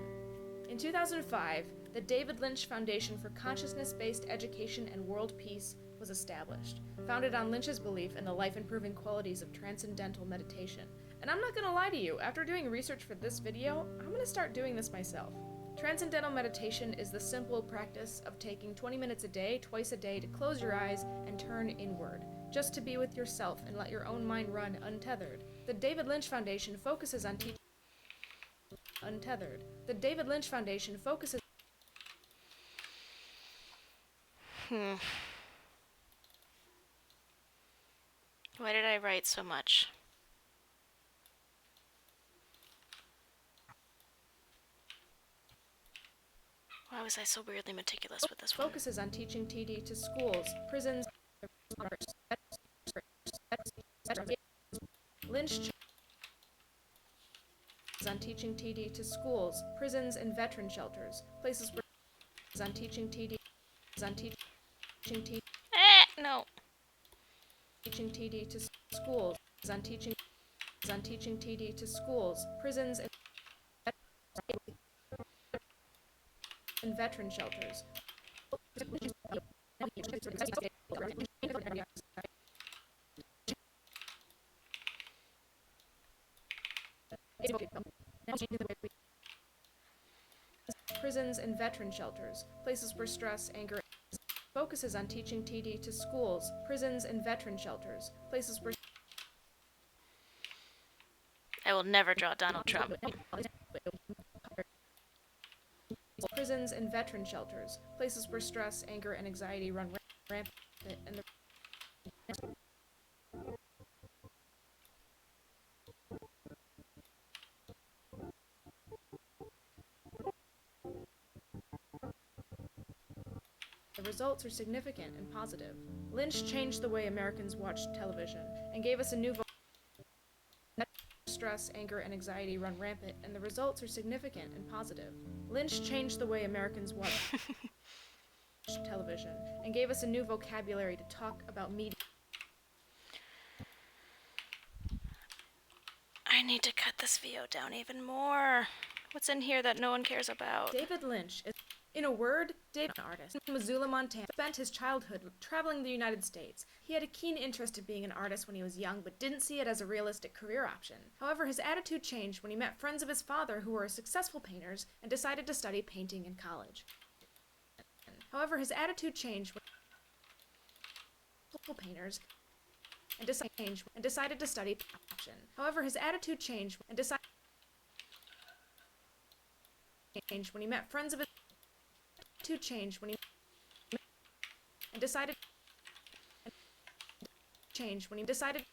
In 2005, the David Lynch Foundation for Consciousness-Based Education and World Peace was established, founded on Lynch's belief in the life-improving qualities of transcendental meditation. And I'm not gonna lie to you, after doing research for this video, I'm gonna start doing this myself. Transcendental meditation is the simple practice of taking 20 minutes a day, twice a day, to close your eyes and turn inward, just to be with yourself and let your own mind run untethered. The David Lynch Foundation focuses on teaching untethered. The David Lynch Foundation focuses Why did I write so much? Why was I so weirdly meticulous with this one? focuses on teaching TD to schools, prisons, Lynch on teaching TD to schools, prisons, and veteran shelters, places where on teaching TD on teaching TD No. teaching TD to schools, on teaching TD to schools, prisons, and veteran shelters. Prisons and veteran shelters, places where stress, anger, focuses on teaching TD to schools, prisons, and veteran shelters, places where I will never draw Donald Trump. prisons and veteran shelters, places where stress, anger, and anxiety run rampant, and the results are significant and positive. Lynch changed the way Americans watched television and gave us a new stress, anger, and anxiety run rampant, and the results are significant and positive. Lynch changed the way Americans watch television and gave us a new vocabulary to talk about media. I need to cut this video down even more. What's in here that no one cares about? David Lynch is, in a word, David, an artist. In Missoula, Montana, spent his childhood traveling the United States. He had a keen interest in being an artist when he was young, but didn't see it as a realistic career option. However, his attitude changed when he met friends of his father who were successful painters and decided to study painting in college. However, his attitude changed when painters and decided to study option. However, his attitude changed and decided when he met friends of his attitude changed when he and decided changed when he decided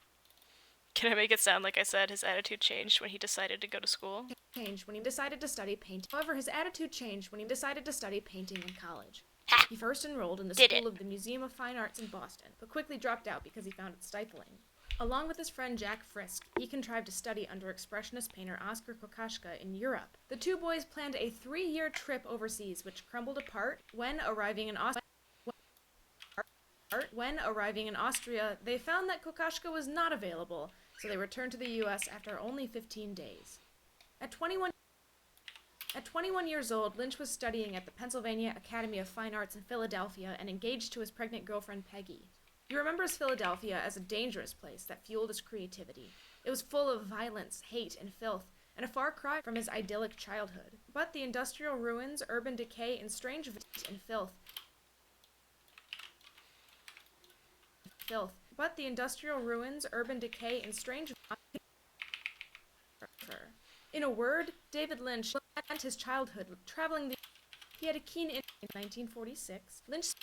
Can I make it sound like I said his attitude changed when he decided to go to school? changed when he decided to study painting. However, his attitude changed when he decided to study painting in college. Ha! He first enrolled in the Did School it. of the Museum of Fine Arts in Boston, but quickly dropped out because he found it stifling. Along with his friend Jack Frisk, he contrived to study under Expressionist painter Oskar Kokoschka in Europe. The two boys planned a 3-year trip overseas, which crumbled apart when arriving in Austria, they found that Kokoschka was not available, so they returned to the U.S. after only 15 days. At 21 years old, Lynch was studying at the Pennsylvania Academy of Fine Arts in Philadelphia and engaged to his pregnant girlfriend Peggy. He remembers Philadelphia as a dangerous place that fueled his creativity. It was full of violence, hate, and filth, and a far cry from his idyllic childhood. But the industrial ruins, urban decay, and strange violence and filth. But the industrial ruins, urban decay, and strange. In a word, David Lynch spent his childhood traveling the. He had a keen interest in 1946. Lynch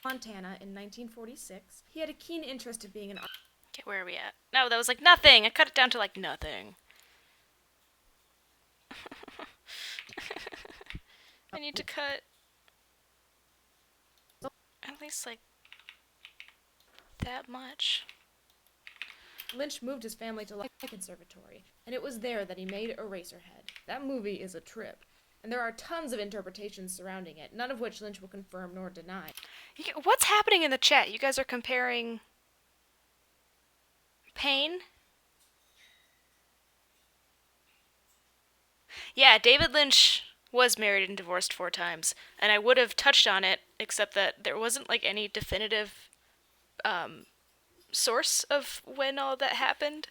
Montana in 1946. He had a keen interest in being an artist. Okay, where are we at? No, that was like nothing. I cut it down to like nothing. I need to cut at least like that much. Lynch moved his family to Life Conservatory, and it was there that he made Eraserhead. That movie is a trip, and there are tons of interpretations surrounding it, none of which Lynch will confirm nor deny. What's happening in the chat? You guys are comparing pain? Yeah, David Lynch was married and divorced 4 times, and I would have touched on it, except that there wasn't like any definitive source of when all that happened.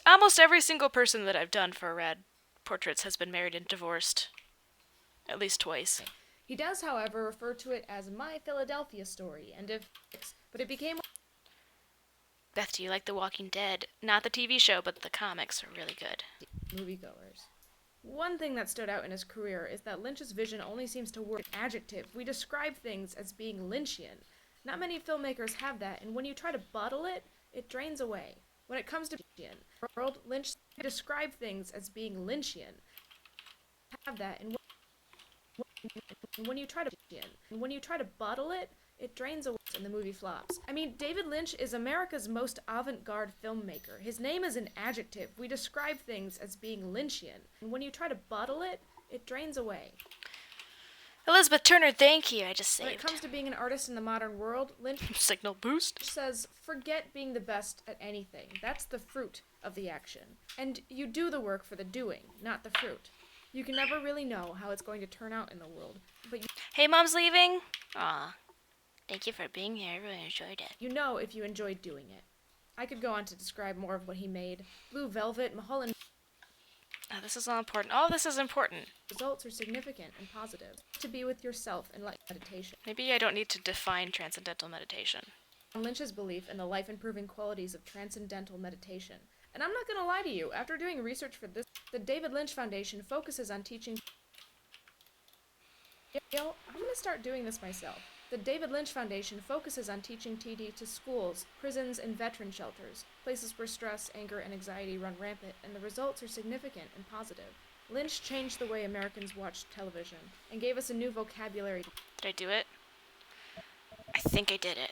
Almost every single person that I've done for Rad Portraits has been married and divorced at least twice. He does, however, refer to it as My Philadelphia Story, but it became... Beth, do you like The Walking Dead? Not the TV show, but the comics are really good. Moviegoers. One thing that stood out in his career is that Lynch's vision only seems to work an adjective. We describe things as being Lynchian. Not many filmmakers have that, and when you try to bottle it, it drains away. When it comes to world, Lynch describe things as being Lynchian. Have that, and when you try to bottle it, it drains away and the movie flops. I mean, David Lynch is America's most avant-garde filmmaker. His name is an adjective. We describe things as being Lynchian. And when you try to bottle it, it drains away. Elizabeth Turner, thank you. I just saved. When it comes to being an artist in the modern world, Lynch Signal boost says, forget being the best at anything. That's the fruit of the action. And you do the work for the doing, not the fruit. You can never really know how it's going to turn out in the world, but Hey, Mom's leaving? Aw. Thank you for being here. I really enjoyed it. you know if you enjoyed doing it. I could go on to describe more of what he made. Blue Velvet, Mulholland... Oh, this is all important. All this is important. Results are significant and positive. To be with yourself in meditation. Maybe I don't need to define transcendental meditation. Lynch's belief in the life-improving qualities of transcendental meditation. And I'm not going to lie to you, after doing research for this, the David Lynch Foundation focuses on teaching... I'm going to start doing this myself. The David Lynch Foundation focuses on teaching TD to schools, prisons, and veteran shelters, places where stress, anger, and anxiety run rampant, and the results are significant and positive. Lynch changed the way Americans watched television, and gave us a new vocabulary. Did I do it? I think I did it.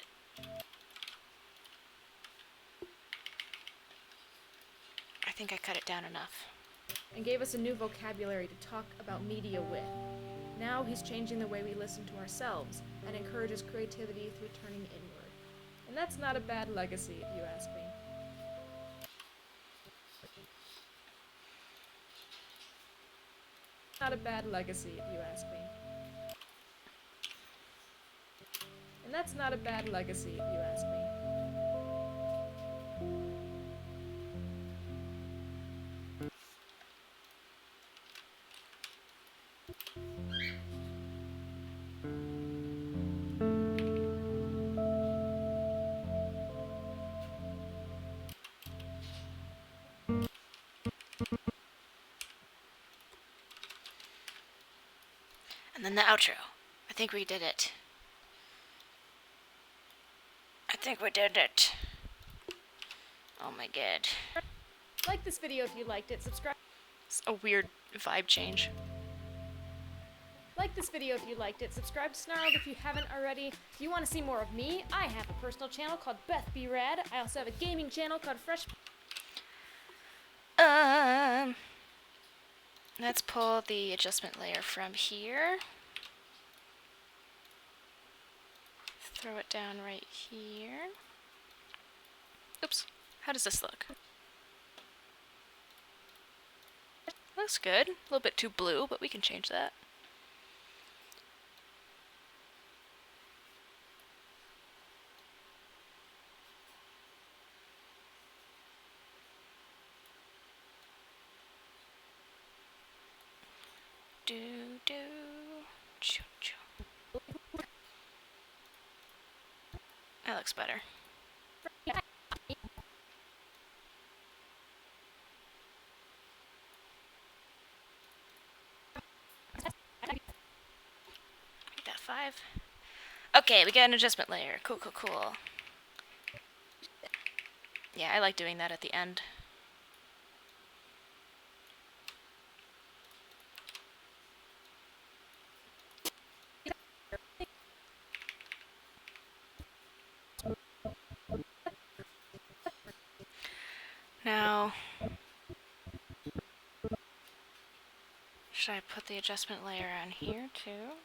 I think I cut it down enough. And gave us a new vocabulary to talk about media with. Now he's changing the way we listen to ourselves, and encourages creativity through turning inward. And that's not a bad legacy, if you ask me. Not a bad legacy, if you ask me. And that's not a bad legacy, if you ask me. And then the outro. I think we did it. I think we did it. Oh my god. Like this video if you liked it, subscribe. It's a weird vibe change. Like this video if you liked it, subscribe to Snarled if you haven't already. If you want to see more of me, I have a personal channel called Beth B. Rad. I also have a gaming channel called Fresh. Let's pull the adjustment layer from here. Throw it down right here. Oops. How does this look? Looks good. A little bit too blue, but we can change that. Do do. Choo choo. That looks better. Make that 5. Okay, we got an adjustment layer. Cool, cool, cool. Yeah, I like doing that at the end. Now, should I put the adjustment layer on here too?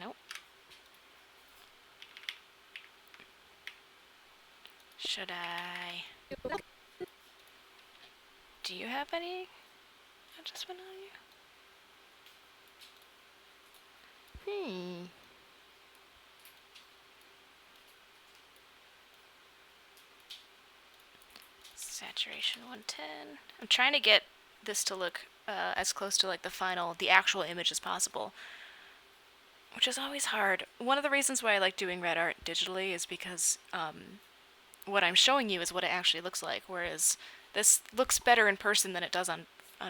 Nope. Should I? Do you have any adjustment on you? Saturation 110. I'm trying to get this to look as close to like the actual image as possible, which is always hard. One of the reasons why I like doing Rad Art digitally is because what I'm showing you is what it actually looks like, whereas this looks better in person than it does on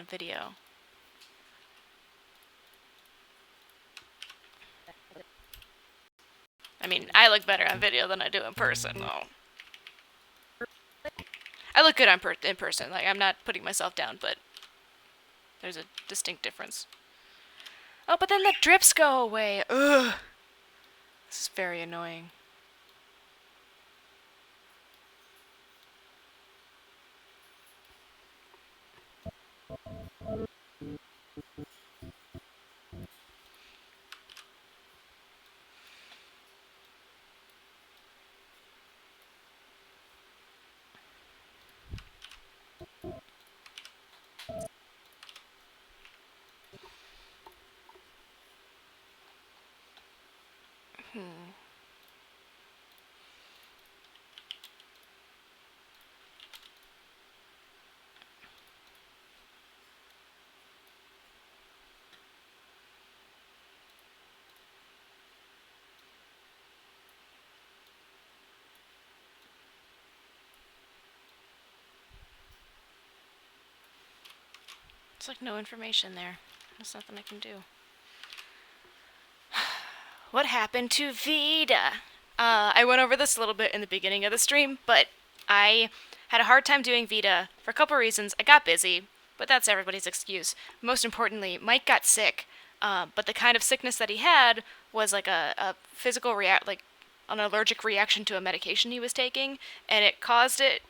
video. I mean, I look better on video than I do in person, though. I look good in person. Like, I'm not putting myself down, but there's a distinct difference. Oh, but then the drips go away. Ugh. This is very annoying. It's like no information there. There's nothing I can do. What happened to Vida? I went over this a little bit in the beginning of the stream, but I had a hard time doing Vida for a couple reasons. I got busy, but that's everybody's excuse. Most importantly, Mike got sick, but the kind of sickness that he had was like a physical like an allergic reaction to a medication he was taking, and it caused it.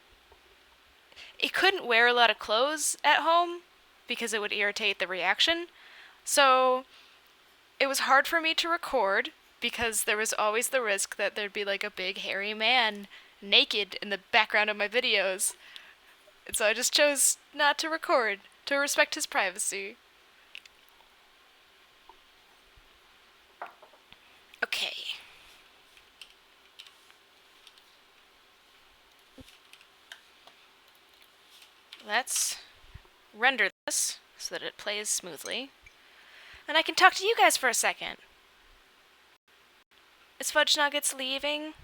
He couldn't wear a lot of clothes at home because it would irritate the reaction. So it was hard for me to record because there was always the risk that there'd be like a big hairy man naked in the background of my videos. And so I just chose not to record to respect his privacy. Okay. Let's render this so that it plays smoothly. And I can talk to you guys for a second. Is Fudge Nuggets leaving?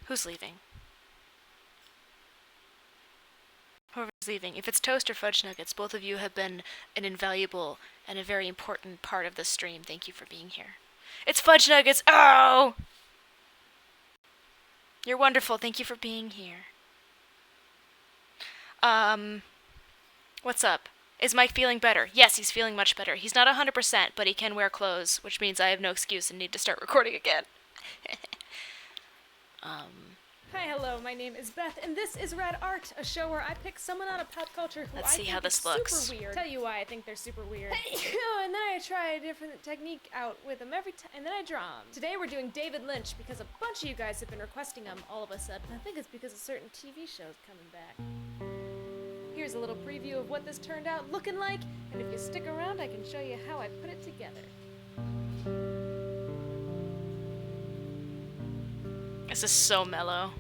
Who's leaving? Whoever's leaving. If it's Toast or Fudge Nuggets, both of you have been an invaluable and a very important part of this stream. Thank you for being here. It's Fudge Nuggets! Oh! You're wonderful. Thank you for being here. What's up? Is Mike feeling better? Yes, he's feeling much better. He's not 100%, but he can wear clothes, which means I have no excuse and need to start recording again. Hi, hello, my name is Beth, and this is Rad Art, a show where I pick someone out of pop culture who Let's I see think how this is looks. super weird. Tell you why I think they're super weird. And then I try a different technique out with them every time, and then I draw them. Today we're doing David Lynch because a bunch of you guys have been requesting him all of a sudden. I think it's because a certain TV show's coming back. Here's a little preview of what this turned out looking like, and if you stick around, I can show you how I put it together. This is so mellow.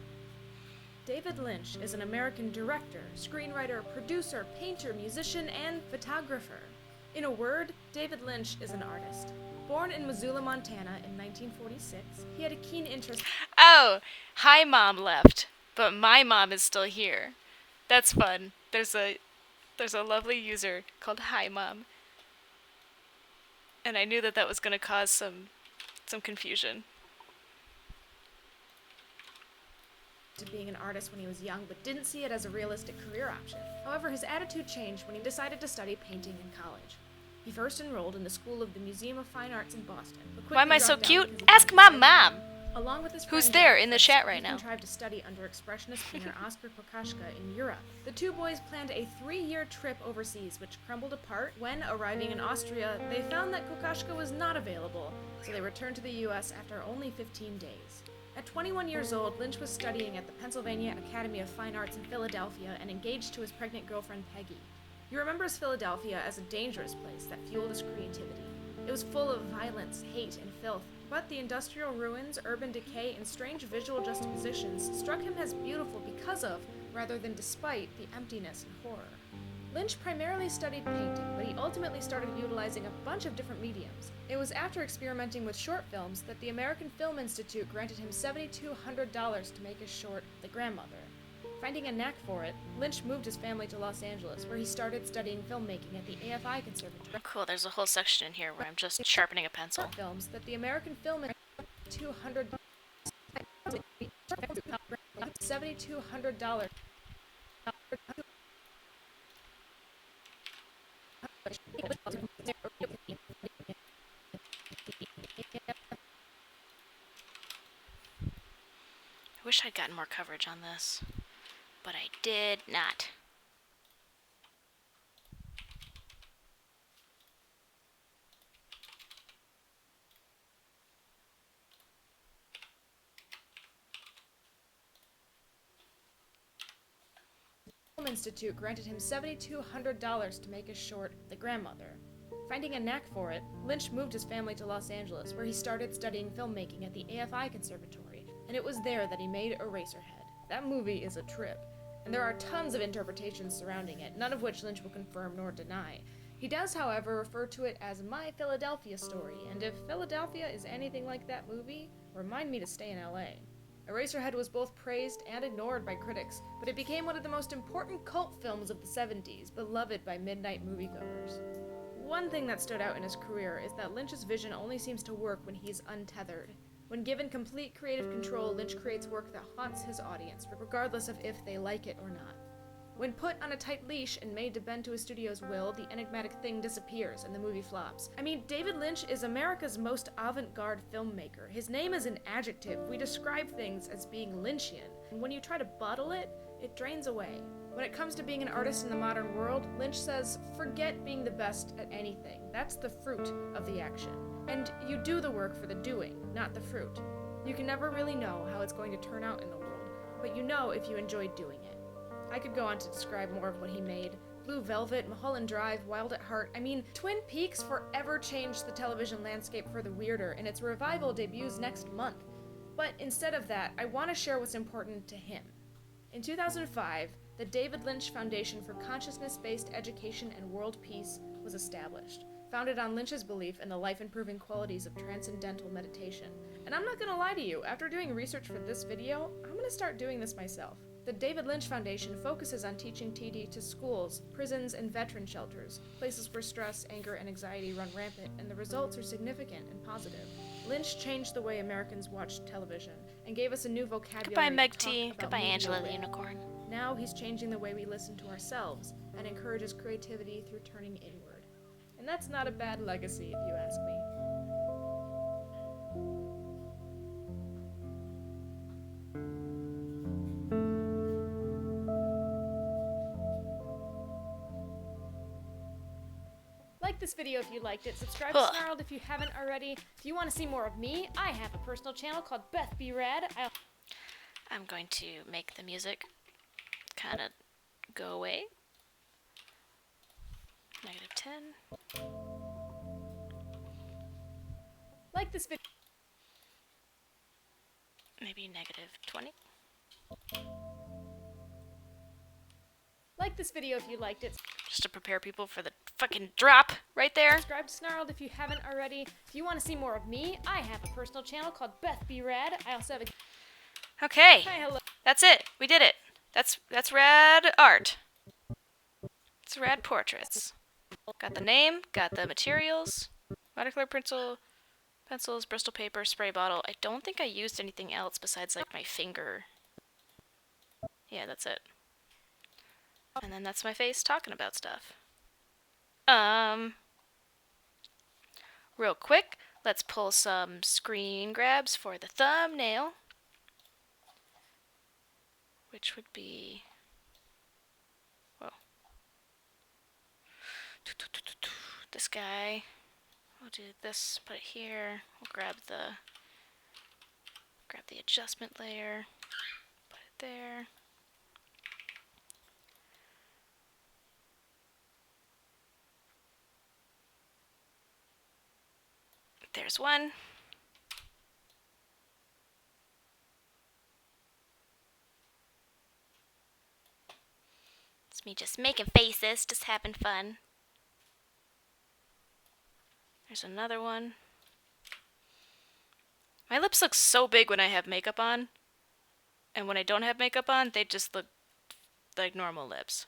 David Lynch is an American director, screenwriter, producer, painter, musician, and photographer. In a word, David Lynch is an artist. Born in Missoula, Montana in 1946, he had a keen interest. Oh, hi mom left, but my mom is still here. That's fun. There's a lovely user called Hi Mom. And I knew that was going to cause some confusion. To being an artist when he was young, but didn't see it as a realistic career option. However, his attitude changed when he decided to study painting in college. He first enrolled in the School of the Museum of Fine Arts in Boston. Why am I so cute? Ask my mom! Along with his Who's friend there Jack in the Fitz, chat right he now? contrived to study under expressionist painter Oskar Kokoschka in Europe. The two boys planned a 3-year trip overseas, which crumbled apart when, arriving in Austria, they found that Kokoschka was not available, so they returned to the U.S. after only 15 days. At 21 years old, Lynch was studying at the Pennsylvania Academy of Fine Arts in Philadelphia and engaged to his pregnant girlfriend Peggy. He remembers Philadelphia as a dangerous place that fueled his creativity. It was full of violence, hate, and filth, but the industrial ruins, urban decay, and strange visual juxtapositions struck him as beautiful because of, rather than despite, the emptiness and horror. Lynch primarily studied painting, but he ultimately started utilizing a bunch of different mediums. It was after experimenting with short films that the American Film Institute granted him $7,200 to make his short, The Grandmother. Finding a knack for it, Lynch moved his family to Los Angeles, where he started studying filmmaking at the AFI Conservatory. Cool, there's a whole section in here where I'm just sharpening a pencil. Short films that the American Film Institute $7,200. I wish I'd gotten more coverage on this, but I did not. Film Institute granted him $7,200 to make his short, The Grandmother. Finding a knack for it, Lynch moved his family to Los Angeles, where he started studying filmmaking at the AFI Conservatory, and it was there that he made Eraserhead. That movie is a trip, and there are tons of interpretations surrounding it, none of which Lynch will confirm nor deny. He does, however, refer to it as My Philadelphia Story, and if Philadelphia is anything like that movie, remind me to stay in LA. Eraserhead was both praised and ignored by critics, but it became one of the most important cult films of the 70s, beloved by midnight moviegoers. One thing that stood out in his career is that Lynch's vision only seems to work when he's untethered. When given complete creative control, Lynch creates work that haunts his audience, regardless of if they like it or not. When put on a tight leash and made to bend to his studio's will, the enigmatic thing disappears and the movie flops. I mean, David Lynch is America's most avant-garde filmmaker. His name is an adjective. We describe things as being Lynchian, and when you try to bottle it, it drains away. When it comes to being an artist in the modern world, Lynch says, forget being the best at anything. That's the fruit of the action. And you do the work for the doing, not the fruit. You can never really know how it's going to turn out in the world, but you know if you enjoy doing it. I could go on to describe more of what he made. Blue Velvet, Mulholland Drive, Wild at Heart. I mean, Twin Peaks forever changed the television landscape for the weirder, and its revival debuts next month. But instead of that, I want to share what's important to him. In 2005, the David Lynch Foundation for Consciousness-Based Education and World Peace was established, founded on Lynch's belief in the life-improving qualities of transcendental meditation. And I'm not gonna lie to you, after doing research for this video, I'm gonna start doing this myself. The David Lynch Foundation focuses on teaching TD to schools, prisons, and veteran shelters, places where stress, anger, and anxiety run rampant, and the results are significant and positive. Lynch changed the way Americans watched television, and gave us a new vocabulary. Goodbye, Meg to talk T. about Goodbye, media Angela the with. Unicorn. Now he's changing the way we listen to ourselves and encourages creativity through turning inward. And that's not a bad legacy, if you ask me. Like this video if you liked it, subscribe to Snarled if you haven't already. If you want to see more of me, I have a personal channel called Beth Be Rad. I'm going to make the music kind of go away. -10. Like this video. Maybe -20. Like this video if you liked it. Just to prepare people for the fucking drop right there. Subscribe to Snarled if you haven't already. If you want to see more of me, I have a personal channel called Beth Be Rad. I also have a... Okay. Hi, hello. That's it. We did it. That's Rad Art. It's Rad Portraits. Got the name, got the materials, watercolor pencils, Bristol paper, spray bottle. I don't think I used anything else besides like my finger. Yeah, that's it. And then that's my face talking about stuff. Real quick, let's pull some screen grabs for the thumbnail. Which would be... Whoa. This guy. We'll do this, put it here. We'll grab the adjustment layer. Put it there. There's one. It's me just making faces, just having fun. There's another one. My lips look so big when I have makeup on. And when I don't have makeup on, they just look like normal lips.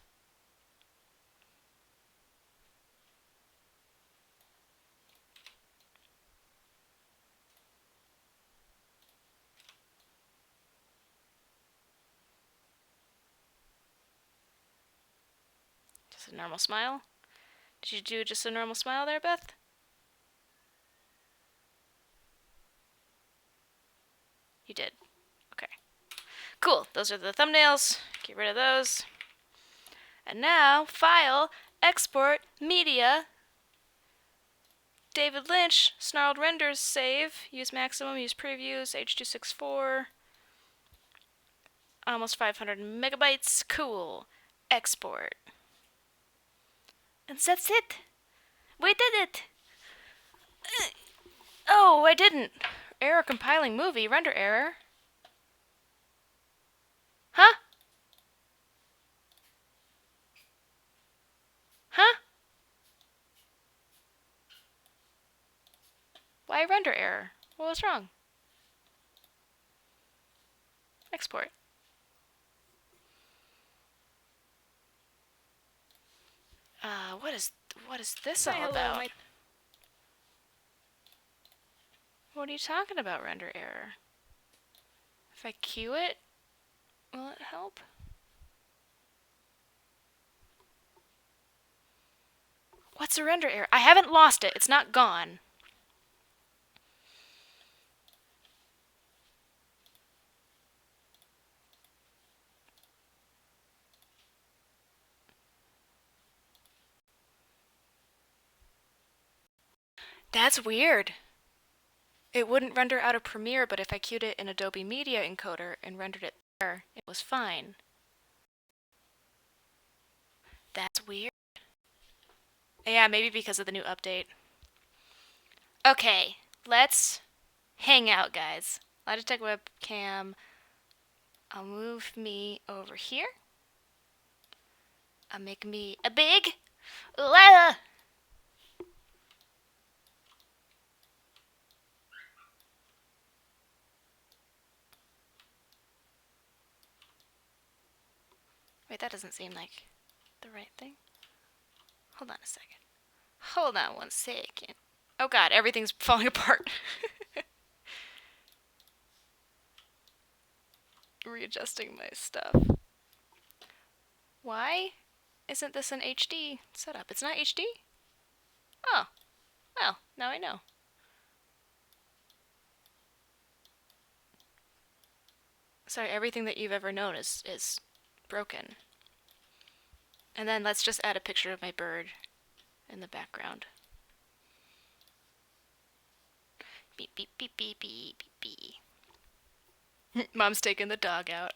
Just a normal smile. Did you do just a normal smile there, Beth? You did. Okay. Cool. Those are the thumbnails. Get rid of those. And now, File, Export, Media, David Lynch, Snarled Renders, Save, use maximum, use previews, H.264, almost 500 megabytes. Cool. Export. And that's it. We did it. Oh, I didn't. Error compiling movie. Render error. Huh? Huh? Why render error? What was wrong? Export. What is this Hi, all hello, about? What are you talking about, render error? If I cue it, will it help? What's a render error? I haven't lost it. It's not gone. That's weird. It wouldn't render out of Premiere, but if I queued it in Adobe Media Encoder and rendered it there, it was fine. That's weird. Yeah, maybe because of the new update. Okay, let's hang out, guys. Logitech webcam. I'll move me over here. I'll make me a big... Wait, that doesn't seem like the right thing. Hold on a second. Hold on 1 second. Oh god, everything's falling apart. readjusting my stuff. Why isn't this an HD setup? It's not HD? Oh, well, now I know. Sorry, everything that you've ever known is broken. And then let's just add a picture of my bird in the background. Beep, beep, beep, beep, beep, beep, beep. Mom's taking the dog out.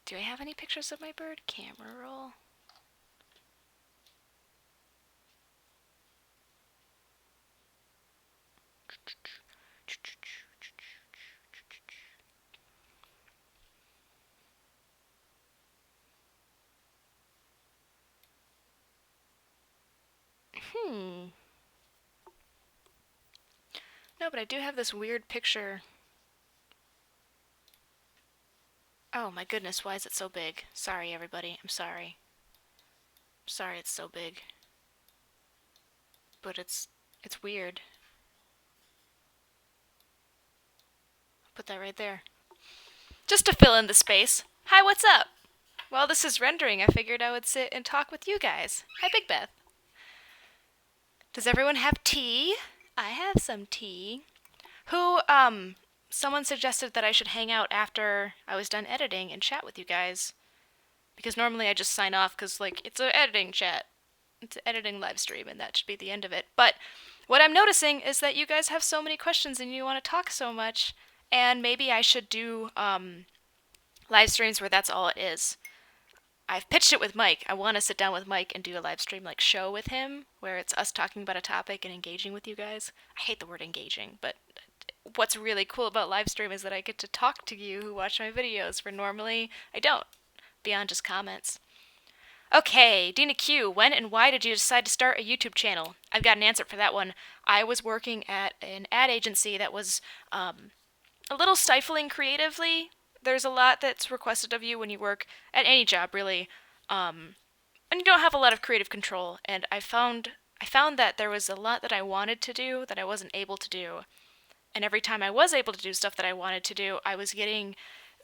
Do I have any pictures of my bird? Camera roll. No, but I do have this weird picture. Oh my goodness, why is it so big? Sorry, everybody. I'm sorry. Sorry it's so big. But it's weird. I'll put that right there. Just to fill in the space. Hi, what's up? While this is rendering, I figured I would sit and talk with you guys. Hi, Big Beth. Does everyone have tea? I have some tea. Someone suggested that I should hang out after I was done editing and chat with you guys. Because normally I just sign off because, like, it's an editing chat. It's an editing live stream, and that should be the end of it. But what I'm noticing is that you guys have so many questions and you want to talk so much, and maybe I should do live streams where that's all it is. I've pitched it with Mike. I want to sit down with Mike and do a live stream like show with him where it's us talking about a topic and engaging with you guys. I hate the word engaging, but what's really cool about live stream is that I get to talk to you who watch my videos where normally I don't, beyond just comments. Okay, Dina Q, when and why did you decide to start a YouTube channel? I've got an answer for that one. I was working at an ad agency that was a little stifling creatively. There's a lot that's requested of you when you work at any job, really, and you don't have a lot of creative control. And I found that there was a lot that I wanted to do that I wasn't able to do. And every time I was able to do stuff that I wanted to do, I was getting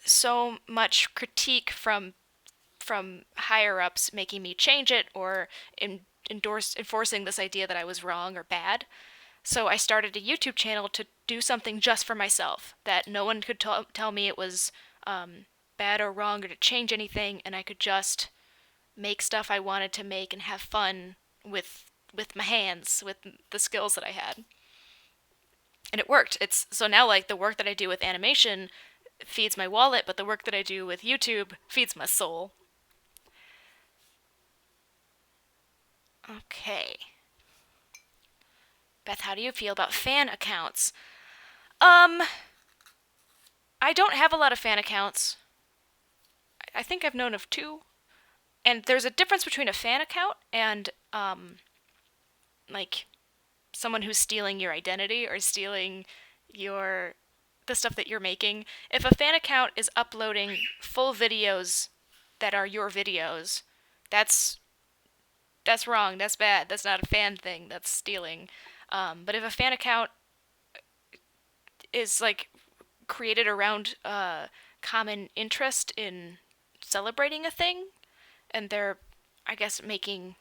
so much critique from higher ups making me change it or enforcing this idea that I was wrong or bad. So I started a YouTube channel to do something just for myself, that no one could tell me it was bad or wrong or to change anything, and I could just make stuff I wanted to make and have fun with my hands, with the skills that I had. And it worked. So now, like, the work that I do with animation feeds my wallet, but the work that I do with YouTube feeds my soul. Okay. Beth, how do you feel about fan accounts? I don't have a lot of fan accounts. I think I've known of 2. And there's a difference between a fan account and, like, someone who's stealing your identity or stealing the stuff that you're making. If a fan account is uploading full videos that are your videos, that's wrong, that's bad, that's not a fan thing, that's stealing. But if a fan account is, like, created around common interest in celebrating a thing, and they're, I guess, making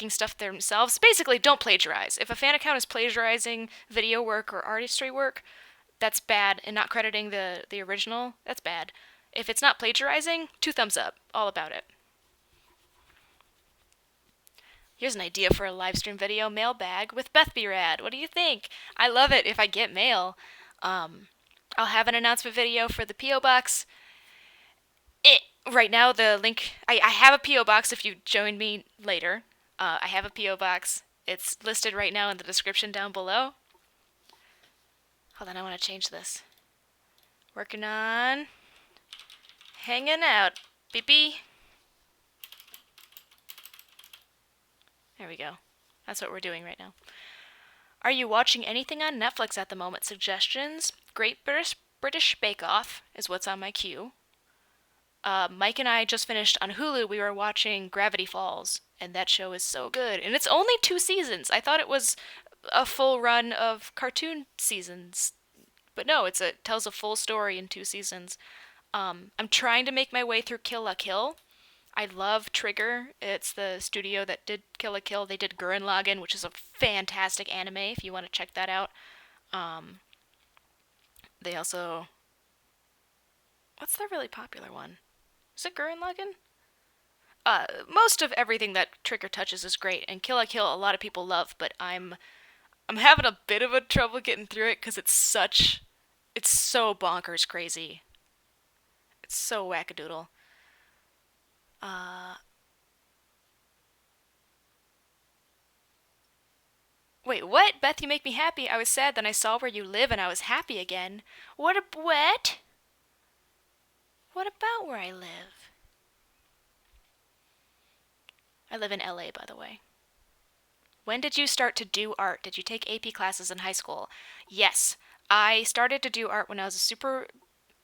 stuff themselves, basically, don't plagiarize. If a fan account is plagiarizing video work or artistry work, that's bad, and not crediting the original, that's bad. If it's not plagiarizing, 2 thumbs up, all about it. Here's an idea for a live stream video, mailbag with Beth Be Rad. What do you think? I love it if I get mail. I'll have an announcement video for the P.O Box. Right now, the link... I have a P.O Box if you join me later. I have a P.O Box. It's listed right now in the description down below. Hold on, I want to change this. Working on... hanging out. Beep. There we go. That's what we're doing right now. Are you watching anything on Netflix at the moment? Suggestions? Great British Bake Off is what's on my queue. Mike and I just finished on Hulu. We were watching Gravity Falls, and that show is so good. And it's only 2 seasons. I thought it was a full run of cartoon seasons. But no, it tells a full story in 2 seasons. I'm trying to make my way through Kill la Kill. I love Trigger. It's the studio that did Kill la Kill. They did Gurren Lagann, which is a fantastic anime if you want to check that out. Um, they also, what's the really popular one? Is it Gurren Lagann? Most of everything that Trigger touches is great, and Kill la Kill a lot of people love, but I'm having a bit of a trouble getting through it because it's so bonkers crazy. It's so wackadoodle. Uh, Wait, what? Beth, you make me happy. I was sad, then I saw where you live, and I was happy again. What? What about where I live? I live in LA, by the way. When did you start to do art? Did you take AP classes in high school? Yes, I started to do art when I was a super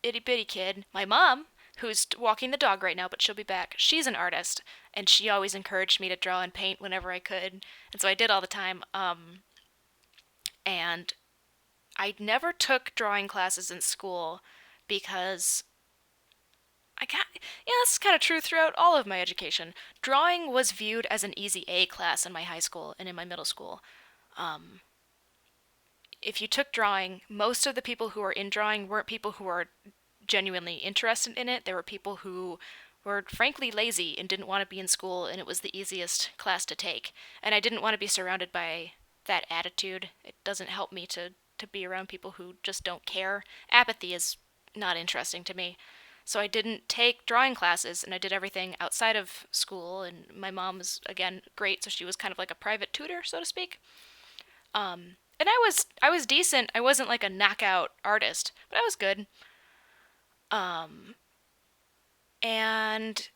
itty bitty kid. My mom, who's walking the dog right now, but she'll be back, she's an artist, and she always encouraged me to draw and paint whenever I could. And so I did all the time. And I never took drawing classes in school because this is kind of true throughout all of my education. Drawing was viewed as an easy A class in my high school and in my middle school. Um, if you took drawing, most of the people who were in drawing weren't people who were genuinely interested in it. There were people who were frankly lazy and didn't want to be in school, and it was the easiest class to take. And I didn't want to be surrounded by that attitude. It doesn't help me to be around people who just don't care. Apathy is not interesting to me. So I didn't take drawing classes, and I did everything outside of school. And my mom was, again, great, so she was kind of like a private tutor, so to speak. And I was decent. I wasn't like a knockout artist, but I was good. Um, and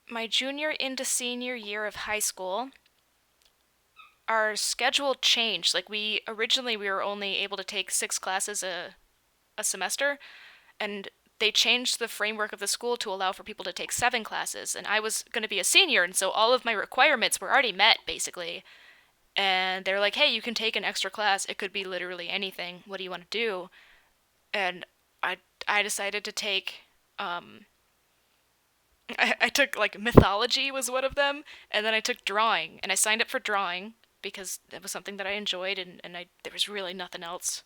my junior into senior year of high school, our schedule changed. Like we were only able to take 6 classes a semester, and they changed the framework of the school to allow for people to take 7 classes. And I was going to be a senior, and so all of my requirements were already met basically. And they were like, "Hey, you can take an extra class. It could be literally anything. What do you want to do?" And I I decided to take I took like mythology was one of them, and then I took drawing, and I signed up for drawing because it was something that I enjoyed, and there was really nothing else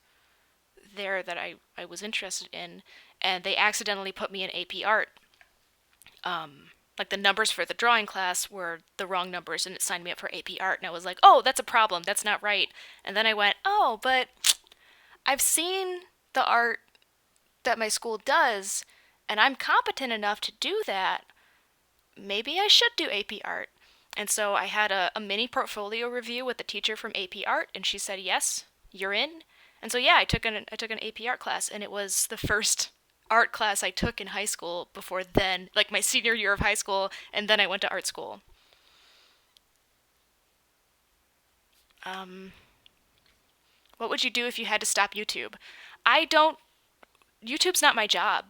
there that I was interested in, and they accidentally put me in AP art. Like the numbers for the drawing class were the wrong numbers, and it signed me up for AP art, and I was like, oh, that's a problem, that's not right. And then I went, oh, but I've seen the art that my school does, and I'm competent enough to do that. Maybe I should do AP art. And so I had a mini portfolio review with the teacher from AP art, and she said, yes, you're in. And so yeah, I took an AP art class, and it was the first art class I took in high school before then, like my senior year of high school, and then I went to art school. Um, what would you do if you had to stop YouTube? I don't. YouTube's not my job.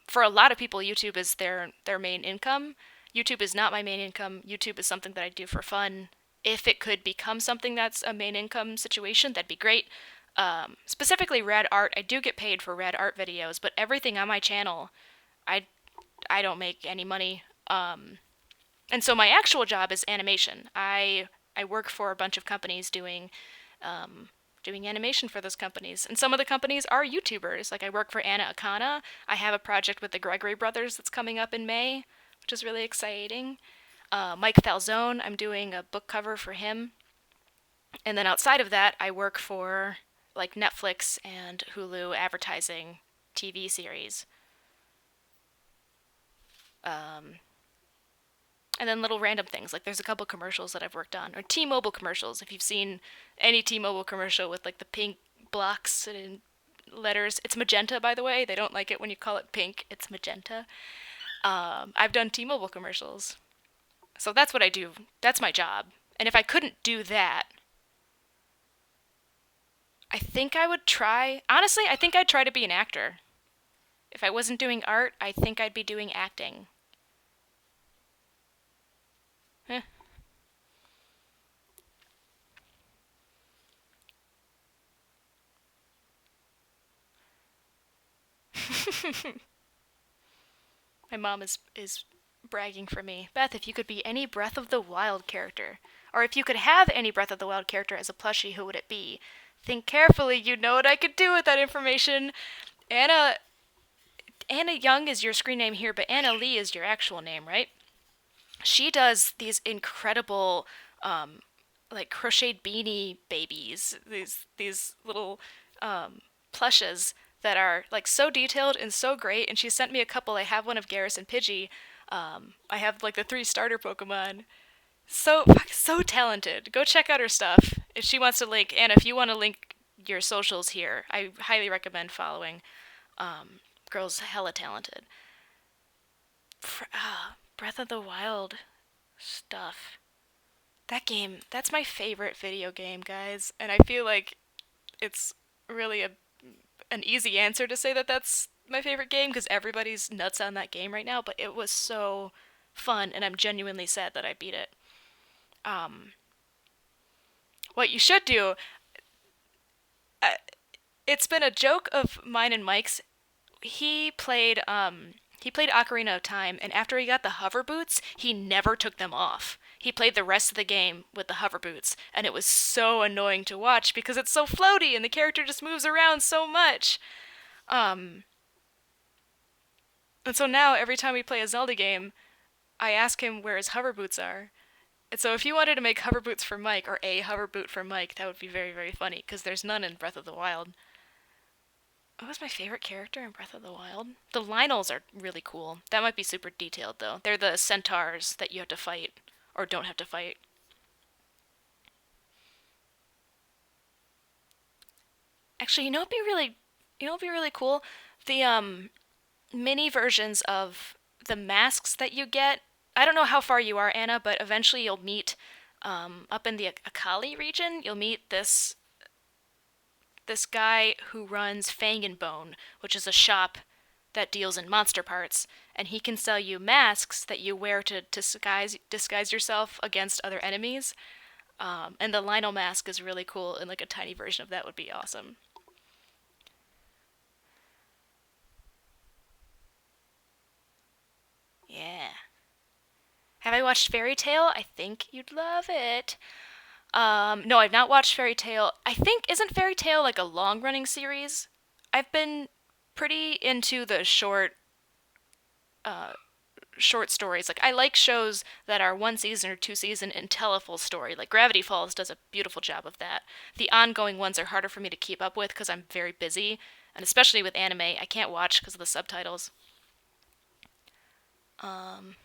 For a lot of people, YouTube is their main income. YouTube is not my main income. YouTube is something that I do for fun. If it could become something that's a main income situation, that'd be great. Specifically, Rad Art. I do get paid for Rad Art videos, but everything on my channel, I I don't make any money. And so my actual job is animation. I work for a bunch of companies doing animation for those companies. And some of the companies are YouTubers. Like I work for Anna Akana. I have a project with the Gregory brothers that's coming up in May, which is really exciting. Mike Falzone, I'm doing a book cover for him. And then outside of that, I work for like Netflix and Hulu advertising TV series. Um, and then little random things, like there's a couple commercials that I've worked on, or T-Mobile commercials. If you've seen any T-Mobile commercial with like the pink blocks and letters, it's magenta, by the way. They don't like it when you call it pink. It's magenta. I've done T-Mobile commercials, so that's what I do. That's my job. And if I couldn't do that, I think I would try. Honestly, I think I'd try to be an actor. If I wasn't doing art, I think I'd be doing acting. Eh. My mom is bragging for me. Beth, if you could be any Breath of the Wild character, or if you could have any Breath of the Wild character as a plushie, who would it be? Think carefully. You know what I could do with that information. Anna Anna Young is your screen name here, but Anna Lee is your actual name, right? She does these incredible like crocheted beanie babies, these little plushes that are like so detailed and so great. And she sent me a couple. I have one of Garrus and Pidgey. I have like the 3 starter Pokemon. So talented. Go check out her stuff. If she wants to link, Anna, if you want to link your socials here, I highly recommend following. Girl's hella talented. Breath of the Wild stuff. That game, that's my favorite video game, guys. And I feel like it's really an easy answer to say that that's my favorite game because everybody's nuts on that game right now, but it was so fun and I'm genuinely sad that I beat it. What you should do, uh, it's been a joke of mine and Mike's. He played Ocarina of Time, and after he got the hover boots, he never took them off. He played the rest of the game with the hover boots, and it was so annoying to watch because it's so floaty and the character just moves around so much. Um, and so now every time we play a Zelda game, I ask him where his hover boots are. And so if you wanted to make hover boots for Mike or a hover boot for Mike, that would be very, very funny because there's none in Breath of the Wild. What was my favorite character in Breath of the Wild? The Lynels are really cool. That might be super detailed, though. They're the centaurs that you have to fight, or don't have to fight. Actually, you know, it'd be really cool. The mini versions of the masks that you get. I don't know how far you are, Anna, but eventually you'll meet up in the Akali region. You'll meet this guy who runs Fang and Bone, which is a shop that deals in monster parts, and he can sell you masks that you wear to disguise yourself against other enemies. And the Lionel mask is really cool, and like a tiny version of that would be awesome. Yeah. Have I watched Fairy Tale? I think you'd love it. No, I've not watched Fairy Tale. I think isn't Fairy Tale like a long-running series? I've been pretty into the short stories. Like I like shows that are 1 season or 2 season and tell a full story. Like Gravity Falls does a beautiful job of that. The ongoing ones are harder for me to keep up with because I'm very busy, and especially with anime, I can't watch because of the subtitles. Um,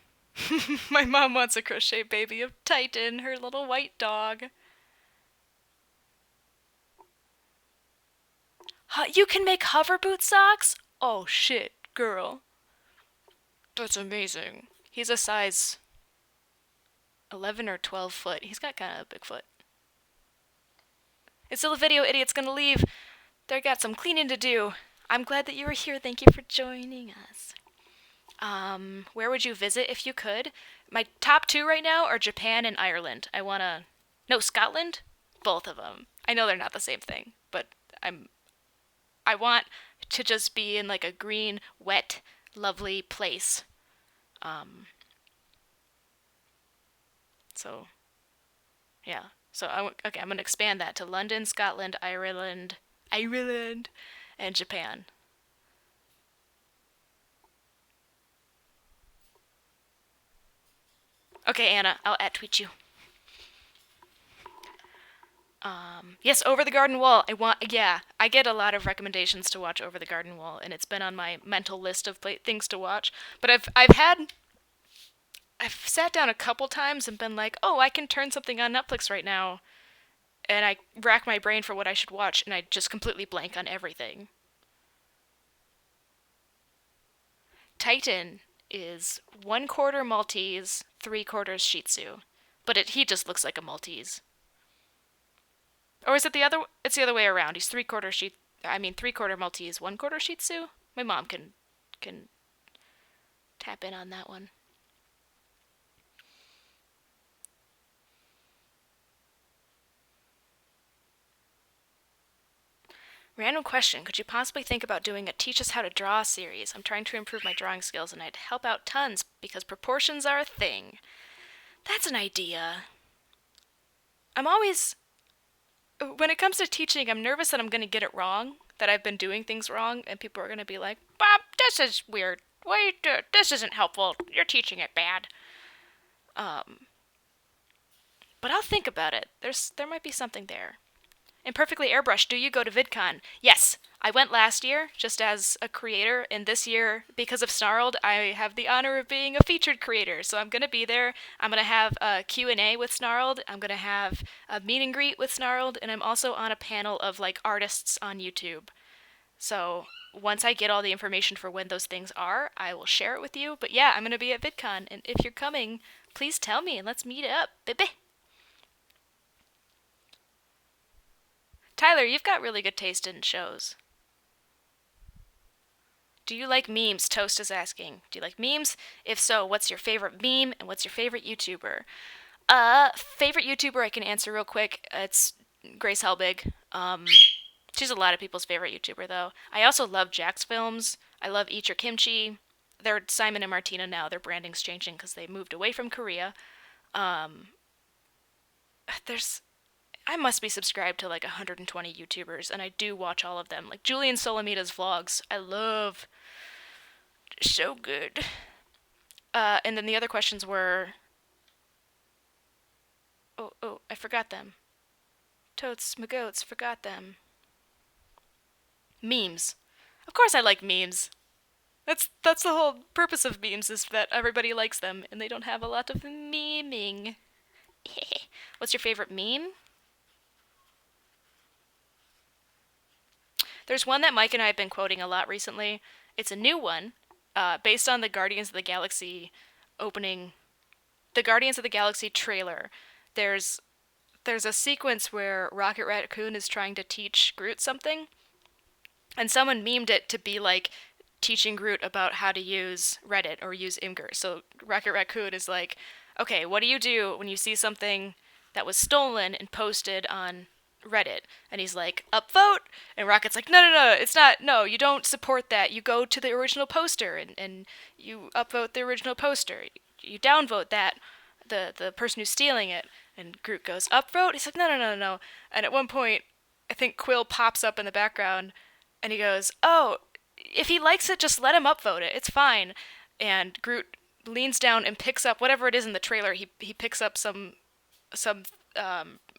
my mom wants a crochet baby of Titan, her little white dog. You can make hover boot socks? Oh shit, girl. That's amazing. He's a size 11 or 12 foot. He's got kind of a big foot. It's still a video, idiot's gonna leave. They got some cleaning to do. I'm glad that you were here. Thank you for joining us. Where would you visit if you could? My top 2 right now are Japan and Ireland. No, Scotland? Both of them. I know they're not the same thing, but I want to just be in like a green, wet, lovely place. Um, so yeah. Okay, I'm gonna expand that to London, Scotland, Ireland, and Japan. Okay, Anna, I'll tweet you. Yes, Over the Garden Wall. Yeah, I get a lot of recommendations to watch Over the Garden Wall, and it's been on my mental list of things to watch. But I've sat down a couple times and been like, oh, I can turn something on Netflix right now, and I rack my brain for what I should watch, and I just completely blank on everything. Titan is 1/4 Maltese, 3/4 Shih Tzu, but he just looks like a Maltese. Or is it the other? It's the other way around. He's 3/4 Maltese, 1/4 Shih Tzu. My mom can tap in on that one. Random question. Could you possibly think about doing a Teach Us How to Draw series? I'm trying to improve my drawing skills and I'd help out tons because proportions are a thing. That's an idea. I'm always. When it comes to teaching, I'm nervous that I'm going to get it wrong, that I've been doing things wrong, and people are going to be like, Bob, this is weird. Wait, this isn't helpful. You're teaching it bad. But I'll think about it. There might be something there. Imperfectly Airbrushed, do you go to VidCon? Yes. I went last year, just as a creator, and this year, because of Snarled, I have the honor of being a featured creator. So I'm going to be there. I'm going to have a Q&A with Snarled. I'm going to have a meet and greet with Snarled, and I'm also on a panel of, like, artists on YouTube. So once I get all the information for when those things are, I will share it with you. But yeah, I'm going to be at VidCon, and if you're coming, please tell me, and let's meet up, baby. Tyler, you've got really good taste in shows. Do you like memes? Toast is asking. Do you like memes? If so, what's your favorite meme and what's your favorite YouTuber? Favorite YouTuber I can answer real quick. It's Grace Helbig. She's a lot of people's favorite YouTuber though. I also love Jack's films. I love Eat Your Kimchi. They're Simon and Martina now. Their branding's changing because they moved away from Korea. There's I must be subscribed to like 120 YouTubers, and I do watch all of them. Like Julian Solomita's vlogs, I love. So good. And then the other questions were. Oh, I forgot them. Totes, magoats, forgot them. Memes. Of course I like memes. That's the whole purpose of memes, is that everybody likes them, and they don't have a lot of memeing. What's your favorite meme? There's one that Mike and I have been quoting a lot recently. It's a new one, based on the Guardians of the Galaxy opening, the Guardians of the Galaxy trailer. There's there's a sequence where Rocket Raccoon is trying to teach Groot something, and someone memed it to be like teaching Groot about how to use Reddit or use Imgur. So Rocket Raccoon is like, okay, what do you do when you see something that was stolen and posted on Reddit? And he's like, upvote? And Rocket's like, no, it's not, no, you don't support that. You go to the original poster and you upvote the original poster. You downvote that, the person who's stealing it. And Groot goes, upvote? He's like, no. And at one point, I think Quill pops up in the background and he goes, oh, if he likes it, just let him upvote it. It's fine. And Groot leans down and picks up whatever it is in the trailer. He picks up some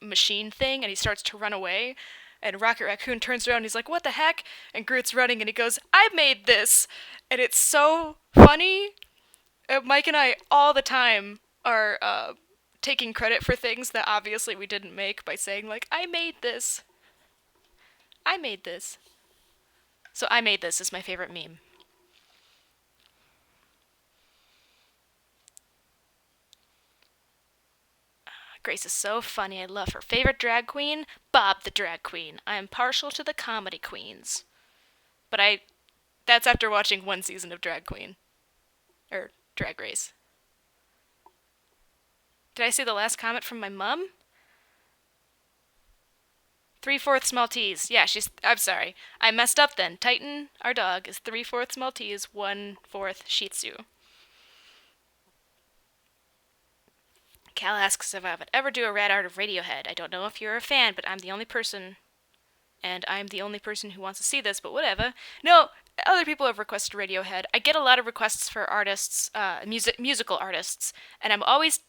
machine thing and he starts to run away. And Rocket Raccoon turns around and he's like, what the heck? And Groot's running and he goes, I made this. And it's so funny. Mike and I all the time are taking credit for things that obviously we didn't make by saying, like, I made this. I made this. So I made this is my favorite meme. Grace is so funny. I love her. Favorite drag queen? Bob the drag queen. I am partial to the comedy queens. But that's after watching one season of Drag Queen. Or Drag Race. Did I see the last comment from my mum? 3/4 Maltese. Yeah, I'm sorry. I messed up then. Titan, our dog, is 3/4 Maltese, 1/4 Shih Tzu. Cal asks if I would ever do a Rad Art of Radiohead. I don't know if you're a fan, but I'm the only person, and I'm the only person who wants to see this, but whatever. No, other people have requested Radiohead. I get a lot of requests for artists, musical artists, and I'm always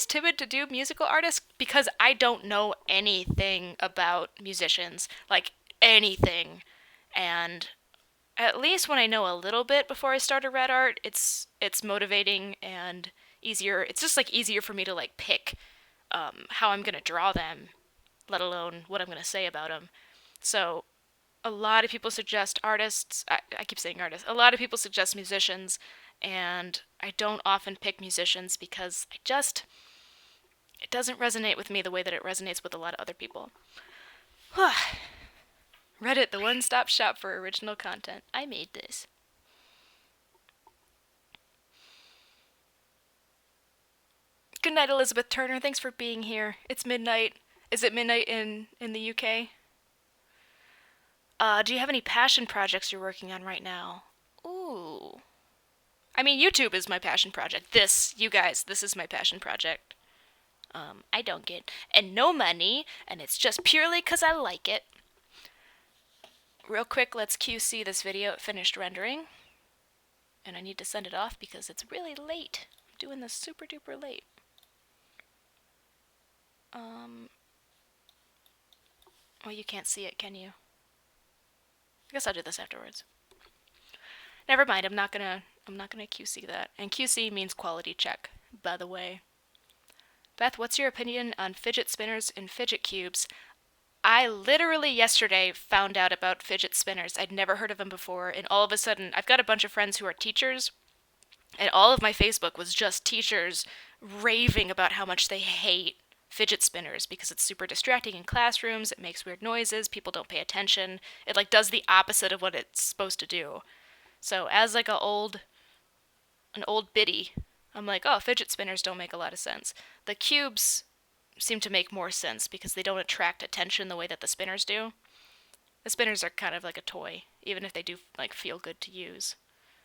timid to do musical artists because I don't know anything about musicians, like anything. And at least when I know a little bit before I start a Rad Art, it's motivating and easier. It's just like easier for me to like pick how I'm gonna draw them, let alone what I'm gonna say about them. So a lot of people suggest artists. I keep saying artists. A lot of people suggest musicians, and I don't often pick musicians because it doesn't resonate with me the way that it resonates with a lot of other people. Reddit, the one-stop shop for original content. I made this. Good night, Elizabeth Turner. Thanks for being here. It's midnight. Is it midnight in the UK? Do you have any passion projects you're working on right now? Ooh. I mean, YouTube is my passion project. You guys, this is my passion project. I don't get and no money, and it's just purely 'cause I like it. Real quick, let's QC this video. It finished rendering. And I need to send it off because it's really late. I'm doing this super duper late. Well, you can't see it, can you? I guess I'll do this afterwards. Never mind, I'm not gonna QC that. And QC means quality check, by the way. Beth, what's your opinion on fidget spinners and fidget cubes? I literally yesterday found out about fidget spinners. I'd never heard of them before, and all of a sudden, I've got a bunch of friends who are teachers, and all of my Facebook was just teachers raving about how much they hate fidget spinners because it's super distracting in classrooms, it makes weird noises, people don't pay attention. It like does the opposite of what it's supposed to do. So as like an old biddy, I'm like, oh, fidget spinners don't make a lot of sense. The cubes seem to make more sense because they don't attract attention the way that the spinners do. The spinners are kind of like a toy, even if they do like feel good to use.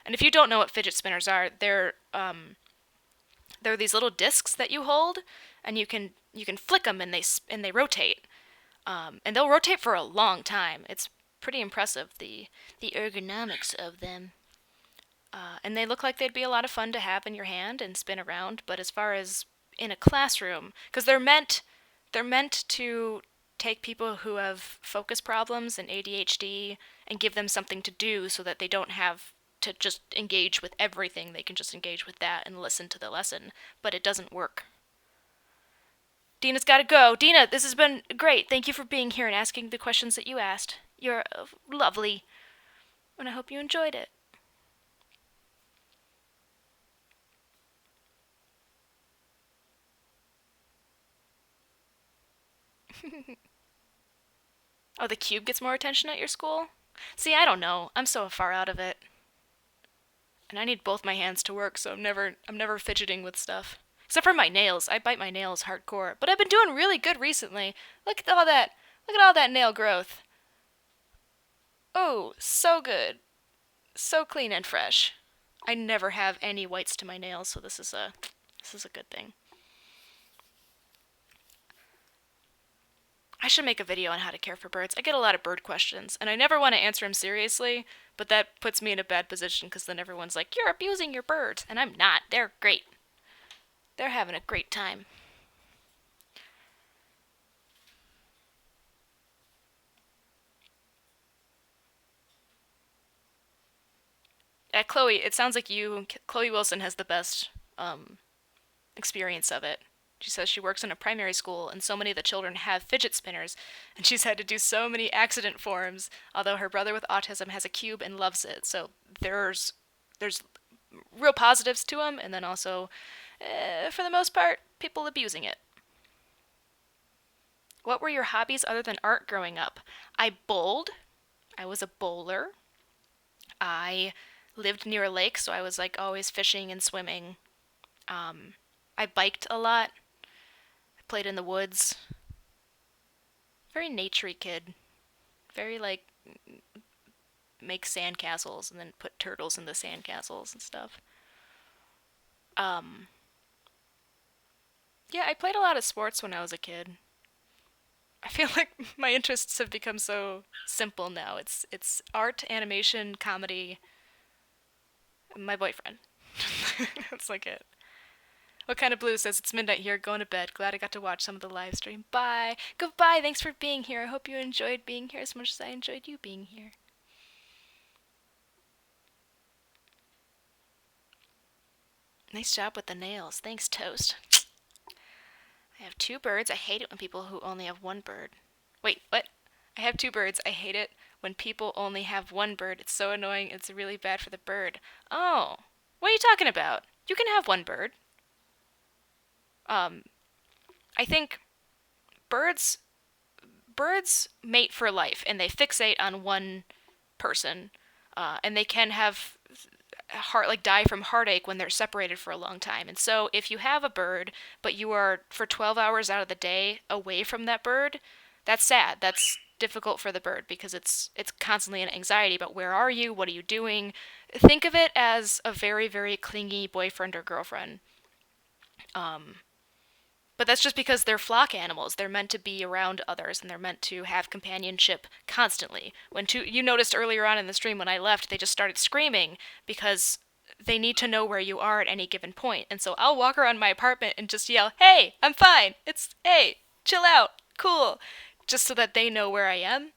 And if you don't know what fidget spinners are, they're these little discs that you hold, and you can flick them and they rotate, and they'll rotate for a long time. It's pretty impressive the ergonomics of them. And they look like they'd be a lot of fun to have in your hand and spin around. But as far as in a classroom, because they're meant to take people who have focus problems and ADHD and give them something to do so that they don't have to just engage with everything. They can just engage with that and listen to the lesson. But it doesn't work. Dina's got to go. Dina, this has been great. Thank you for being here and asking the questions that you asked. You're lovely. And I hope you enjoyed it. Oh, the cube gets more attention at your school? See, I don't know. I'm so far out of it. And I need both my hands to work, so I'm never fidgeting with stuff. Except for my nails. I bite my nails hardcore. But I've been doing really good recently. Look at all that. Look at all that nail growth. Oh, so good. So clean and fresh. I never have any whites to my nails, so this is a good thing. I should make a video on how to care for birds. I get a lot of bird questions, and I never want to answer them seriously, but that puts me in a bad position because then everyone's like, you're abusing your birds, and I'm not. They're great. They're having a great time. Chloe, it sounds like Chloe Wilson has the best experience of it. She says she works in a primary school, and so many of the children have fidget spinners, and she's had to do so many accident forms, although her brother with autism has a cube and loves it. So there's real positives to them, and then also, for the most part, people abusing it. What were your hobbies other than art growing up? I bowled. I was a bowler. I lived near a lake, so I was like always fishing and swimming. I biked a lot. I played in the woods. Very naturey kid. Very like make sandcastles and then put turtles in the sandcastles and stuff. Yeah, I played a lot of sports when I was a kid. I feel like my interests have become so simple now. It's art, animation, comedy, my boyfriend. That's like it. What kind of blue says it's midnight here, going to bed. Glad I got to watch some of the live stream. Bye. Goodbye. Thanks for being here. I hope you enjoyed being here as much as I enjoyed you being here. Nice job with the nails. Thanks, Toast. I have 2 birds. I hate it when people who only have 1 bird. Wait, what? I have 2 birds. I hate it when people only have 1 bird. It's so annoying. It's really bad for the bird. Oh, what are you talking about? You can have 1 bird. I think birds mate for life, and they fixate on one person, and they can have die from heartache when they're separated for a long time. And so if you have a bird, but you are for 12 hours out of the day away from that bird, that's sad. difficult for the bird because it's constantly in anxiety about where are you, what are you doing. Think of it as a very, very clingy boyfriend or girlfriend. But that's just because they're flock animals. They're meant to be around others and they're meant to have companionship constantly. You noticed earlier on in the stream when I left, they just started screaming because they need to know where you are at any given point. And so I'll walk around my apartment and just yell, "Hey, I'm fine. Hey, chill out. Cool." Just so that they know where I am.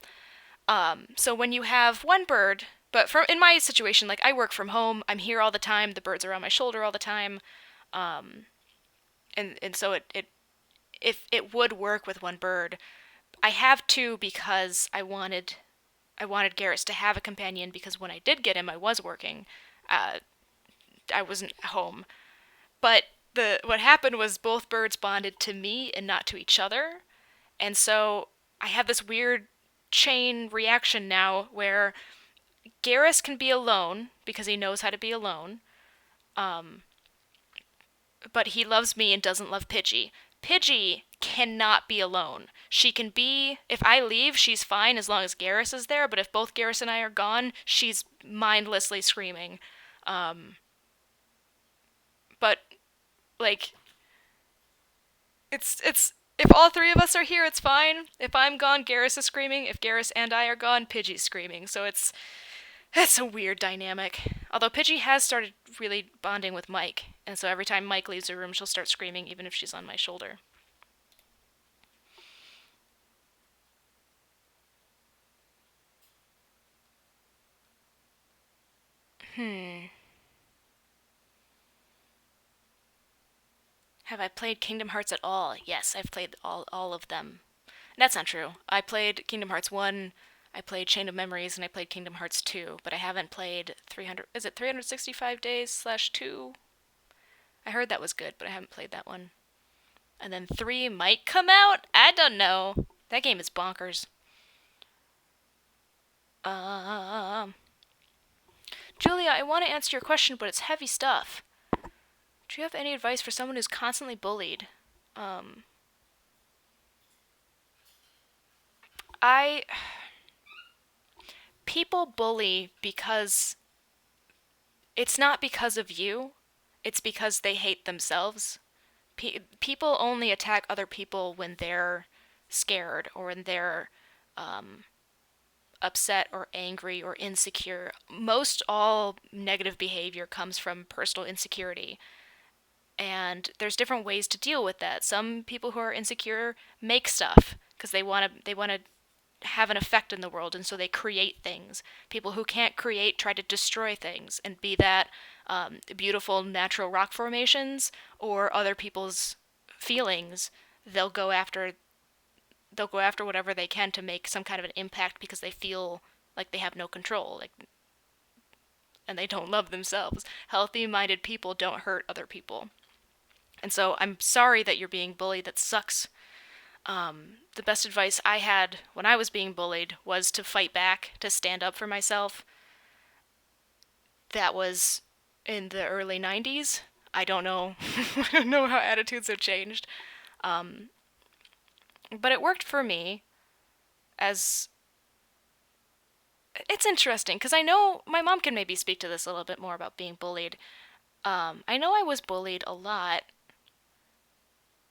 So when you have one bird, but in my situation, like I work from home, I'm here all the time, the birds are on my shoulder all the time. And so if it would work with one bird. I have two because I wanted Garrus to have a companion because when I did get him, I was working. I wasn't home. But what happened was both birds bonded to me and not to each other. And so I have this weird chain reaction now where Garrus can be alone because he knows how to be alone. But he loves me and doesn't love Pidgey. Pidgey cannot be alone. She can be, if I leave, she's fine as long as Garrus is there, but if both Garrus and I are gone, she's mindlessly screaming. But, like, it's, if all three of us are here, it's fine. If I'm gone, Garrus is screaming. If Garrus and I are gone, Pidgey's screaming. So it's a weird dynamic. Although Pidgey has started really bonding with Mike, and so every time Mike leaves the room, she'll start screaming, even if she's on my shoulder. Have I played Kingdom Hearts at all? Yes, I've played all of them. That's not true. I played Kingdom Hearts 1, I played Chain of Memories, and I played Kingdom Hearts 2, but I haven't played 300. Is it 365 days slash 2? I heard that was good, but I haven't played that one. And then 3 might come out? I don't know. That game is bonkers. Julia, I want to answer your question, but it's heavy stuff. Do you have any advice for someone who's constantly bullied? I People bully because it's not because of you, it's because they hate themselves. People only attack other people when they're scared or when they're upset or angry or insecure. Most all negative behavior comes from personal insecurity. And there's different ways to deal with that. Some people who are insecure make stuff because they want to have an effect in the world, and so they create things. People who can't create try to destroy things, and be that beautiful natural rock formations or other people's feelings. They'll go after whatever they can to make some kind of an impact because they feel like they have no control, and they don't love themselves. Healthy-minded people don't hurt other people. And so I'm sorry that you're being bullied. That sucks. The best advice I had when I was being bullied was to fight back, to stand up for myself. That was in the early 90s. I don't know. I don't know how attitudes have changed. But it worked for me as... It's interesting, because I know my mom can maybe speak to this a little bit more about being bullied. I know I was bullied a lot.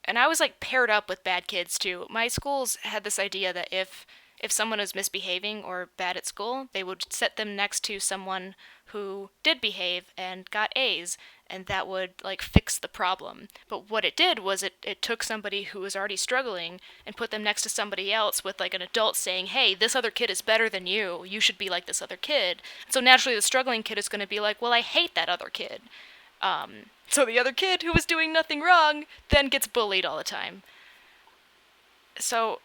And I was like paired up with bad kids too. My schools had this idea that if someone was misbehaving or bad at school, they would set them next to someone who did behave and got A's, and that would like fix the problem. But what it did was it took somebody who was already struggling and put them next to somebody else with like an adult saying, "Hey, this other kid is better than you. You should be like this other kid." So naturally the struggling kid is going to be like, "Well, I hate that other kid." So the other kid who was doing nothing wrong then gets bullied all the time. So,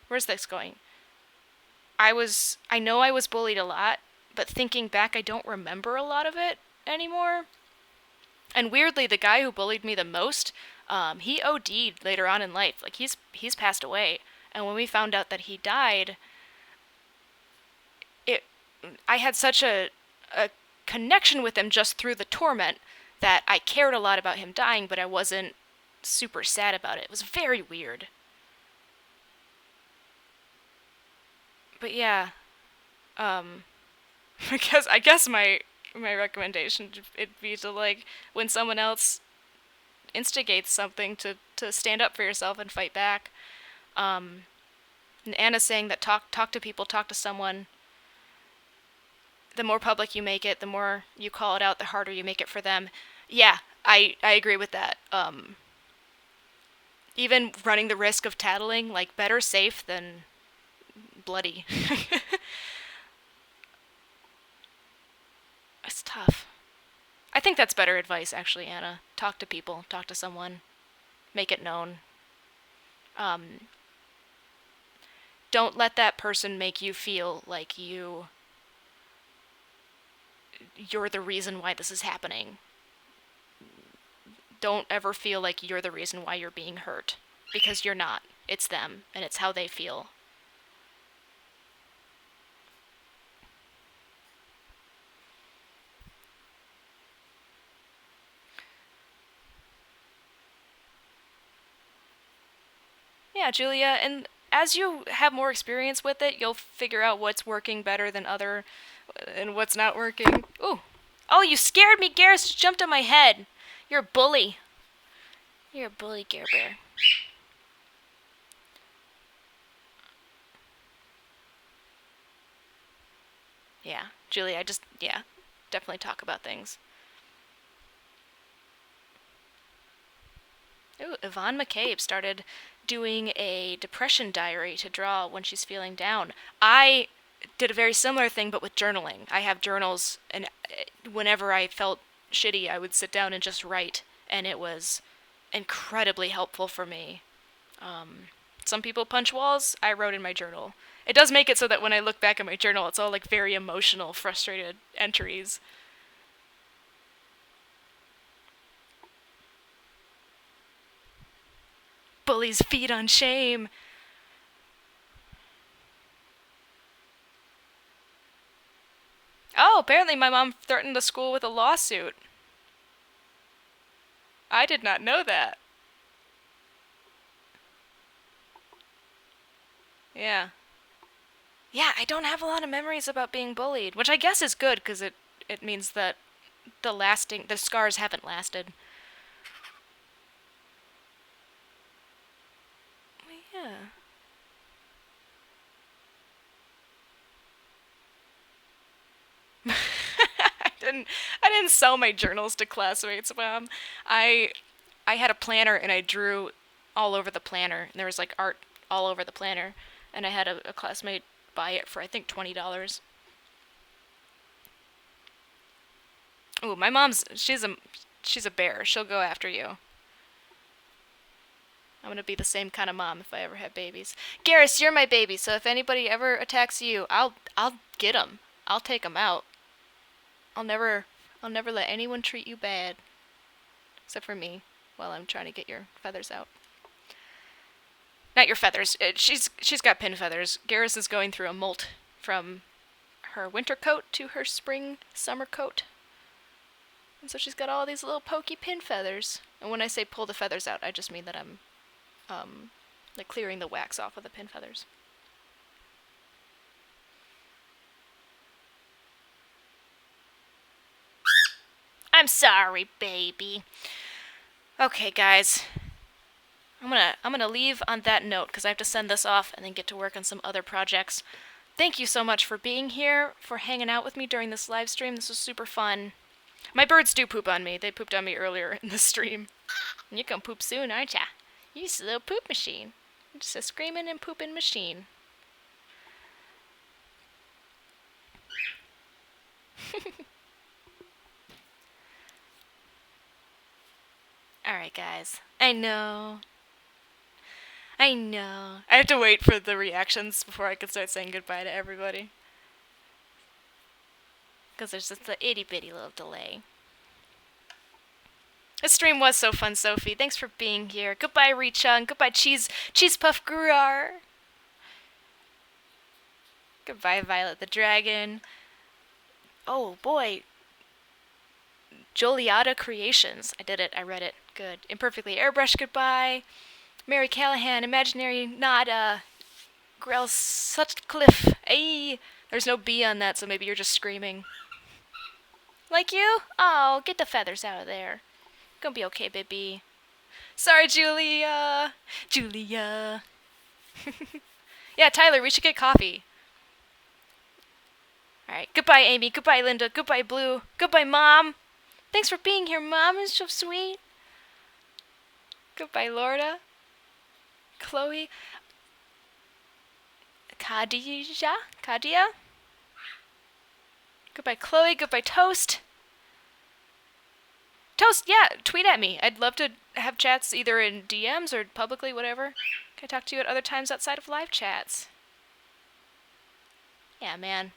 where's this going? I know I was bullied a lot, but thinking back, I don't remember a lot of it anymore. And weirdly, the guy who bullied me the most, he OD'd later on in life. Like, he's passed away. And when we found out that he died, I had such a connection with him just through the torment that I cared a lot about him dying, but I wasn't super sad about it. It was very weird. But yeah, I guess my recommendation it'd be to like when someone else instigates something to stand up for yourself and fight back. And Anna's saying that talk to people, talk to someone. The more public you make it, the more you call it out, the harder you make it for them. Yeah, I agree with that. Even running the risk of tattling, like better safe than bloody. It's tough. I think that's better advice, actually, Anna. Talk to people, talk to someone, make it known. Don't let that person make you feel like you're the reason why this is happening. Don't ever feel like you're the reason why you're being hurt, because you're not. It's them, and it's how they feel. Yeah, Julia, and as you have more experience with it, you'll figure out what's working better than other and what's not working. Ooh. Oh, you scared me, Garrus. You jumped on my head. You're a bully. You're a bully, Gare Bear. Yeah, Julia, definitely talk about things. Ooh, Yvonne McCabe started doing a depression diary to draw when she's feeling down. I did a very similar thing, but with journaling. I have journals, and whenever I felt shitty, I would sit down and just write, and it was incredibly helpful for me. Some people punch walls. I wrote in my journal. It does make it so that when I look back at my journal, it's all like very emotional, frustrated entries. Bullies feed on shame. Oh, apparently my mom threatened the school with a lawsuit. I did not know that. Yeah. Yeah, I don't have a lot of memories about being bullied, which I guess is good because it means that the scars haven't lasted. Yeah. I didn't sell my journals to classmates, Mom. I I had a planner and I drew all over the planner, and there was like art all over the planner, and I had a classmate buy it for I think $20. Ooh, my mom's she's a bear. She'll go after you. I'm gonna be the same kind of mom if I ever have babies. Garrus, you're my baby, so if anybody ever attacks you, I'll get them. I'll take them out. I'll never let anyone treat you bad, except for me, while I'm trying to get your feathers out. Not your feathers. She's got pin feathers. Garrus is going through a molt from her winter coat to her spring summer coat. And so she's got all these little pokey pin feathers. And when I say pull the feathers out, I just mean that I'm like clearing the wax off of the pin feathers. I'm sorry, baby. Okay, guys. I'm gonna leave on that note because I have to send this off and then get to work on some other projects. Thank you so much for being here, for hanging out with me during this live stream. This was super fun. My birds do poop on me. They pooped on me earlier in the stream. And you gonna poop soon, aren't ya? You just a little poop machine. You're just a screaming and pooping machine. Alright, guys. I know. I have to wait for the reactions before I can start saying goodbye to everybody. Because there's just a itty bitty little delay. This stream was so fun, Sophie. Thanks for being here. Goodbye, Rechung. Goodbye, Cheese Puff Gruar. Goodbye, Violet the Dragon. Oh, boy. Joliata Creations. I did it. I read it. Good. Imperfectly Airbrush, goodbye. Mary Callahan, Imaginary Nada. Grell Sutcliffe. Ay, there's no B on that, so maybe you're just screaming. Like you? Oh, get the feathers out of there. Gonna be okay, baby. Sorry, Julia. Julia. Yeah, Tyler, we should get coffee. Alright, goodbye, Amy. Goodbye, Linda. Goodbye, Blue. Goodbye, Mom. Thanks for being here, Mom. It's so sweet. Goodbye, Lorda. Chloe. Kadia? Goodbye, Chloe. Goodbye, Toast. Toast, yeah, tweet at me. I'd love to have chats either in DMs or publicly, whatever. Can I talk to you at other times outside of live chats? Yeah, man.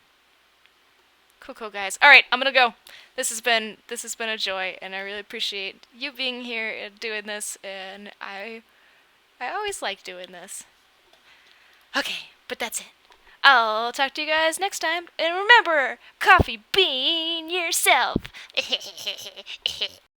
Cool, guys. All right, I'm gonna go. This has been a joy, and I really appreciate you being here and doing this. And I always like doing this. Okay, but that's it. I'll talk to you guys next time. And remember, coffee bean yourself.